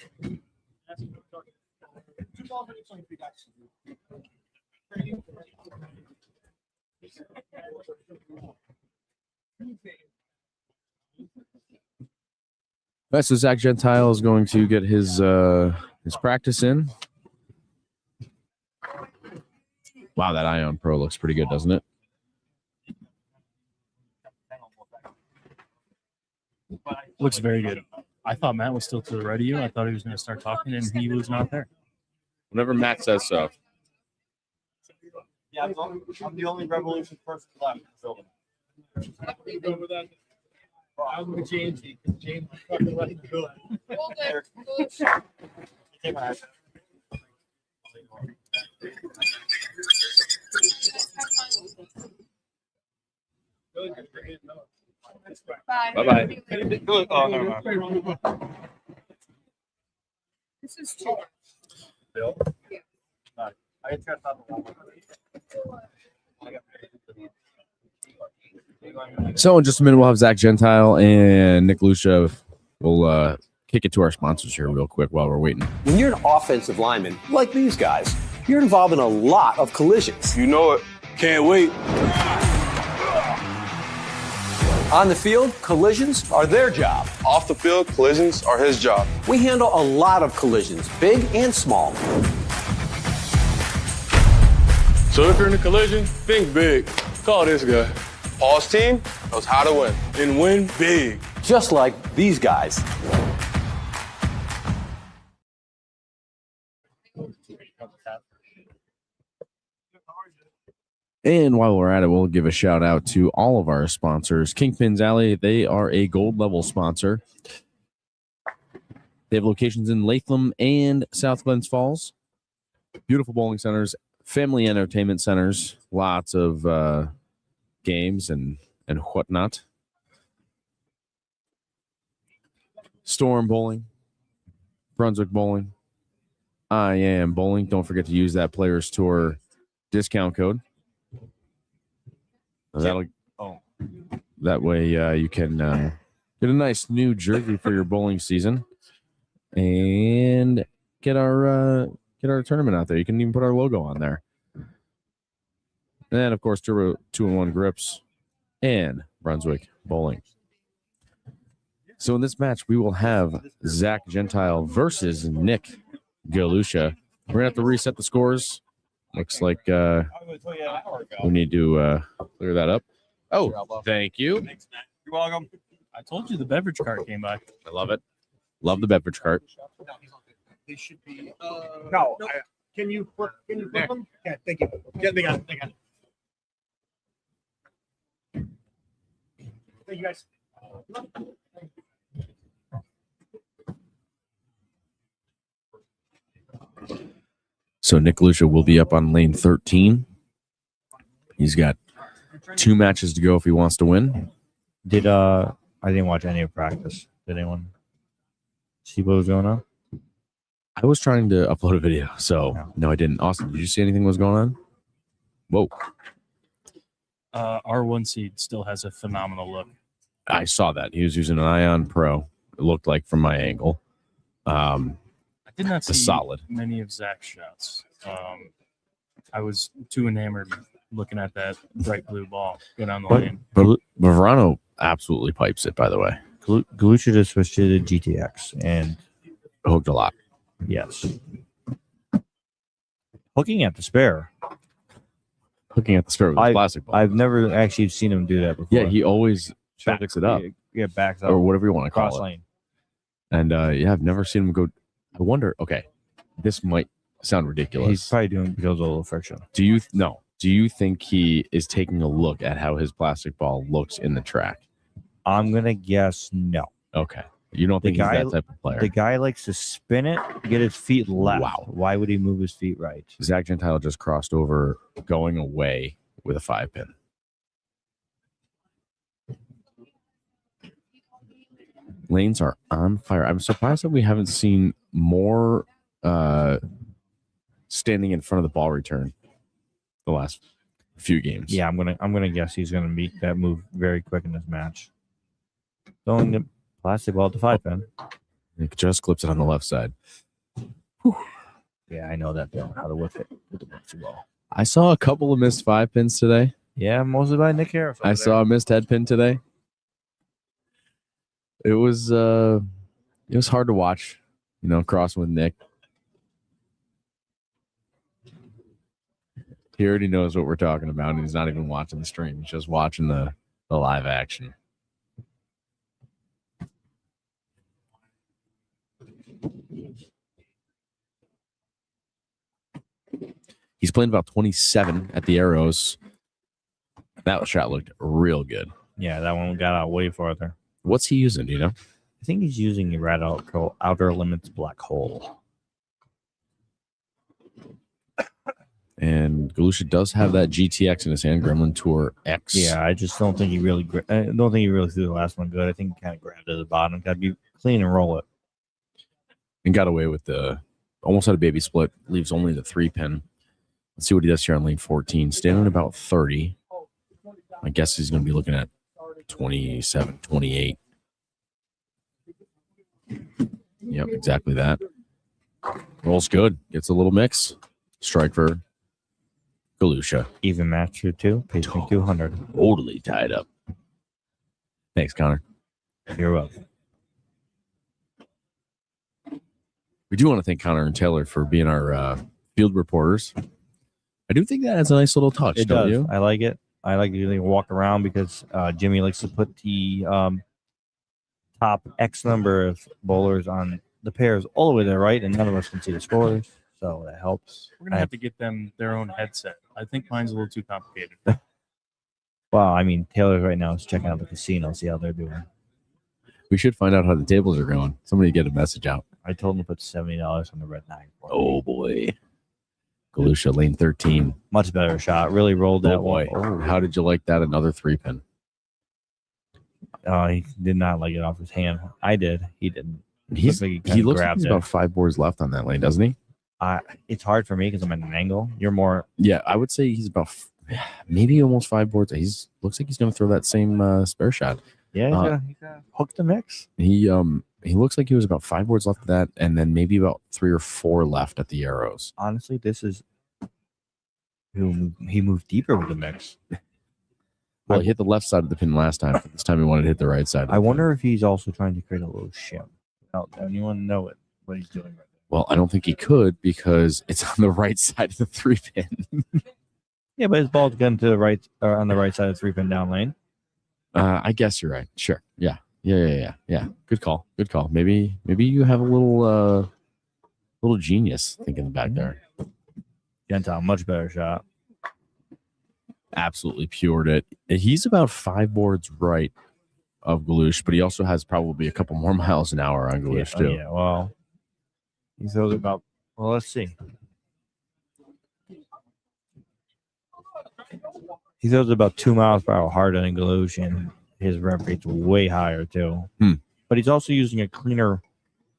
[SPEAKER 1] Right, so Zach Gentile is going to get his practice in. Wow, that Ion Pro looks pretty good, doesn't it?
[SPEAKER 9] Looks very good. I thought Matt was still to the right of you. I thought he was going to start talking, and he was not there.
[SPEAKER 1] Whenever Matt says so.
[SPEAKER 4] Yeah, I'm the only Revolution person left in the building.
[SPEAKER 10] I'm with James. James fucking letting go.
[SPEAKER 1] Bye-bye.
[SPEAKER 4] Oh, never mind.
[SPEAKER 11] This is two.
[SPEAKER 4] Bill? I tried
[SPEAKER 1] So in just a minute, we'll have Zach Gentile and Nick Lucia. We'll kick it to our sponsors here real quick while we're waiting.
[SPEAKER 2] When you're an offensive lineman, like these guys, you're involved in a lot of collisions.
[SPEAKER 3] You know it. Can't wait.
[SPEAKER 2] On the field, collisions are their job.
[SPEAKER 3] Off the field, collisions are his job.
[SPEAKER 2] We handle a lot of collisions, big and small.
[SPEAKER 3] So if you're in a collision, think big. Call this guy. Paul's team knows how to win and win big.
[SPEAKER 2] Just like these guys.
[SPEAKER 1] And while we're at it, we'll give a shout out to all of our sponsors. Kingpin's Alley, they are a gold level sponsor. They have locations in Latham and South Glens Falls. Beautiful bowling centers, family entertainment centers, lots of games and whatnot. Storm Bowling, Brunswick Bowling, I Am Bowling. Don't forget to use that Players Tour discount code. That way you can get a nice new jersey for your bowling season and get our tournament out there. You can even put our logo on there. And of course, Turbo 2-in-1 grips and Brunswick Bowling. So in this match, we will have Zach Gentile versus Nick Galusha. We're gonna have to reset the scores. Looks like we need to clear that up. Oh, thank you.
[SPEAKER 4] You're welcome.
[SPEAKER 9] I told you the beverage cart came by.
[SPEAKER 1] I love it. Love the beverage cart.
[SPEAKER 10] They should be. No. Can you flip them? Yeah, thank you. Yeah, they got it. Thank you, guys.
[SPEAKER 1] So Nick Lucia will be up on lane 13. He's got 2 matches to go if he wants to win.
[SPEAKER 4] I didn't watch any of practice. Did anyone see what was going on?
[SPEAKER 1] I was trying to upload a video, so no, I didn't. Austin, did you see anything was going on? Whoa.
[SPEAKER 9] R1 seed still has a phenomenal look.
[SPEAKER 1] I saw that. He was using an Ion Pro, it looked like from my angle.
[SPEAKER 9] I did not see
[SPEAKER 1] solid.
[SPEAKER 9] many of Zach's shots. I was too enamored looking at that bright blue ball go down the lane.
[SPEAKER 1] But Verano absolutely pipes it, by the way.
[SPEAKER 4] Galusha just switched to the GTX and
[SPEAKER 1] hooked a lot.
[SPEAKER 4] Yes. Hooking at the spare.
[SPEAKER 1] Hooking at the spare with a plastic ball.
[SPEAKER 4] I've never actually seen him do that before.
[SPEAKER 1] Yeah, he always backs it up.
[SPEAKER 4] Yeah, backs up.
[SPEAKER 1] Or whatever you want to
[SPEAKER 4] Cross
[SPEAKER 1] call it.
[SPEAKER 4] lane.
[SPEAKER 1] And yeah, I've never seen him go. I wonder, okay, this might sound ridiculous.
[SPEAKER 4] He's probably doing it because of a little friction.
[SPEAKER 1] Do you think he is taking a look at how his plastic ball looks in the track?
[SPEAKER 4] I'm gonna guess no.
[SPEAKER 1] Okay. You don't think he's that type of player?
[SPEAKER 4] The guy likes to spin it, get his feet left.
[SPEAKER 1] Wow.
[SPEAKER 4] Why would he move his feet right?
[SPEAKER 1] Zach Gentile just crossed over going away with a 5-pin. Lanes are on fire. I'm surprised that we haven't seen more standing in front of the ball return the last few games.
[SPEAKER 4] Yeah, I'm gonna guess he's gonna meet that move very quick in this match. Throwing the plastic ball to 5-pin.
[SPEAKER 1] It just clips it on the left side.
[SPEAKER 4] Yeah, I know that feeling, how to whip it with the bouncy ball.
[SPEAKER 1] I saw a couple of missed 5 pins today.
[SPEAKER 4] Yeah, mostly by Nick Harris.
[SPEAKER 1] I saw a missed head pin today. It was hard to watch, crossing with Nick. He already knows what we're talking about, and he's not even watching the stream. He's just watching the live action. He's playing about 27 at the Arrows. That shot looked real good.
[SPEAKER 4] Yeah, that one got out way farther.
[SPEAKER 1] What's he using, do you know?
[SPEAKER 4] I think he's using a Red Outer Limits Black Hole.
[SPEAKER 1] And Galusha does have that GTX in his hand, Gremlin Tour X.
[SPEAKER 4] Yeah, I just don't think he really. I don't think he really threw the last one good. I think he kind of grabbed it at the bottom. Got to be clean and roll it.
[SPEAKER 1] And got away with almost had a baby split. Leaves only the 3 pin. Let's see what he does here on lane 14. Standing at about 30. I guess he's going to be looking at 27, 28. Yep, exactly that. Rolls good. Gets a little mix. Strike for Galusha.
[SPEAKER 4] Even match here too. Pays me 200.
[SPEAKER 1] Totally tied up. Thanks, Connor.
[SPEAKER 4] You're welcome.
[SPEAKER 1] We do want to thank Connor and Taylor for being our field reporters. I do think that adds a nice little touch,
[SPEAKER 4] It
[SPEAKER 1] don't
[SPEAKER 4] does.
[SPEAKER 1] you?
[SPEAKER 4] I like it. I like to walk around because Jimmy likes to put the top X number of bowlers on the pairs all the way to the right, and none of us can see the scores, so that helps.
[SPEAKER 9] We're gonna have to get them their own headset. I think mine's a little too complicated.
[SPEAKER 4] Well, I mean, Taylor right now is checking out the casino, see how they're doing.
[SPEAKER 1] We should find out how the tables are going. Somebody get a message out.
[SPEAKER 4] I told him to put $70 on the red 9.
[SPEAKER 1] Oh, boy. Galusha, lane 13.
[SPEAKER 4] Much better shot. Really rolled that
[SPEAKER 1] boy.
[SPEAKER 4] one.
[SPEAKER 1] How did you like that? Another 3 pin.
[SPEAKER 4] He did not like it off his hand. I did. He didn't.
[SPEAKER 1] He looks like
[SPEAKER 4] grabbed
[SPEAKER 1] he's
[SPEAKER 4] it.
[SPEAKER 1] about 5 boards left on that lane, doesn't he?
[SPEAKER 4] It's hard for me because I'm at an angle. You're more.
[SPEAKER 1] Yeah, I would say he's about maybe almost 5 boards. Looks like he's going to throw that same spare shot.
[SPEAKER 4] Yeah, he's gonna hook the mix.
[SPEAKER 1] He looks like he was about 5 boards left of that, and then maybe about 3 or 4 left at the Arrows.
[SPEAKER 4] Honestly, this is. He moved deeper with the mix.
[SPEAKER 1] Well, he hit the left side of the pin last time. This time he wanted to hit the right side.
[SPEAKER 4] I wonder if he's also trying to create a little shim without anyone know it, what he's doing right there.
[SPEAKER 1] Well, I don't think he could because it's on the right side of the 3 pin.
[SPEAKER 4] Yeah, but his ball's getting to the right on the right side of the 3 pin down lane.
[SPEAKER 1] I guess you're right. Sure. Yeah. Good call. Maybe you have a little genius thinking back there.
[SPEAKER 4] Gentile, much better shot.
[SPEAKER 1] Absolutely pured it. He's about 5 boards right of Galush, but he also has probably a couple more miles an hour on Galush too.
[SPEAKER 4] Yeah, well, he throws about. Well, let's see. He throws about 2 miles per hour harder than Galush, and his rev rate's way higher too. But he's also using a cleaner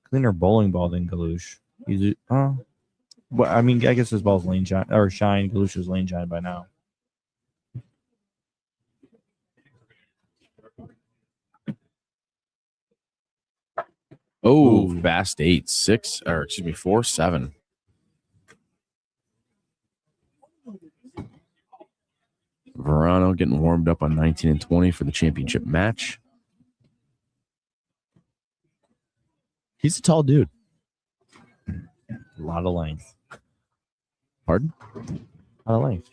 [SPEAKER 4] bowling ball than Galush. Well, I mean, I guess his ball's lane shine or shine. Galush's lane shine by now.
[SPEAKER 1] Oh, fast 8-6, or excuse me, 4-7. Verano getting warmed up on 19 and 20 for the championship match. He's a tall dude.
[SPEAKER 4] A lot of length.
[SPEAKER 1] Pardon?
[SPEAKER 4] A lot of length.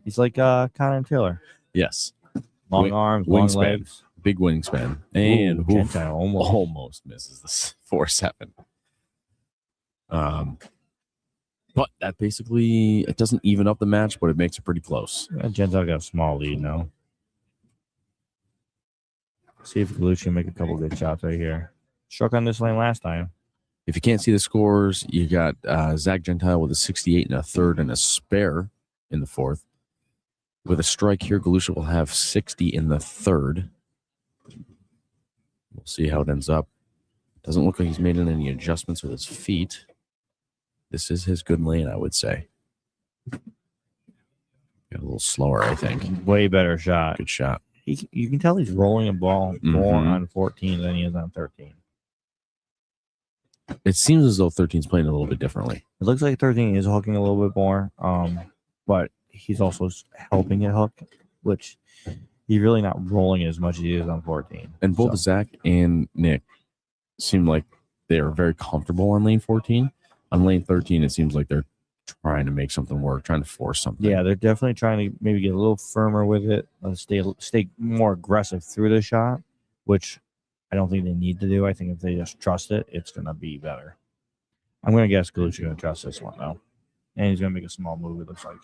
[SPEAKER 4] He's like Connor Taylor.
[SPEAKER 1] Yes.
[SPEAKER 4] Long arms, long
[SPEAKER 1] wingspan.
[SPEAKER 4] legs.
[SPEAKER 1] Big wingspan. And
[SPEAKER 4] Gentile
[SPEAKER 1] almost misses this 4-7. But that basically, it doesn't even up the match, but it makes it pretty close.
[SPEAKER 4] Gentile got a small lead now. See if Galush can make a couple good shots right here. Struck on this lane last time.
[SPEAKER 1] If you can't see the scores, you got Zach Gentile with a 68 and a third and a spare in the 4th. With a strike here, Galusha will have 60 in the 3rd. We'll see how it ends up. Doesn't look like he's made any adjustments with his feet. This is his good lane, I would say. Got a little slower, I think.
[SPEAKER 4] Way better shot.
[SPEAKER 1] Good shot.
[SPEAKER 4] You can tell he's rolling a ball more on 14 than he is on 13.
[SPEAKER 1] It seems as though 13's playing a little bit differently.
[SPEAKER 4] It looks like 13 is hooking a little bit more, but he's also helping it hook, which he's really not rolling as much as he is on 14.
[SPEAKER 1] And both Zach and Nick seem like they are very comfortable on lane 14. On lane 13, it seems like they're trying to make something work, trying to force something.
[SPEAKER 4] Yeah, they're definitely trying to maybe get a little firmer with it, stay more aggressive through the shot, which I don't think they need to do. I think if they just trust it, it's going to be better. I'm going to guess Galucci's going to trust this one, though. And he's going to make a small move, it looks like.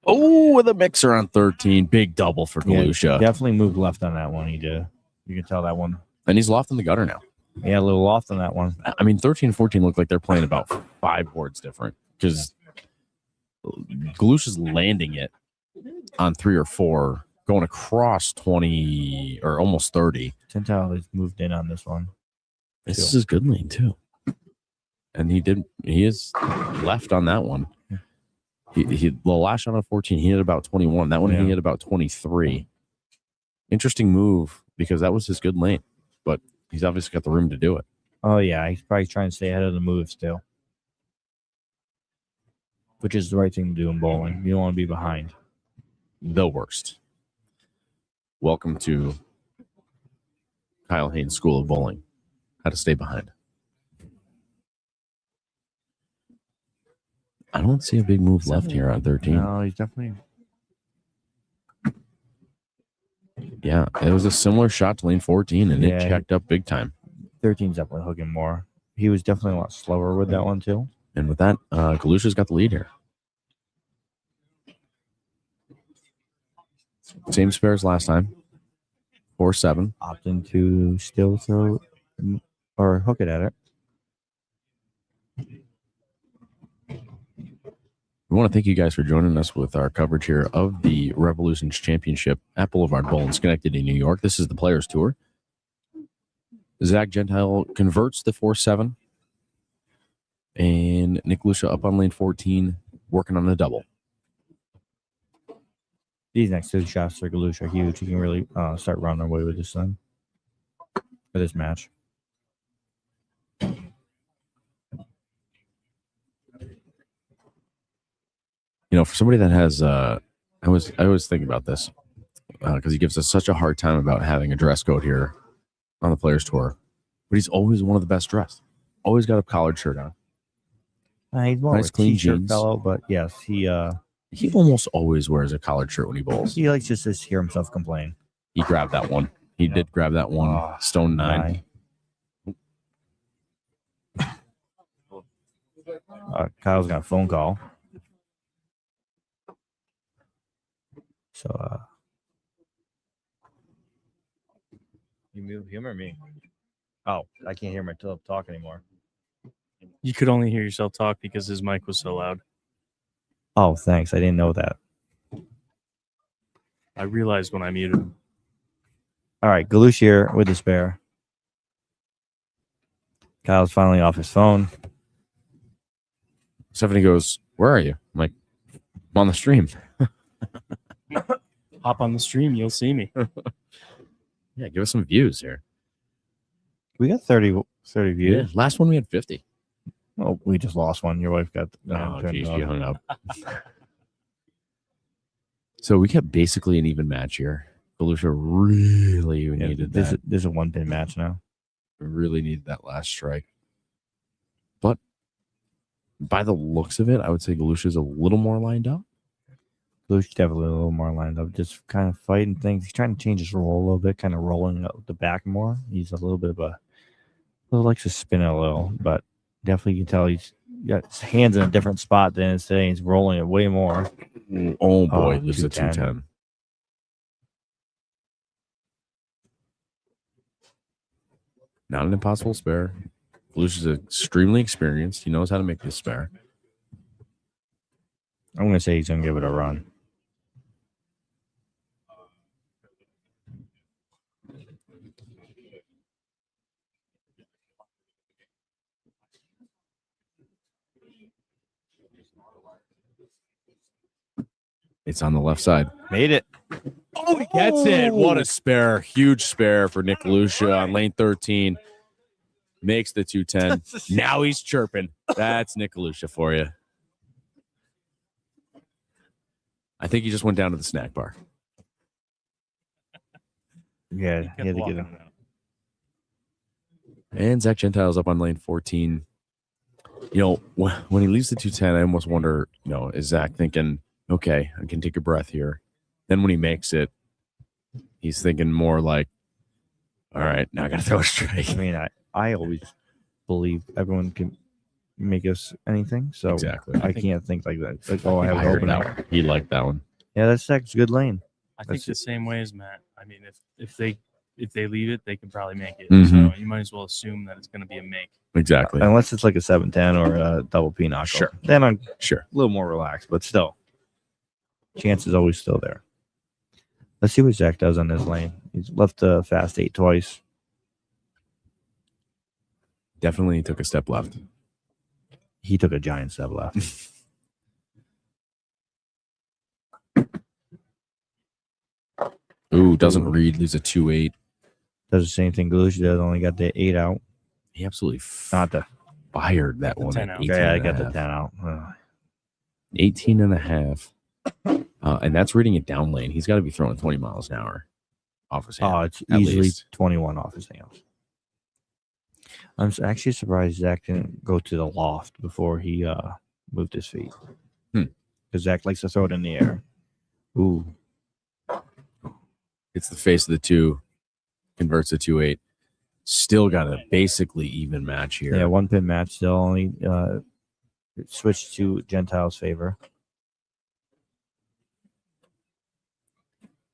[SPEAKER 1] Oh, with a mixer on 13. Big double for Galusha.
[SPEAKER 4] Definitely moved left on that one. He did. You can tell that one.
[SPEAKER 1] And he's loft in the gutter now.
[SPEAKER 4] Yeah, a little loft on that one.
[SPEAKER 1] I mean, 13 and 14 look like they're playing about 5 boards different because Galusha's landing it on 3 or 4, going across 20 or almost 30.
[SPEAKER 4] Tintel has moved in on this one.
[SPEAKER 1] This is his good lane, too. And he is left on that one. The last shot on 14, he hit about 21. That one he hit about 23. Interesting move because that was his good lane, but he's obviously got the room to do it.
[SPEAKER 4] Oh, yeah. He's probably trying to stay ahead of the move still, which is the right thing to do in bowling. You don't want to be behind.
[SPEAKER 1] The worst. Welcome to Kyle Haynes School of Bowling. How to stay behind. I don't see a big move left here on 13.
[SPEAKER 4] No, he's definitely.
[SPEAKER 1] Yeah, it was a similar shot to lane 14, and it checked up big time.
[SPEAKER 4] 13's definitely hooking more. He was definitely a lot slower with that one, too.
[SPEAKER 1] And with that, Galusha's got the lead here. Same spare as last time. 4-7.
[SPEAKER 4] Opting to still throw or hook it at it.
[SPEAKER 1] We want to thank you guys for joining us with our coverage here of the Revolutions Championship at Boulevard Bowl in Schenectady, New York. This is the Players Tour. Zach Gentile converts the 4-7. And Nick Galusha up on lane 14, working on the double.
[SPEAKER 4] These next 2 shots for Galusha are huge. He can really start running away with this thing. For this match.
[SPEAKER 1] You know, for somebody that has, I always think about this because he gives us such a hard time about having a dress code here on the Players Tour, but he's always one of the best dressed. Always got a collared shirt on.
[SPEAKER 4] He's more
[SPEAKER 1] nice,
[SPEAKER 4] of a
[SPEAKER 1] clean
[SPEAKER 4] t-shirt
[SPEAKER 1] jeans.
[SPEAKER 4] fellow, but yes, he
[SPEAKER 1] almost always wears a collared shirt when he bowls.
[SPEAKER 4] He likes just to hear himself complain.
[SPEAKER 1] He grabbed that one. He did grab that one. Stone 9.
[SPEAKER 4] Kyle's got a phone call. So, you move him or me? Oh, I can't hear myself talk anymore.
[SPEAKER 9] You could only hear yourself talk because his mic was so loud.
[SPEAKER 4] Oh, thanks. I didn't know that.
[SPEAKER 9] I realized when I muted him.
[SPEAKER 4] All right, Galusha here with the spare. Kyle's finally off his phone.
[SPEAKER 1] Stephanie goes, "Where are you?" I'm like, "I'm on the stream."
[SPEAKER 9] Hop on the stream, you'll see me.
[SPEAKER 1] Yeah, give us some views here.
[SPEAKER 4] We got 30 views.
[SPEAKER 1] Yeah, last one we had 50.
[SPEAKER 4] Oh, we just lost one. Your wife got.
[SPEAKER 1] Oh, geez, you hung up. So we kept basically an even match here. Galusha really needed that.
[SPEAKER 4] This is a 1-pin match now.
[SPEAKER 1] Really needed that last strike. But by the looks of it, I would say Galusha's a little more lined up.
[SPEAKER 4] Galusha's definitely a little more lined up, just kind of fighting things. He's trying to change his roll a little bit, kind of rolling out the back more. He's a little bit of likes to spin it a little, but definitely you can tell he's got his hands in a different spot than it's today. He's rolling it way more.
[SPEAKER 1] Oh boy, this is a 210. Not an impossible spare. Galusha's extremely experienced. He knows how to make this spare.
[SPEAKER 4] I'm going to say he's going to give it a run.
[SPEAKER 1] It's on the left side.
[SPEAKER 4] Made it.
[SPEAKER 1] Oh, he gets it. What a spare. Huge spare for Nick Galusha on lane 13. Makes the 210. Now he's chirping. That's Nick Galusha for you. I think he just went down to the snack bar.
[SPEAKER 4] Yeah, he had to get him.
[SPEAKER 1] And Zach Gentile's up on lane 14. You know, when he leaves the 210, I almost wonder, you know, is Zach thinking, okay, I can take a breath here. Then when he makes it, he's thinking more like, all right, now I got to throw a strike.
[SPEAKER 4] I mean, I always believe everyone can make us anything. So
[SPEAKER 1] Exactly.
[SPEAKER 4] I can't think like that. Like, oh, I have an open out.
[SPEAKER 1] He liked that one.
[SPEAKER 4] Yeah, that's a good lane.
[SPEAKER 9] I think the same way as Matt. I mean, if they leave it, they can probably make it.
[SPEAKER 1] Mhm.
[SPEAKER 9] So you might as well assume that it's going to be a make.
[SPEAKER 1] Exactly.
[SPEAKER 4] Unless it's like a 7-10 or a double P knockout.
[SPEAKER 1] Sure.
[SPEAKER 4] Then I'm
[SPEAKER 1] Sure.
[SPEAKER 4] a little more relaxed, but still, chance is always still there. Let's see what Zach does on this lane. He's left the fast 8 twice.
[SPEAKER 1] Definitely took a step left.
[SPEAKER 4] He took a giant step left.
[SPEAKER 1] Ooh, doesn't read. Leaves a 2-8.
[SPEAKER 4] Does the same thing Galusha does. Only got the 8 out.
[SPEAKER 1] He absolutely
[SPEAKER 4] Not the.
[SPEAKER 1] fired that one.
[SPEAKER 9] 10
[SPEAKER 1] at
[SPEAKER 9] out.
[SPEAKER 1] 18
[SPEAKER 4] Yeah, I
[SPEAKER 1] and
[SPEAKER 4] got
[SPEAKER 1] a
[SPEAKER 4] the
[SPEAKER 1] half.
[SPEAKER 4] 10 out.
[SPEAKER 1] 18 and a half. And that's reading it down lane. He's got to be throwing 20 miles an hour off his hand.
[SPEAKER 4] Oh, it's
[SPEAKER 1] at
[SPEAKER 4] easily
[SPEAKER 1] least.
[SPEAKER 4] 21 off his hands. I'm actually surprised Zach didn't go to the loft before he moved his feet. Because Zach likes to throw it in the air. Ooh.
[SPEAKER 1] It's the face of the 2. Converts to 2-8. Still got a basically even match here.
[SPEAKER 4] Yeah, 1-pin match still only switched to Gentile's favor.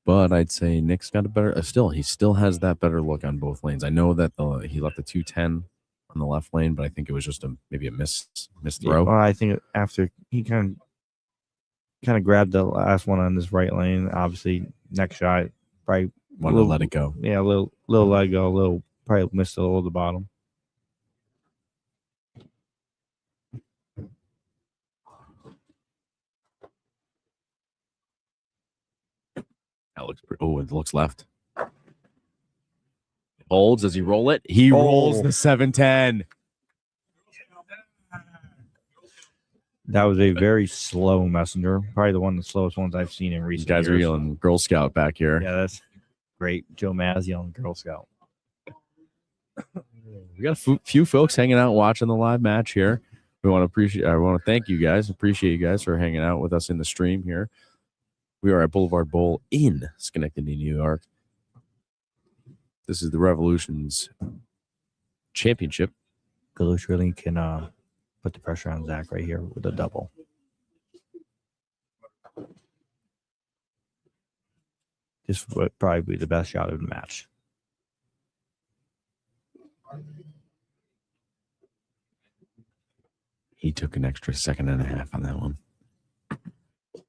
[SPEAKER 1] But I'd say Nick's got a better. He still has that better look on both lanes. I know that he left the 210 on the left lane, but I think it was just maybe a missed throw.
[SPEAKER 4] Well, I think after he kind of grabbed the last one on this right lane, obviously next shot probably
[SPEAKER 1] Wanted to let it go.
[SPEAKER 4] Yeah, a little let go, a little probably missed a little at the bottom.
[SPEAKER 1] That looks pretty. Oh, it looks left. Holds. Does he roll it? He rolls the 710.
[SPEAKER 4] That was a very slow messenger. Probably the slowest ones I've seen in
[SPEAKER 1] These
[SPEAKER 4] recent
[SPEAKER 1] guys are
[SPEAKER 4] years.
[SPEAKER 1] yelling Girl Scout back here.
[SPEAKER 4] Yeah, that's great. Joe Maz yelling Girl Scout.
[SPEAKER 1] We got a few folks hanging out watching the live match here. I want to thank you guys. Appreciate you guys for hanging out with us in the stream here. We are at Boulevard Bowl in Schenectady, New York. This is the Revolution's championship.
[SPEAKER 4] Galush really can put the pressure on Zach right here with a double. This would probably be the best shot of the match.
[SPEAKER 1] He took an extra 1.5 seconds on that one.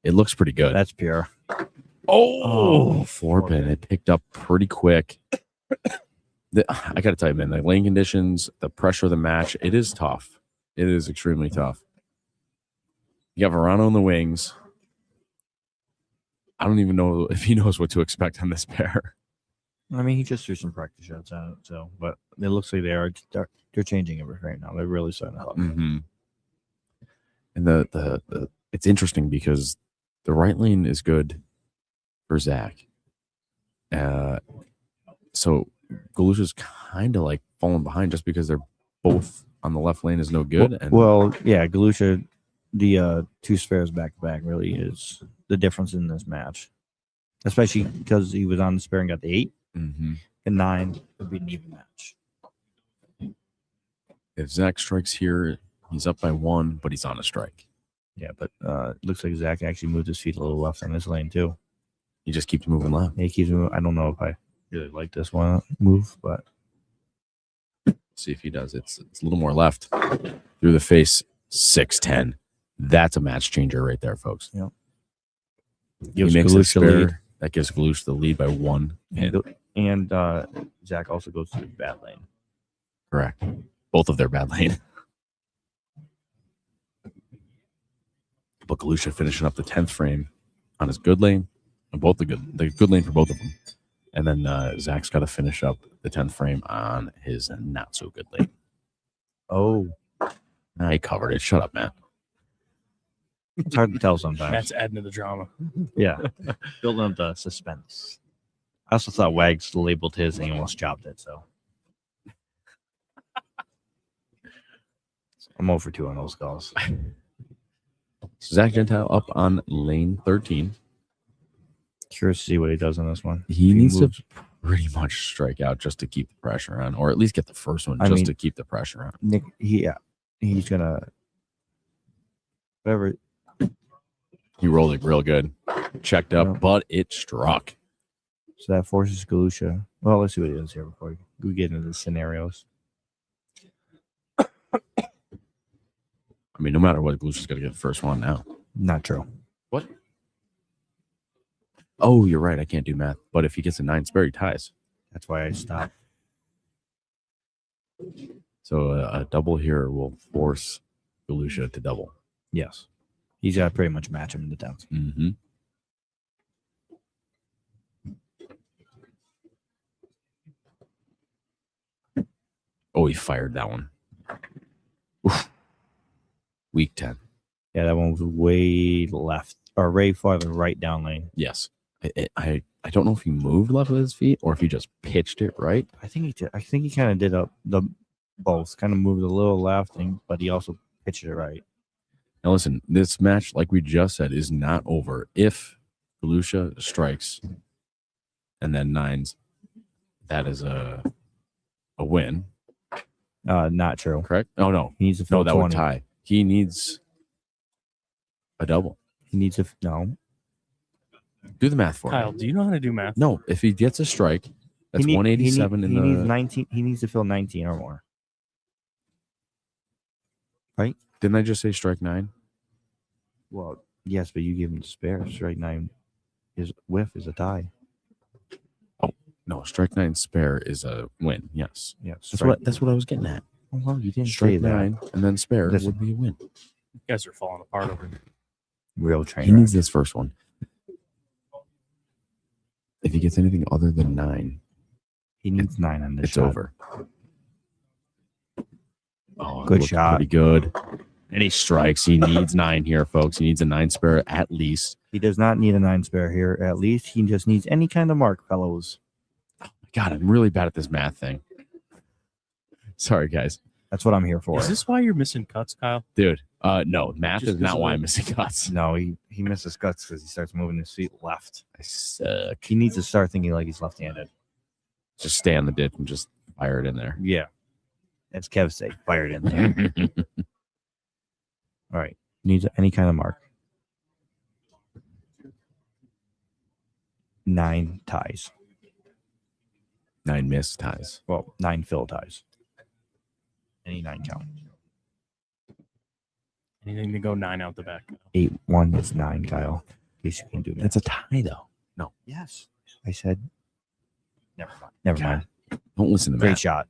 [SPEAKER 1] It looks pretty good.
[SPEAKER 4] That's pure.
[SPEAKER 1] Oh, 4-pin. It picked up pretty quick. I got to tell you, man, the lane conditions, the pressure of the match, it is tough. It is extremely tough. You got Verano in the wings. I don't even know if he knows what to expect on this pair.
[SPEAKER 4] I mean, he just threw some practice shots at it, so but it looks like they're changing it right now. They're really starting to help.
[SPEAKER 1] Mm-hmm. And the it's interesting because the right lane is good for Zach. So Galusha's kind of like falling behind just because they're both on the left lane is no good.
[SPEAKER 4] Well, yeah, Galusha, the 2 spares back to back really is the difference in this match, especially because he was on the spare and got the 8
[SPEAKER 1] mm-hmm.
[SPEAKER 4] and 9 would be an even match.
[SPEAKER 1] If Zach strikes here, he's up by 1, but he's on a strike.
[SPEAKER 4] Yeah, but it looks like Zach actually moved his feet a little left on this lane too.
[SPEAKER 1] He just keeps moving left.
[SPEAKER 4] He keeps moving. I don't know if I really like this one move, but
[SPEAKER 1] see if he does. It's a little more left through the face. 6-10. That's a match changer right there, folks.
[SPEAKER 4] Yep.
[SPEAKER 1] He makes a spare. That gives Galush the lead by 1.
[SPEAKER 4] And Zach also goes to the bad lane.
[SPEAKER 1] Correct. Both of their bad lane. But Galusha finishing up the 10th frame on his good lane, on both the good lane for both of them. And then Zach's got to finish up the 10th frame on his not so good lane.
[SPEAKER 4] Oh,
[SPEAKER 1] I covered it. Shut up, man.
[SPEAKER 4] it's hard to tell sometimes.
[SPEAKER 9] That's adding to the drama.
[SPEAKER 4] Yeah, building up the suspense. I also thought Wags labeled his and he almost chopped it. So I'm over 2 on those calls.
[SPEAKER 1] Zach Gentile up on lane 13.
[SPEAKER 4] Curious to see what he does on this one.
[SPEAKER 1] He
[SPEAKER 4] If
[SPEAKER 1] needs
[SPEAKER 4] moves-
[SPEAKER 1] to pretty much strike out just to keep the pressure on, or at least get the first one
[SPEAKER 4] I
[SPEAKER 1] just
[SPEAKER 4] mean-
[SPEAKER 1] to keep the pressure on.
[SPEAKER 4] Nick. He's gonna whatever.
[SPEAKER 1] He rolled it real good. Checked up,
[SPEAKER 4] Yeah.
[SPEAKER 1] but it struck.
[SPEAKER 4] So that forces Galusha. Well, let's see what he does here before we get into the scenarios.
[SPEAKER 1] I mean, no matter what, Galusha's got to get the first one now.
[SPEAKER 4] Not true.
[SPEAKER 1] What? Oh, you're right. I can't do math. But if he gets a 9 spare, he ties.
[SPEAKER 4] That's why I stopped.
[SPEAKER 1] So a double here will force Galusha to double.
[SPEAKER 4] Yes, he's got to pretty much match him in the 10th.
[SPEAKER 1] Mm-hmm. Oh, he fired that one. Oof. Week 10.
[SPEAKER 4] Yeah, that one was way left or way farther right down lane.
[SPEAKER 1] Yes. I don't know if he moved left with his feet or if he just pitched it right.
[SPEAKER 4] I think he did. I think he kind of did the both. Kind of moved a little left, but he also pitched it right.
[SPEAKER 1] Now listen, this match, like we just said, is not over. If Galusha strikes and then 9s, that is a win.
[SPEAKER 4] Not true.
[SPEAKER 1] Correct? Oh no.
[SPEAKER 4] He needs to
[SPEAKER 1] No,
[SPEAKER 4] fill
[SPEAKER 1] that
[SPEAKER 4] 20.
[SPEAKER 1] would tie. He needs a double.
[SPEAKER 4] He needs to no.
[SPEAKER 1] Do the math for
[SPEAKER 9] Kyle,
[SPEAKER 1] me.
[SPEAKER 9] do you know how to do math?
[SPEAKER 1] No, if he gets a strike, that's 187
[SPEAKER 4] he
[SPEAKER 1] in the
[SPEAKER 4] needs 19. He needs to fill 19 or more. Right?
[SPEAKER 1] Didn't I just say strike 9?
[SPEAKER 4] Well, yes, but you give him the spare. Strike 9 is whiff is a tie.
[SPEAKER 1] No, strike 9 spare is a win. Yes.
[SPEAKER 4] Yeah,
[SPEAKER 1] That's what I was getting at.
[SPEAKER 4] Oh, well, you didn't say
[SPEAKER 1] Strike
[SPEAKER 4] that.
[SPEAKER 1] 9 and then spare
[SPEAKER 4] Listen.
[SPEAKER 1] would be a win.
[SPEAKER 9] You guys are falling apart over here.
[SPEAKER 4] Real train.
[SPEAKER 1] He
[SPEAKER 4] wreck.
[SPEAKER 1] needs this first one. If he gets anything other than 9,
[SPEAKER 4] He needs 9 on this
[SPEAKER 1] it's
[SPEAKER 4] shot.
[SPEAKER 1] over. Oh,
[SPEAKER 4] Good
[SPEAKER 1] looked
[SPEAKER 4] shot.
[SPEAKER 1] Pretty good. And he strikes. He needs 9 here, folks. He needs a 9 spare at least.
[SPEAKER 4] He does not need a 9 spare here. At least he just needs any kind of mark, fellows.
[SPEAKER 1] God, I'm really bad at this math thing. Sorry, guys.
[SPEAKER 4] That's what I'm here for.
[SPEAKER 9] Is this why you're missing cuts, Kyle?
[SPEAKER 1] Dude, no, math
[SPEAKER 9] Just
[SPEAKER 1] is not
[SPEAKER 9] 'cause
[SPEAKER 1] why
[SPEAKER 9] of-
[SPEAKER 1] I'm missing cuts.
[SPEAKER 4] No, he misses guts because he starts moving his feet left.
[SPEAKER 1] I suck.
[SPEAKER 4] He needs to start thinking like he's left-handed.
[SPEAKER 1] Just stay on the ditch and just fire it in there.
[SPEAKER 4] Yeah. That's Kev's sake. Fired in there. All right. Needs any kind of mark. 9 ties.
[SPEAKER 1] 9 missed ties.
[SPEAKER 4] Well, 9 fill ties. Any 9 count.
[SPEAKER 9] Anything to go 9 out the back.
[SPEAKER 4] 8-1 is 9, Kyle. In case you can do that.
[SPEAKER 1] That's a tie, though. No.
[SPEAKER 4] Yes. I said. Never mind. Never mind.
[SPEAKER 1] Don't listen to
[SPEAKER 4] Great
[SPEAKER 1] math.
[SPEAKER 4] shot.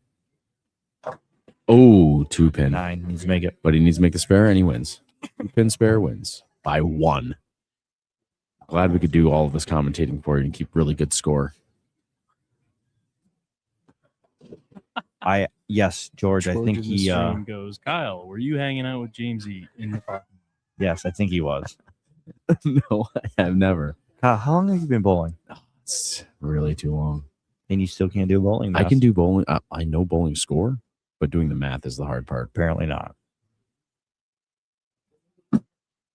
[SPEAKER 1] Oh, 2 pin.
[SPEAKER 4] 9 needs to make it.
[SPEAKER 1] But he needs to make the spare and he wins. 2 pin spare wins by 1. Glad we could do all of this commentating for you and keep really good score.
[SPEAKER 4] Yes, George. I think
[SPEAKER 9] George's
[SPEAKER 4] he.
[SPEAKER 9] stream goes, Kyle, were you hanging out with Jamesy in the park?
[SPEAKER 4] Yes, I think he was.
[SPEAKER 1] No, I have never.
[SPEAKER 4] How long have you been bowling?
[SPEAKER 1] It's really too long.
[SPEAKER 4] And you still can't do bowling?
[SPEAKER 1] I can do bowling. I know bowling score, but doing the math is the hard part.
[SPEAKER 4] Apparently not.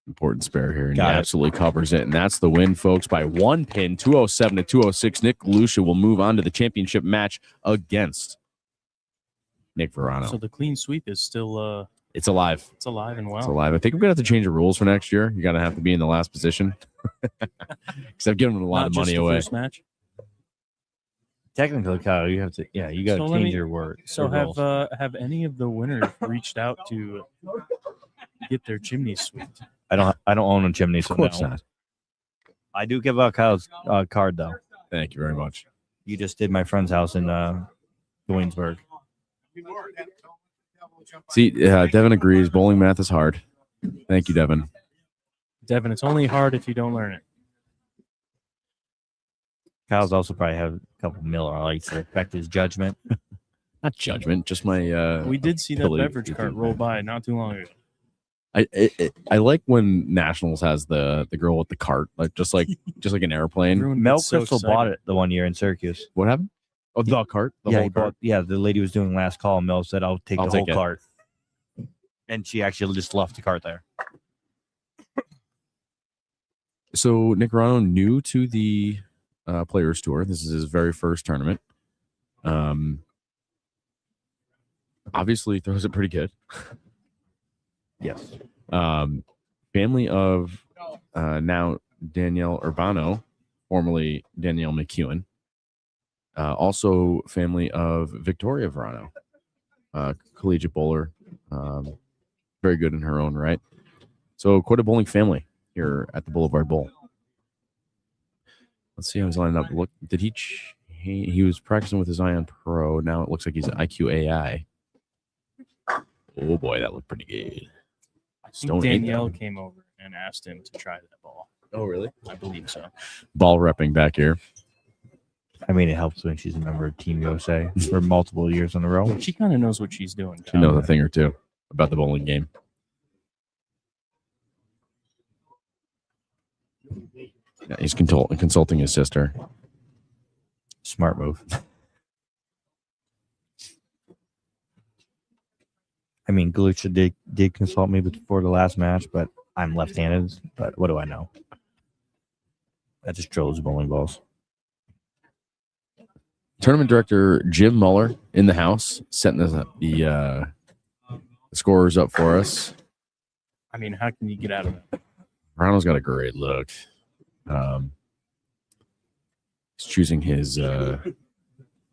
[SPEAKER 1] Important spare here, and
[SPEAKER 4] Got
[SPEAKER 1] he
[SPEAKER 4] it.
[SPEAKER 1] absolutely covers it. And that's the win, folks, by 1 pin, 207 to 206. Nick Galusha will move on to the championship match against Nick Verano.
[SPEAKER 9] So the clean sweep is still
[SPEAKER 1] It's alive.
[SPEAKER 9] it's alive and well.
[SPEAKER 1] It's alive. I think we're gonna have to change the rules for next year. You're gonna have to be in the last position because I've given them a lot
[SPEAKER 9] Not
[SPEAKER 1] of
[SPEAKER 9] just
[SPEAKER 1] money
[SPEAKER 9] the
[SPEAKER 1] away.
[SPEAKER 9] first match.
[SPEAKER 4] Technically, Kyle, you have to. Yeah, you got to
[SPEAKER 9] So let
[SPEAKER 4] change
[SPEAKER 9] me-
[SPEAKER 4] your word.
[SPEAKER 9] So
[SPEAKER 4] your rules.
[SPEAKER 9] have any of the winners reached out to get their chimneys swept?
[SPEAKER 4] I don't own a chimney, so
[SPEAKER 1] Of course
[SPEAKER 4] no.
[SPEAKER 1] not.
[SPEAKER 4] I do give out Kyle's card though.
[SPEAKER 1] Thank you very much.
[SPEAKER 4] You just did my friend's house in Williamsburg.
[SPEAKER 1] See, Devin agrees. Bowling math is hard. Thank you, Devin.
[SPEAKER 9] Devin, it's only hard if you don't learn it.
[SPEAKER 4] Kyle's also probably have a couple Miller Lights that affect his judgment.
[SPEAKER 1] Not judgment, just my.
[SPEAKER 9] We did see that
[SPEAKER 1] ability
[SPEAKER 9] beverage
[SPEAKER 1] to
[SPEAKER 9] cart
[SPEAKER 1] do
[SPEAKER 9] roll
[SPEAKER 1] that.
[SPEAKER 9] by not too long ago.
[SPEAKER 1] I like when Nationals has the girl with the cart, just like an airplane.
[SPEAKER 9] Everyone
[SPEAKER 4] Mel
[SPEAKER 9] gets so
[SPEAKER 4] Crystal
[SPEAKER 9] excited.
[SPEAKER 4] bought it the one year in Syracuse.
[SPEAKER 1] What happened? Oh, the cart. The
[SPEAKER 4] yeah,
[SPEAKER 1] whole
[SPEAKER 4] he
[SPEAKER 1] cart.
[SPEAKER 4] bought, yeah, the lady was doing last call. And Mel said, "I'll take
[SPEAKER 1] I'll
[SPEAKER 4] the
[SPEAKER 1] take
[SPEAKER 4] whole
[SPEAKER 1] it.
[SPEAKER 4] cart," and she actually just left the cart there.
[SPEAKER 1] So Nick Verano new to the Players Tour. This is his very first tournament. Obviously he throws it pretty good.
[SPEAKER 4] Yes.
[SPEAKER 1] Family of now Danielle Urbano, formerly Danielle McEwen. Also family of Victoria Verano, collegiate bowler, very good in her own right. So quite a bowling family here at the Boulevard Bowl. Let's see how he's lined up. Look, did he was practicing with his Ion Pro. Now it looks like he's an IQ-AI. Oh boy, that looked pretty good.
[SPEAKER 9] I think
[SPEAKER 1] Stone eight
[SPEAKER 9] Danielle
[SPEAKER 1] down.
[SPEAKER 9] came over and asked him to try that ball.
[SPEAKER 1] Oh really?
[SPEAKER 9] I believe so.
[SPEAKER 1] Ball repping back here.
[SPEAKER 4] I mean, it helps when she's a member of Team USA for multiple years in a row.
[SPEAKER 9] She kind of knows what she's doing.
[SPEAKER 1] She knows a thing or two about the bowling game. Yeah, he's consulting his sister.
[SPEAKER 4] Smart move. I mean, Galucha did consult me before the last match, but I'm left-handed. But what do I know? That just drills bowling balls.
[SPEAKER 1] Tournament director Jim Muller in the house, setting the scorers up for us.
[SPEAKER 9] I mean, how can you get out of it?
[SPEAKER 1] Ronald's got a great look. He's choosing his lane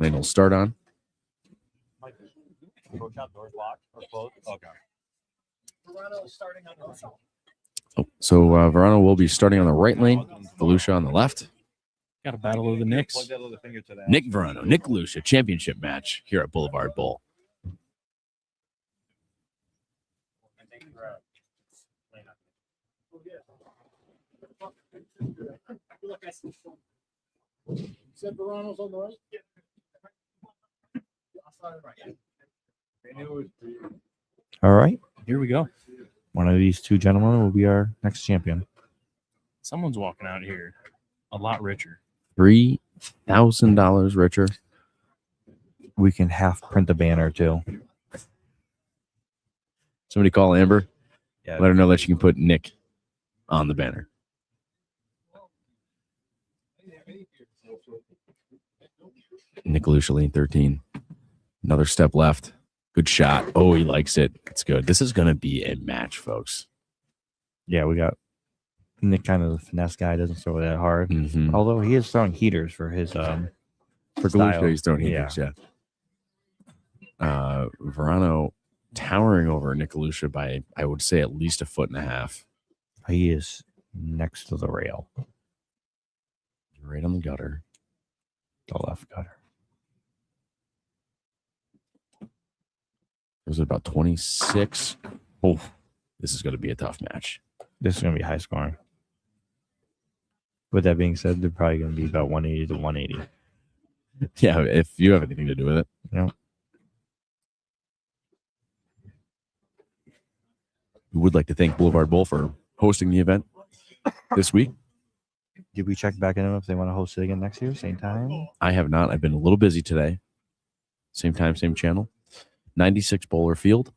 [SPEAKER 1] he'll start on. Oh, so Verano will be starting on the right lane, Volusia on the left.
[SPEAKER 9] Got a battle of the Knicks.
[SPEAKER 1] Nick Verano, Nick Volusia, championship match here at Boulevard Bowl.
[SPEAKER 11] Said Verano's on the right.
[SPEAKER 4] All right.
[SPEAKER 9] Here we go.
[SPEAKER 4] One of these two gentlemen will be our next champion.
[SPEAKER 9] Someone's walking out here a lot richer.
[SPEAKER 1] $3,000 richer.
[SPEAKER 4] We can half print the banner too.
[SPEAKER 1] Somebody call Amber.
[SPEAKER 4] Yeah.
[SPEAKER 1] Let her know that she can put Nick on the banner. Nick Volusia, lane 13. Another step left. Good shot. Oh, he likes it. It's good. This is going to be a match, folks.
[SPEAKER 4] Yeah, we got Nick, kind of the finesse guy, doesn't throw that hard.
[SPEAKER 1] Mm-hmm.
[SPEAKER 4] Although he is throwing heaters for his
[SPEAKER 1] For
[SPEAKER 4] style.
[SPEAKER 1] Volusia, he's throwing heaters, yeah. Verano towering over Nick Volusia by, I would say, at least 1.5 feet.
[SPEAKER 4] He is next to the rail.
[SPEAKER 1] Right on the gutter.
[SPEAKER 4] The left gutter.
[SPEAKER 1] It was about 26. Oh, this is going to be a tough match.
[SPEAKER 4] This is going to be high scoring. With that being said, they're probably going to be about 180 to 180.
[SPEAKER 1] Yeah, if you have anything to do with it.
[SPEAKER 4] Yeah.
[SPEAKER 1] We would like to thank Boulevard Bowl for hosting the event this week.
[SPEAKER 4] Did we check back in on them if they want to host it again next year, same time?
[SPEAKER 1] I have not. I've been a little busy today. Same time, same channel. 96 bowler field.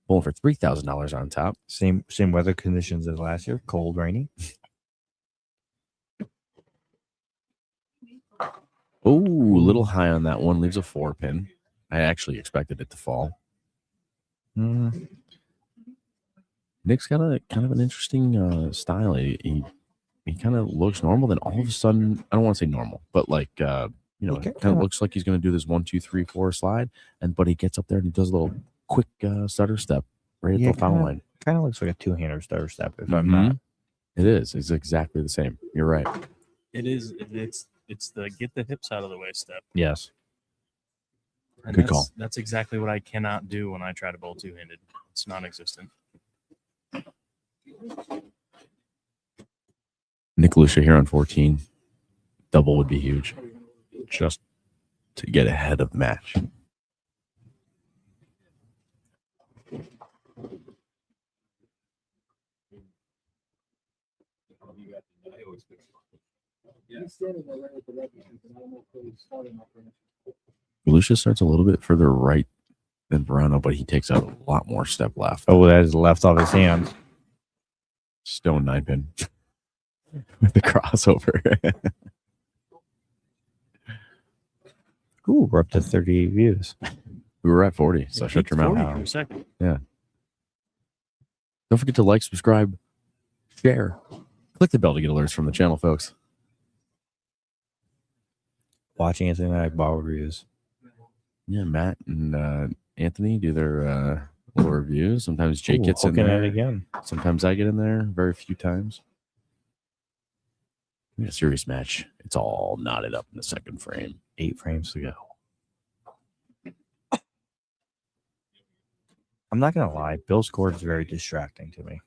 [SPEAKER 1] Bowling for $3,000 on top.
[SPEAKER 4] Same weather conditions as last year. Cold, rainy.
[SPEAKER 1] Oh, a little high on that one. Leaves a 4-pin. I actually expected it to fall. Nick's got a kind of an interesting style. He kind of looks normal. Then all of a sudden, I don't want to say normal, but like it kind of looks like he's going to do this 1, 2, 3, 4 slide, but he gets up there and he does a little quick stutter step right at the foul line.
[SPEAKER 4] Kind of looks like a two-hander stutter step. If I'm not,
[SPEAKER 1] it is. It's exactly the same. You're right.
[SPEAKER 9] It is. It's the get the hips out of the way step.
[SPEAKER 4] Yes.
[SPEAKER 9] And
[SPEAKER 1] Good
[SPEAKER 9] that's,
[SPEAKER 1] call.
[SPEAKER 9] That's exactly what I cannot do when I try to bowl two-handed. It's non-existent.
[SPEAKER 1] Nick Volusia here on 14. Double would be huge. Just to get ahead of the match.
[SPEAKER 11] He's standing there right with the red man, and I don't know if he's starting up or not.
[SPEAKER 1] Lucius starts a little bit further right than Verano, but he takes a lot more step left.
[SPEAKER 4] Oh, that is left off his hand.
[SPEAKER 1] Stone 9-pin with the crossover.
[SPEAKER 4] Ooh, we're up to 38 views.
[SPEAKER 1] We were at 40, so shut your mouth.
[SPEAKER 8] 40 for a second.
[SPEAKER 1] Yeah. Don't forget to like, subscribe, share. Click the bell to get alerts from the channel, folks.
[SPEAKER 4] Watching Anthony and I ball reviews.
[SPEAKER 1] Yeah, Matt and Anthony do their little reviews. Sometimes Jake
[SPEAKER 4] Ooh,
[SPEAKER 1] gets in
[SPEAKER 4] hooking
[SPEAKER 1] there.
[SPEAKER 4] it again.
[SPEAKER 1] Sometimes I get in there. Very few times. A serious match. It's all knotted up in the second frame.
[SPEAKER 4] 8 frames to go. I'm not gonna lie, Bill's cord is very distracting to me.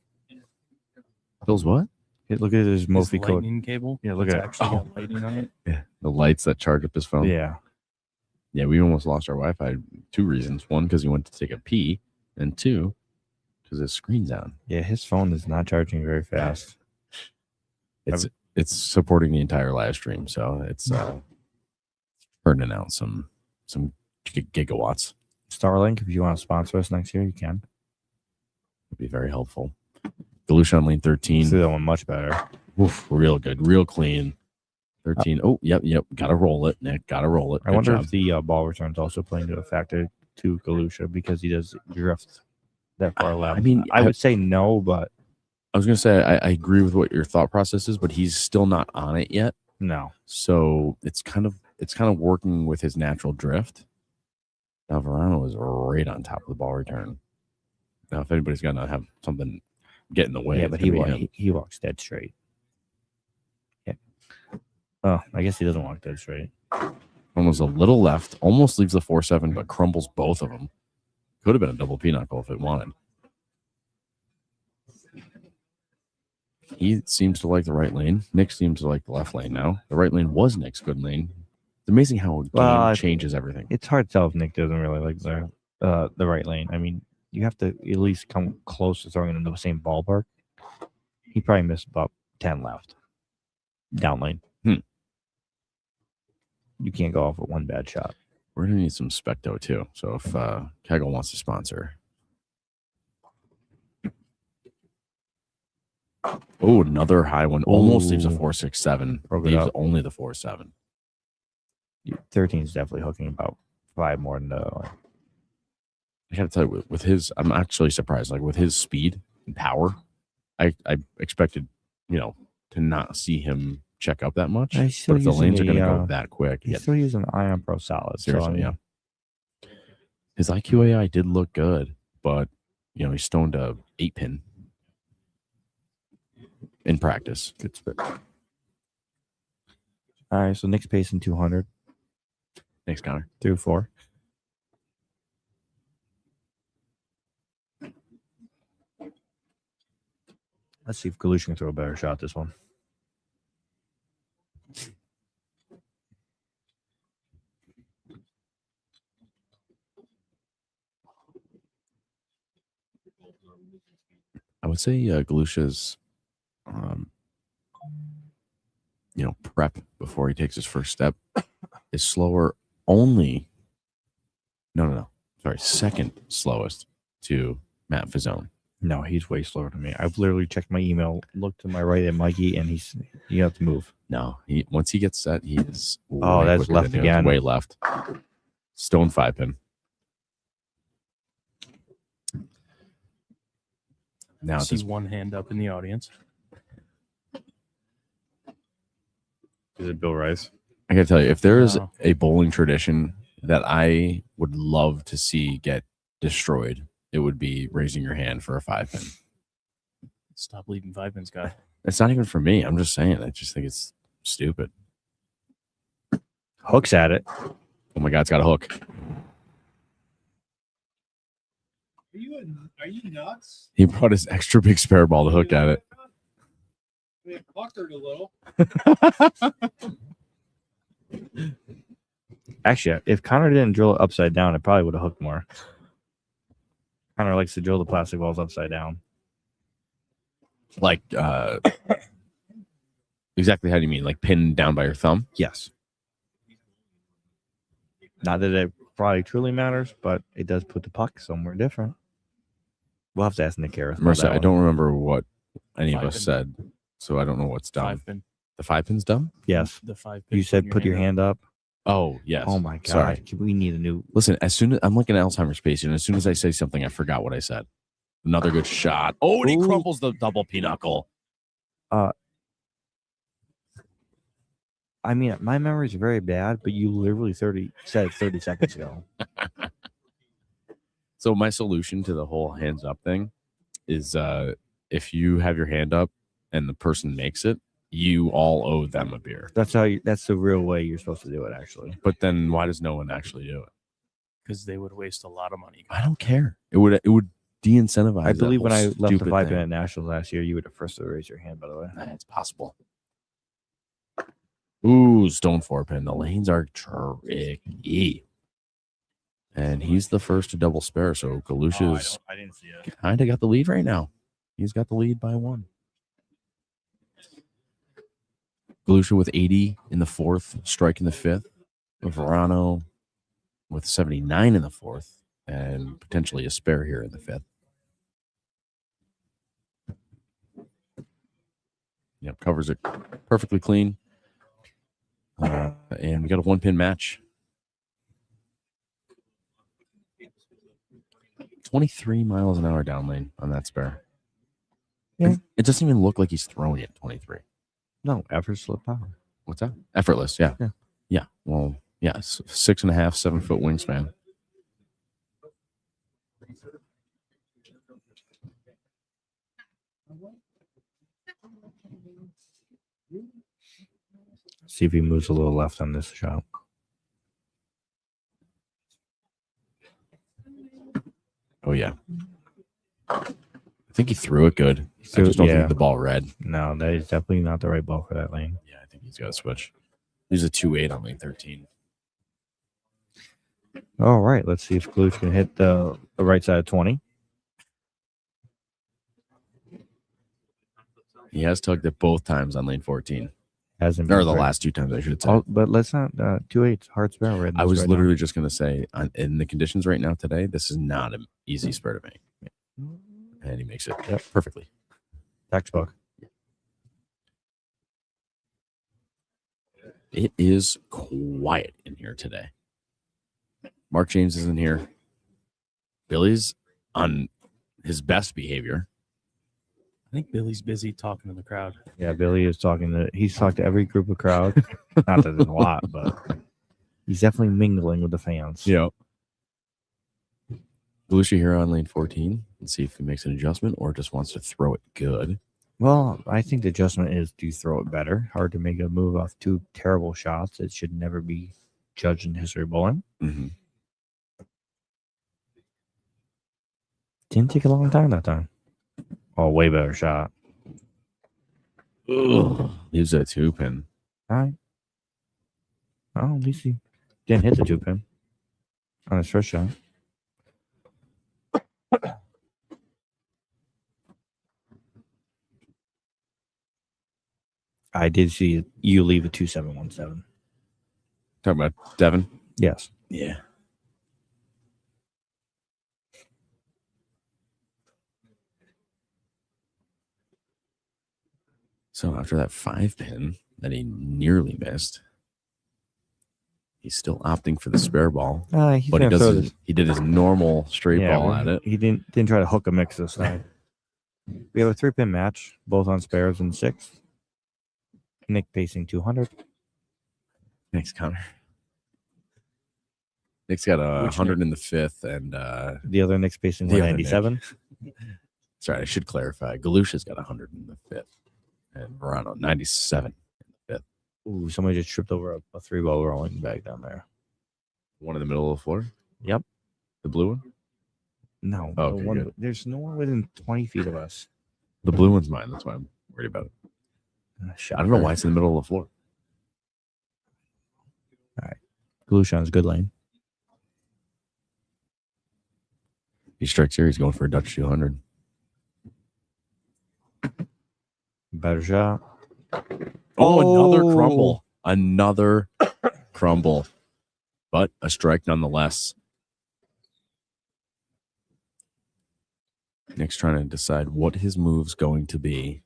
[SPEAKER 1] Bill's what?
[SPEAKER 4] Hey, look at his
[SPEAKER 9] His
[SPEAKER 4] Mophie code.
[SPEAKER 9] lightning cable.
[SPEAKER 4] Yeah, look
[SPEAKER 9] It's
[SPEAKER 4] at it.
[SPEAKER 9] actually got lightning on it.
[SPEAKER 1] Yeah, the lights that charge up his phone.
[SPEAKER 4] Yeah.
[SPEAKER 1] Yeah, we almost lost our Wi-Fi. 2 reasons. 1, because he went to take a pee, and 2, because his screen's down.
[SPEAKER 4] Yeah, his phone is not charging very fast.
[SPEAKER 1] It's supporting the entire live stream, so it's turning out some gigawatts.
[SPEAKER 4] Starlink, if you want to sponsor us next year, you can.
[SPEAKER 1] Would be very helpful. Galusha on lane 13.
[SPEAKER 4] See that one much better.
[SPEAKER 1] Oof, real good, real clean. 13. Oh, yep. Gotta roll it, Nick. Gotta roll it.
[SPEAKER 4] I wonder if the ball returns also play into a factor to Galusha because he does drift that far left.
[SPEAKER 1] I mean,
[SPEAKER 4] I would say no, but
[SPEAKER 1] I was gonna say I agree with what your thought process is, but he's still not on it yet.
[SPEAKER 4] no.
[SPEAKER 1] So it's kind of working with his natural drift. Now Verano is right on top of the ball return. Now, if anybody's gonna have something get in the way,
[SPEAKER 4] Yeah,
[SPEAKER 1] it's
[SPEAKER 4] but
[SPEAKER 1] gonna be him.
[SPEAKER 4] he walks dead straight. Yeah. Oh, I guess he doesn't walk dead straight.
[SPEAKER 1] Almost a little left, almost leaves the 4-7, but crumbles both of them. Could have been a double pinochle if it wanted. He seems to like the right lane. Nick seems to like the left lane now. The right lane was Nick's good lane. It's amazing how a game changes everything.
[SPEAKER 4] It's hard to tell if Nick doesn't really like the right lane. I mean, you have to at least come close to throwing in the same ballpark. He probably missed about 10 left. Down lane. You can't go off with one bad shot.
[SPEAKER 1] We're gonna need some Specto too. So if Kegel wants to sponsor. Oh, another high one. Almost leaves a 4-6-7.
[SPEAKER 4] Broke it
[SPEAKER 1] Leaves
[SPEAKER 4] up.
[SPEAKER 1] only the 4-7.
[SPEAKER 4] 13 is definitely hooking about 5 more than the other one.
[SPEAKER 1] I gotta tell you, with his, I'm actually surprised. Like with his speed and power, I expected, to not see him check up that much.
[SPEAKER 4] He's still
[SPEAKER 1] But if the lanes are
[SPEAKER 4] using
[SPEAKER 1] gonna
[SPEAKER 4] a,
[SPEAKER 1] go that quick,
[SPEAKER 4] He's still using Ion Pro Solid.
[SPEAKER 1] seriously,
[SPEAKER 4] so, I mean,
[SPEAKER 1] yeah. His IQ AI did look good, but he stoned a 8-pin in practice.
[SPEAKER 4] Good spit. All right, so Nick's pacing 200
[SPEAKER 1] Thanks, Connor.
[SPEAKER 4] through 4. Let's see if Galusha can throw a better shot this one.
[SPEAKER 1] I would say Galusha's, prep before he takes his first step is slower only. No. Sorry, second slowest to Matt Fazone.
[SPEAKER 4] No, he's way slower than me. I've literally checked my email, looked to my right at Mikey, and you have to move.
[SPEAKER 1] No, once he gets set, he is.
[SPEAKER 4] Oh,
[SPEAKER 1] way
[SPEAKER 4] that's
[SPEAKER 1] quicker
[SPEAKER 4] left
[SPEAKER 1] than you. It's
[SPEAKER 4] again.
[SPEAKER 1] Way left. Stone 5-pin. Now
[SPEAKER 9] I
[SPEAKER 1] at
[SPEAKER 9] see
[SPEAKER 1] this,
[SPEAKER 9] one hand up in the audience.
[SPEAKER 4] Is it Bill Rice?
[SPEAKER 1] I gotta tell you, if there is
[SPEAKER 9] No.
[SPEAKER 1] a bowling tradition that I would love to see get destroyed, it would be raising your hand for a 5-pin.
[SPEAKER 9] Stop leaving 5-pins, guy.
[SPEAKER 1] It's not even for me. I'm just saying. I just think it's stupid.
[SPEAKER 4] Hooks at it.
[SPEAKER 1] Oh my God, it's got a hook.
[SPEAKER 11] Are you nuts?
[SPEAKER 1] He brought his extra big spare ball to hook at it.
[SPEAKER 11] We puckered a little.
[SPEAKER 4] Actually, if Connor didn't drill it upside down, it probably would have hooked more. Connor likes to drill the plastic balls upside down.
[SPEAKER 1] Like, exactly how do you mean? Like pinned down by your thumb?
[SPEAKER 4] Yes. Not that it probably truly matters, but it does put the puck somewhere different. We'll have to ask Nick Harris.
[SPEAKER 1] Marissa, I don't remember what any of
[SPEAKER 9] Five
[SPEAKER 1] us
[SPEAKER 9] pin.
[SPEAKER 1] said, so I don't know what's dumb.
[SPEAKER 9] 5 pin.
[SPEAKER 1] The 5 pin's dumb?
[SPEAKER 4] Yes.
[SPEAKER 9] The 5 pin.
[SPEAKER 4] You said put your hand up.
[SPEAKER 1] Oh, yes.
[SPEAKER 4] Oh my god.
[SPEAKER 1] Sorry.
[SPEAKER 4] We need a new.
[SPEAKER 1] Listen, as soon as I'm like an Alzheimer's patient, and as soon as I say something, I forgot what I said. Another good shot. Oh, and he
[SPEAKER 4] Ooh.
[SPEAKER 1] crumbles the double pinochle.
[SPEAKER 4] I mean, my memory is very bad, but you literally said it 30 seconds ago.
[SPEAKER 1] So my solution to the whole hands up thing is if you have your hand up and the person makes it, you all owe them a beer.
[SPEAKER 4] That's the real way you're supposed to do it, actually.
[SPEAKER 1] But then why does no one actually do it?
[SPEAKER 9] Because they would waste a lot of money.
[SPEAKER 1] I don't care. It would de-incentivize.
[SPEAKER 4] I
[SPEAKER 1] that
[SPEAKER 4] believe when
[SPEAKER 1] whole
[SPEAKER 4] I left the
[SPEAKER 1] stupid
[SPEAKER 4] 5
[SPEAKER 1] thing.
[SPEAKER 4] pin at Nationals last year, you were the first to raise your hand, by the way.
[SPEAKER 1] It's possible. Ooh, stone 4 pin. The lanes are tricky. And he's the first to double spare, so Galusha's
[SPEAKER 4] I didn't see it.
[SPEAKER 1] kind of got the lead right now. He's got the lead by 1. Galusha with 80 in the 4th, strike in the 5th. Verano with 79 in the 4th, and potentially a spare here in the 5th. Yep, covers it perfectly clean. And we got a 1-pin match. 23 miles an hour down lane on that spare.
[SPEAKER 4] Yeah.
[SPEAKER 1] It doesn't even look like he's throwing it 23.
[SPEAKER 4] No, effortless power.
[SPEAKER 1] What's that? Effortless, yeah.
[SPEAKER 4] Yeah.
[SPEAKER 1] Yeah. Well, yeah, 6.5, 7 foot wingspan.
[SPEAKER 4] See if he moves a little left on this shot.
[SPEAKER 1] Oh, yeah. I think he threw it good. I just don't think the ball read.
[SPEAKER 4] No, that is definitely not the right ball for that lane.
[SPEAKER 1] Yeah, I think he's got to switch. He's a 2-8 on lane 13.
[SPEAKER 4] All right, let's see if Galush can hit the right side of 20.
[SPEAKER 1] He has tugged it both times on lane 14.
[SPEAKER 4] Hasn't
[SPEAKER 1] Or
[SPEAKER 4] been
[SPEAKER 1] the
[SPEAKER 4] great.
[SPEAKER 1] last 2 times, I should say.
[SPEAKER 4] Oh, but let's not 2-8 hard spell right.
[SPEAKER 1] I was literally just going to say, in the conditions right now today, this is not an easy spur to make. And he makes it perfectly.
[SPEAKER 4] Textbook.
[SPEAKER 1] It is quiet in here today. Mark James isn't here. Billy's on his best behavior.
[SPEAKER 9] I think Billy's busy talking to the crowd.
[SPEAKER 4] Yeah, Billy is he's talked to every group of crowd. Not that there's a lot, but he's definitely mingling with the fans.
[SPEAKER 1] Yeah. Galusha here on lane 14. Let's see if he makes an adjustment or just wants to throw it good.
[SPEAKER 4] Well, I think the adjustment is do throw it better. Hard to make a move off 2 terrible shots. It should never be judged in history of bowling.
[SPEAKER 1] Mm-hmm.
[SPEAKER 4] Didn't take a long time that time. Oh, way better shot.
[SPEAKER 1] Leaves a 2-pin.
[SPEAKER 4] All right. Oh, at least he didn't hit the 2-pin on his first shot. I did see you leave a 2717.
[SPEAKER 1] Talking about Devin?
[SPEAKER 4] Yes.
[SPEAKER 1] Yeah. So after that 5-pin that he nearly missed, he's still opting for the spare ball.
[SPEAKER 4] He's
[SPEAKER 1] But he
[SPEAKER 4] gonna throw
[SPEAKER 1] does.
[SPEAKER 4] this-
[SPEAKER 1] He did his normal straight
[SPEAKER 4] Yeah,
[SPEAKER 1] ball
[SPEAKER 4] well,
[SPEAKER 1] at it.
[SPEAKER 4] He didn't try to hook a mix this time. We have a 3-pin match, both on spares in 6th. Nick pacing 200.
[SPEAKER 1] Thanks, Connor. Nick's got a
[SPEAKER 4] Which
[SPEAKER 1] 100 in the 5th, and
[SPEAKER 4] The other Nick's pacing
[SPEAKER 1] the other Nick.
[SPEAKER 4] 197.
[SPEAKER 1] Sorry, I should clarify. Galusha's got 100 in the 5th, and Verano 97 in the 5th.
[SPEAKER 4] Ooh, somebody just tripped over a 3-ball rolling bag down there.
[SPEAKER 1] One in the middle of the floor.
[SPEAKER 4] Yep.
[SPEAKER 1] The blue one.
[SPEAKER 4] No,
[SPEAKER 1] Oh,
[SPEAKER 4] the
[SPEAKER 1] okay,
[SPEAKER 4] one-
[SPEAKER 1] good.
[SPEAKER 4] there's no one within 20 feet of us.
[SPEAKER 1] The blue one's mine. That's why I'm worried about it. I don't know why it's in the middle of the floor.
[SPEAKER 4] Galusha is good lane.
[SPEAKER 1] He strikes here. He's going for a Dutch 200.
[SPEAKER 4] Better shot.
[SPEAKER 1] Oh, another crumble. Another crumble. But a strike nonetheless. Nick's trying to decide what his move's going to be.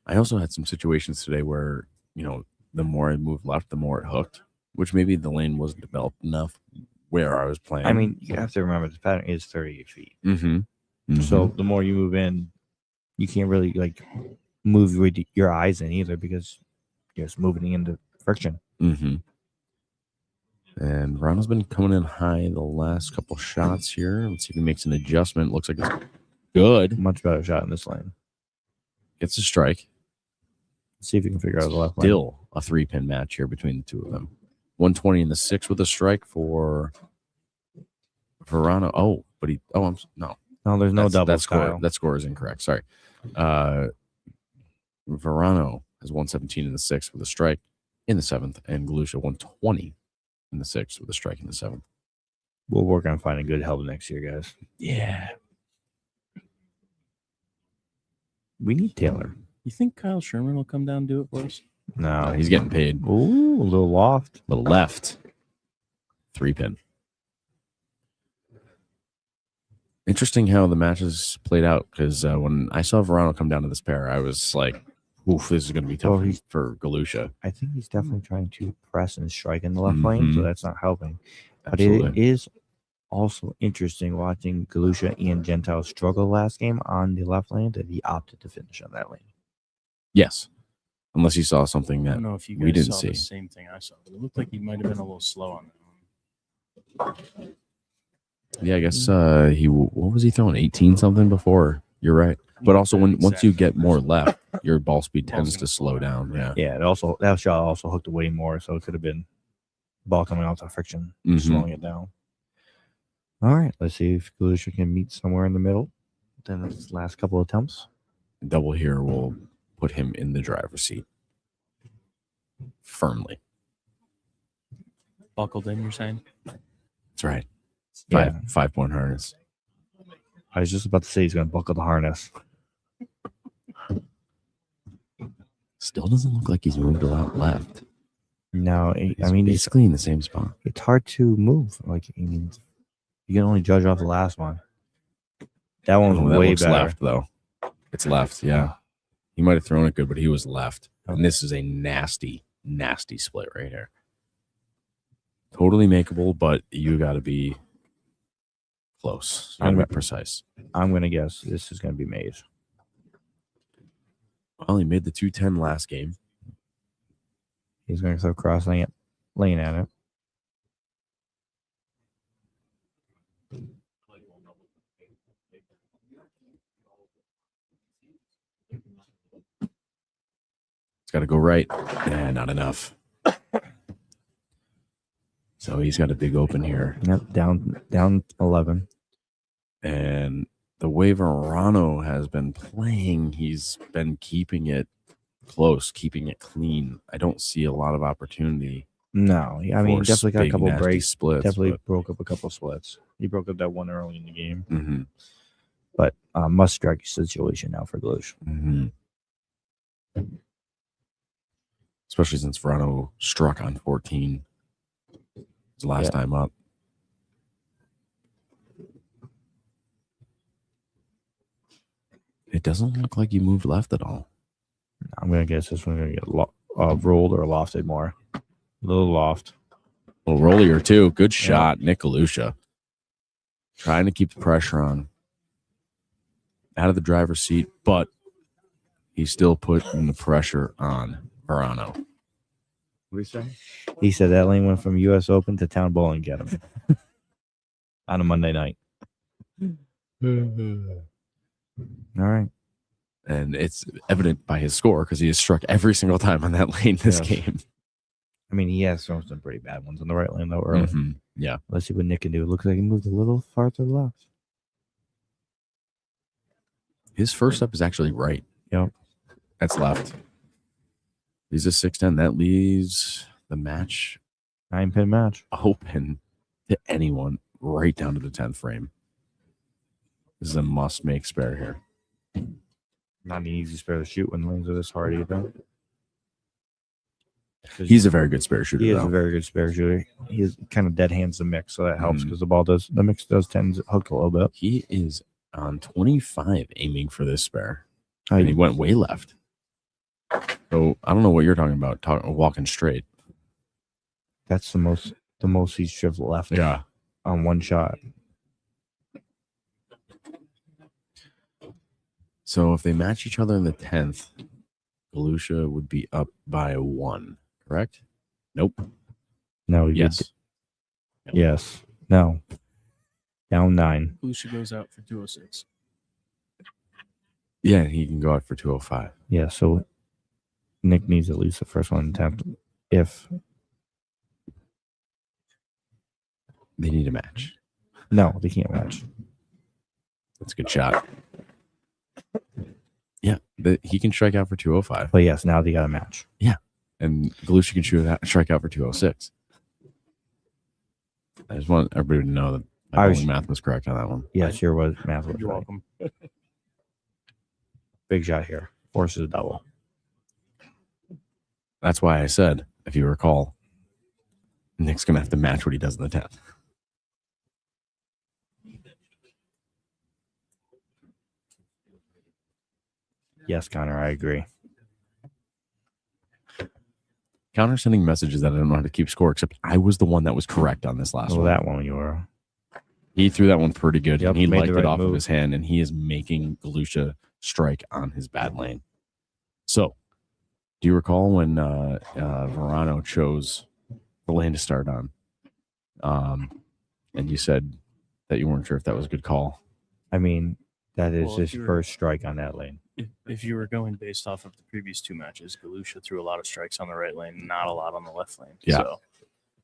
[SPEAKER 1] I also had some situations today where, you know, the more I moved left, the more it hooked, which maybe the lane wasn't developed enough where I was playing.
[SPEAKER 4] I mean, you have to remember the pattern is 38 feet.
[SPEAKER 1] Mm-hmm.
[SPEAKER 4] So the more you move in, you can't really like move with your eyes in either because you're just moving into friction.
[SPEAKER 1] Mm-hmm. And Verano's been coming in high the last couple shots here. Let's see if he makes an adjustment. Looks like it's good.
[SPEAKER 4] Much better shot in this lane.
[SPEAKER 1] Gets a strike.
[SPEAKER 4] Let's see if you can figure out the left lane.
[SPEAKER 1] Still a 3-pin match here between the two of them. 120 in the 6 with a strike for Verano. Oh, but he. Oh, no.
[SPEAKER 4] No, there's no double style.
[SPEAKER 1] That score is incorrect. Sorry. Verano has 117 in the 6th with a strike in the 7th, and Galusha 120 in the 6th with a strike in the 7th.
[SPEAKER 4] We'll work on finding good help next year, guys.
[SPEAKER 1] Yeah.
[SPEAKER 4] We need Taylor.
[SPEAKER 1] You think Kyle Sherman will come down and do it for us?
[SPEAKER 4] No,
[SPEAKER 1] He's getting paid.
[SPEAKER 4] Ooh, a little loft.
[SPEAKER 1] The left 3-pin. Interesting how the matches played out because when I saw Verano come down to this pair, I was like, oof, this is going to be tough for Galusha.
[SPEAKER 4] I think he's definitely trying to press and strike in the left lane, so that's not helping.
[SPEAKER 1] Absolutely.
[SPEAKER 4] But it is also interesting watching Galusha and Gentile struggle last game on the left lane that he opted to finish on that lane.
[SPEAKER 1] Yes. Unless you saw something
[SPEAKER 9] I
[SPEAKER 1] that
[SPEAKER 9] don't know if you
[SPEAKER 1] we
[SPEAKER 9] guys
[SPEAKER 1] didn't
[SPEAKER 9] saw
[SPEAKER 1] see.
[SPEAKER 9] the same thing I saw, but it looked like he might have been a little slow on that one.
[SPEAKER 1] Yeah, I guess what was he throwing? 18 something before? You're right. But also once you get more left, your ball speed tends to slow down. Yeah.
[SPEAKER 4] Yeah, that shot also hooked away more, so it could have been ball coming out to friction,
[SPEAKER 1] Mhm.
[SPEAKER 4] slowing it down. All right, let's see if Galusha can meet somewhere in the middle. Then his last couple attempts.
[SPEAKER 1] Double here will put him in the driver's seat firmly.
[SPEAKER 9] Buckled in, you're saying?
[SPEAKER 1] That's right.
[SPEAKER 4] Yeah.
[SPEAKER 1] 5-point harness.
[SPEAKER 4] I was just about to say he's going to buckle the harness.
[SPEAKER 1] Still doesn't look like he's moved a lot left.
[SPEAKER 4] No,
[SPEAKER 1] He's
[SPEAKER 4] I mean,
[SPEAKER 1] basically in the same spot.
[SPEAKER 4] it's hard to move. Like, I mean, you can only judge off the last one. That one was
[SPEAKER 1] Oh, that
[SPEAKER 4] way
[SPEAKER 1] looks
[SPEAKER 4] better.
[SPEAKER 1] left, though. It's left, yeah. He might have thrown it good, but he was left. And this is a nasty, nasty split right here. Totally makeable, but you got to be close. You got to be precise.
[SPEAKER 4] I'm going to guess this is going to be made.
[SPEAKER 1] Well, he made the 210 last game.
[SPEAKER 4] He's going to throw cross lane at it.
[SPEAKER 1] It's got to go right. Yeah, not enough. So he's got a big open here.
[SPEAKER 4] Yep, down 11.
[SPEAKER 1] And the way Verano has been playing, he's been keeping it close, keeping it clean. I don't see a lot of opportunity.
[SPEAKER 4] No, I mean,
[SPEAKER 1] for
[SPEAKER 4] definitely got a
[SPEAKER 1] big,
[SPEAKER 4] couple
[SPEAKER 1] nasty
[SPEAKER 4] breaks.
[SPEAKER 1] splits,
[SPEAKER 4] Definitely
[SPEAKER 1] but-
[SPEAKER 4] broke up a couple splits. He broke up that one early in the game.
[SPEAKER 1] Mhm.
[SPEAKER 4] But must strike situation now for Galusha.
[SPEAKER 1] Mhm. Especially since Verano struck on 14 his last
[SPEAKER 4] Yeah.
[SPEAKER 1] time up. It doesn't look like you moved left at all.
[SPEAKER 4] I'm going to guess this one's going to get rolled or lofted more. A little loft.
[SPEAKER 1] Well, rollier too. Good shot, Nick Galusha. Trying to keep the pressure on. Out of the driver's seat, but he's still putting the pressure on Verano.
[SPEAKER 4] What do you say? He said that lane went from U.S. Open to Town Bowling Academy on a Monday night. All right.
[SPEAKER 1] And it's evident by his score because he has struck every single time on that lane this
[SPEAKER 4] Yes.
[SPEAKER 1] game.
[SPEAKER 4] I mean, he has thrown some pretty bad ones on the right lane, though, early.
[SPEAKER 1] Mhm. Yeah.
[SPEAKER 4] Let's see what Nick can do. It looks like he moved a little far to the left.
[SPEAKER 1] His first step is actually right.
[SPEAKER 4] Yep.
[SPEAKER 1] That's left. He's a 6'10. That leaves the match
[SPEAKER 4] 9-pin match.
[SPEAKER 1] open to anyone right down to the 10th frame. This is a must-make spare here.
[SPEAKER 4] Not an easy spare to shoot when lanes are this hard either.
[SPEAKER 1] He's a very good spare shooter.
[SPEAKER 4] He is
[SPEAKER 1] though.
[SPEAKER 4] a very good spare shooter. He's kind of dead hands the mix, so that helps
[SPEAKER 1] Mhm.
[SPEAKER 4] because the mix does tend to hook a little bit.
[SPEAKER 1] He is on 25 aiming for this spare.
[SPEAKER 4] Oh,
[SPEAKER 1] And he went way left. So I don't know what you're talking about. Walking straight.
[SPEAKER 4] That's the most he's driven left.
[SPEAKER 1] Yeah.
[SPEAKER 4] On one shot.
[SPEAKER 1] So if they match each other in the 10th, Galusha would be up by 1, correct? Nope.
[SPEAKER 4] No.
[SPEAKER 1] Yes.
[SPEAKER 4] Yes. No. Down 9.
[SPEAKER 9] Lucia goes out for 206.
[SPEAKER 1] Yeah, he can go out for 205.
[SPEAKER 4] Yeah. So Nick needs at least the first one in 10th. If
[SPEAKER 1] They need a match.
[SPEAKER 4] no, they can't match.
[SPEAKER 1] That's a good shot. Yeah, he can strike out for 205.
[SPEAKER 4] But yes, now they got a match.
[SPEAKER 1] And Galusha can strike out for 206. I just want everybody to know that my bowling math was correct on that one.
[SPEAKER 4] Yes, your was math was
[SPEAKER 9] You're
[SPEAKER 4] right.
[SPEAKER 9] welcome.
[SPEAKER 4] Big shot here. Forces a double.
[SPEAKER 1] That's why I said, if you recall, Nick's going to have to match what he does in the 10th.
[SPEAKER 4] Yes, Connor, I agree.
[SPEAKER 1] Counter sending messages that I don't know how to keep score, except I was the one that was correct on this last
[SPEAKER 4] Well,
[SPEAKER 1] one.
[SPEAKER 4] that one you were.
[SPEAKER 1] He threw that one pretty good,
[SPEAKER 4] Yep,
[SPEAKER 1] and he
[SPEAKER 4] made the
[SPEAKER 1] liked it
[SPEAKER 4] right
[SPEAKER 1] off of
[SPEAKER 4] move.
[SPEAKER 1] his hand, and he is making Galusha strike on his bad lane. So, do you recall when Verano chose the lane to start on? And you said that you weren't sure if that was a good call.
[SPEAKER 4] I mean, that is
[SPEAKER 9] Well, if
[SPEAKER 4] his
[SPEAKER 9] you were-
[SPEAKER 4] first strike on that lane.
[SPEAKER 9] If you were going based off of the previous 2 matches, Galusha threw a lot of strikes on the right lane, not a lot on the left lane.
[SPEAKER 1] Yeah.
[SPEAKER 9] So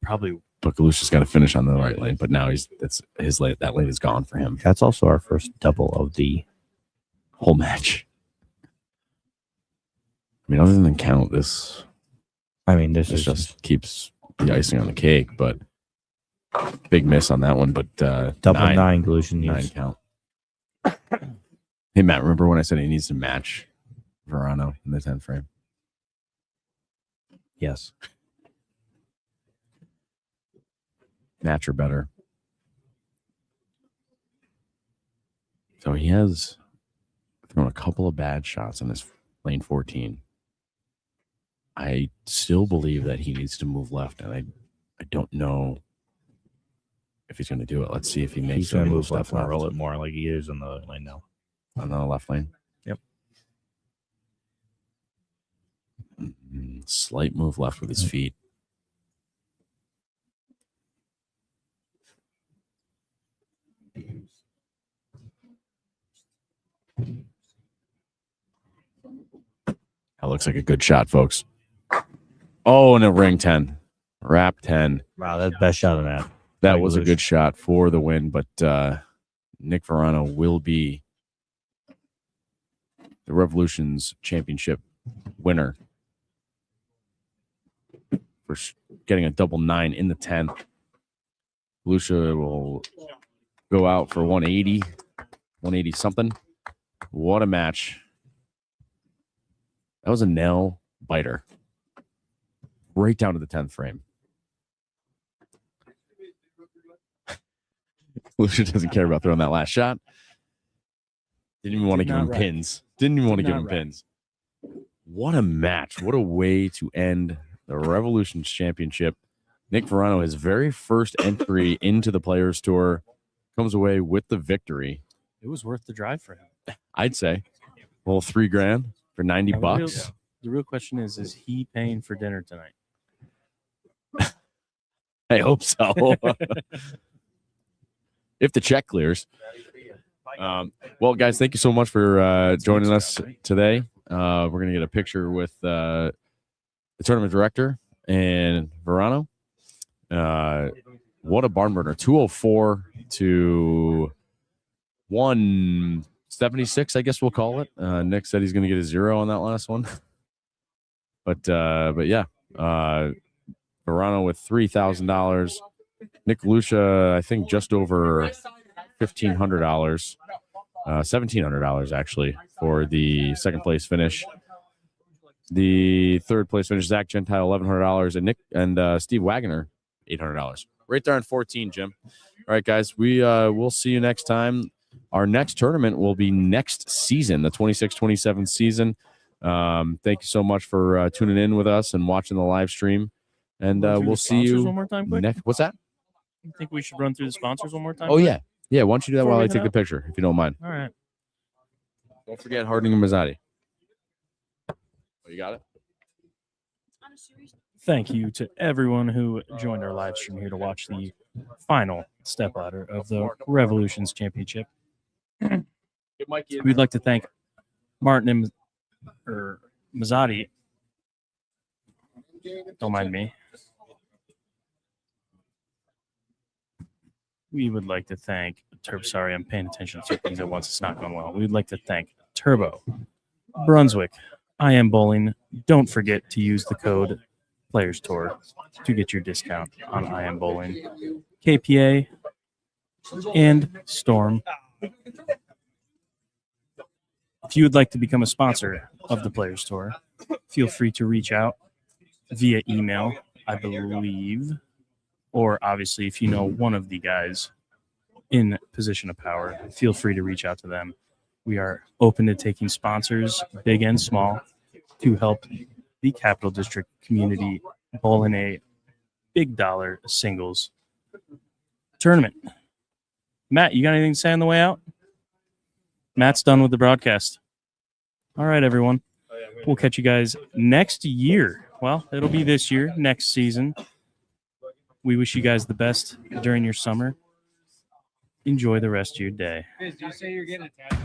[SPEAKER 9] probably
[SPEAKER 1] But Galusha's got to finish on the right lane, but now that's his lane. That lane is gone for him.
[SPEAKER 4] That's also our first double of the
[SPEAKER 1] Whole match. I mean, other than count, this
[SPEAKER 4] this
[SPEAKER 1] This
[SPEAKER 4] is
[SPEAKER 1] just keeps the icing on the cake, but big miss on that one. But
[SPEAKER 4] double 9 Galusha
[SPEAKER 1] 9
[SPEAKER 4] needs.
[SPEAKER 1] count. Hey Matt, remember when I said he needs to match Verano in the 10th frame?
[SPEAKER 4] Yes.
[SPEAKER 1] Match or better. So he has thrown a couple of bad shots on this lane 14. I still believe that he needs to move left, and I don't know if he's going to do it. Let's see if he makes
[SPEAKER 4] He's going to
[SPEAKER 1] a
[SPEAKER 4] move
[SPEAKER 1] step
[SPEAKER 4] left and roll it more like he is on the other lane now.
[SPEAKER 1] on the left lane.
[SPEAKER 4] Yep.
[SPEAKER 1] Slight move left with his feet. That looks like a good shot, folks. Oh, and a ring 10. Wrap 10.
[SPEAKER 4] Wow, that's the best shot on that.
[SPEAKER 1] That was a good shot for the win, but Nick Verano will be the Revolution's championship winner for getting a double 9 in the 10th. Lucia will go out for 180 something. What a match. That was a nail biter. Right down to the 10th frame. Lucia doesn't care about throwing that last shot. Didn't even want to give him pins. Didn't even want to give him pins. What a match. What a way to end the Revolution's Championship. Nick Verano, his very first entry into the Players Tour, comes away with the victory.
[SPEAKER 9] it was worth the drive for him.
[SPEAKER 1] I'd say. A little $3,000 for 90
[SPEAKER 9] Now,
[SPEAKER 1] bucks.
[SPEAKER 9] The real question is he paying for dinner tonight?
[SPEAKER 1] I hope so. If the check clears. Well, guys, thank you so much for joining us today. We're going to get a picture with the tournament director and Verano. What a barn burner. 204 to 176, I guess we'll call it. Nick said he's going to get a 0 on that last one. But yeah, Verano with $3,000. Nick Galusha, I think, just over $1,500. $1,700 actually for the second place finish. The third place finish, Zach Gentile, $1,100, and Nick and Steve Wagner, $800. Right there on 14, Jim. All right, guys, we'll see you next time. Our next tournament will be next season, the 26-27 season. Thank you so much for tuning in with us and watching the live stream. And we'll see you
[SPEAKER 9] one more time, quick.
[SPEAKER 1] next. What's that?
[SPEAKER 9] I think we should run through the sponsors one more time.
[SPEAKER 1] Oh, yeah. Yeah, why don't you do that
[SPEAKER 9] Before
[SPEAKER 1] while
[SPEAKER 9] we
[SPEAKER 1] I
[SPEAKER 9] head
[SPEAKER 1] take the
[SPEAKER 9] out?
[SPEAKER 1] picture, if you don't mind.
[SPEAKER 9] All right.
[SPEAKER 1] Don't forget Harding and Mazzotti. Oh, you got it?
[SPEAKER 9] Thank you to everyone who joined our live stream here to watch the final stepladder of the Revolutions Championship. We'd like to thank Martin and Mazzotti. Don't mind me. We would like to thank Sorry, I'm paying attention to things at once. It's not going well. We'd like to thank Turbo, Brunswick, I Am Bowling. Don't forget to use the code Players Tour to get your discount on I Am Bowling, KPA, and Storm. If you would like to become a sponsor of the Players Tour, feel free to reach out via email, I believe, or obviously if you know one of the guys in position of power, feel free to reach out to them. We are open to taking sponsors, big and small, to help the Capital District community bowl in a big dollar singles tournament. Matt, you got anything to say on the way out? Matt's done with the broadcast. All right, everyone. We'll catch you guys next year. Well, it'll be this year, next season. We wish you guys the best during your summer. Enjoy the rest of your day.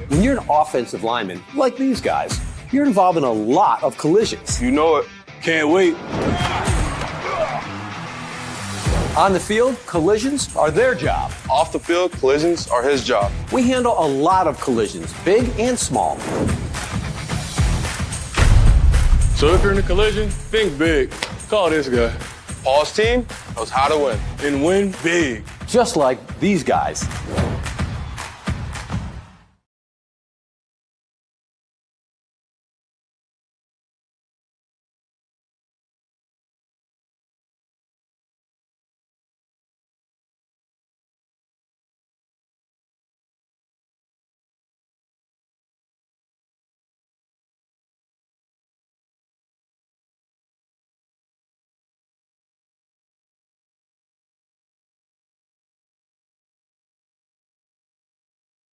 [SPEAKER 2] When you're an offensive lineman, like these guys, you're involved in a lot of collisions.
[SPEAKER 3] You know it. Can't wait.
[SPEAKER 2] On the field, collisions are their job.
[SPEAKER 3] Off the field, collisions are his job.
[SPEAKER 2] We handle a lot of collisions, big and small.
[SPEAKER 3] So if you're in a collision, think big. Call this guy. Paul's team knows how to win and win big.
[SPEAKER 2] Just like these guys.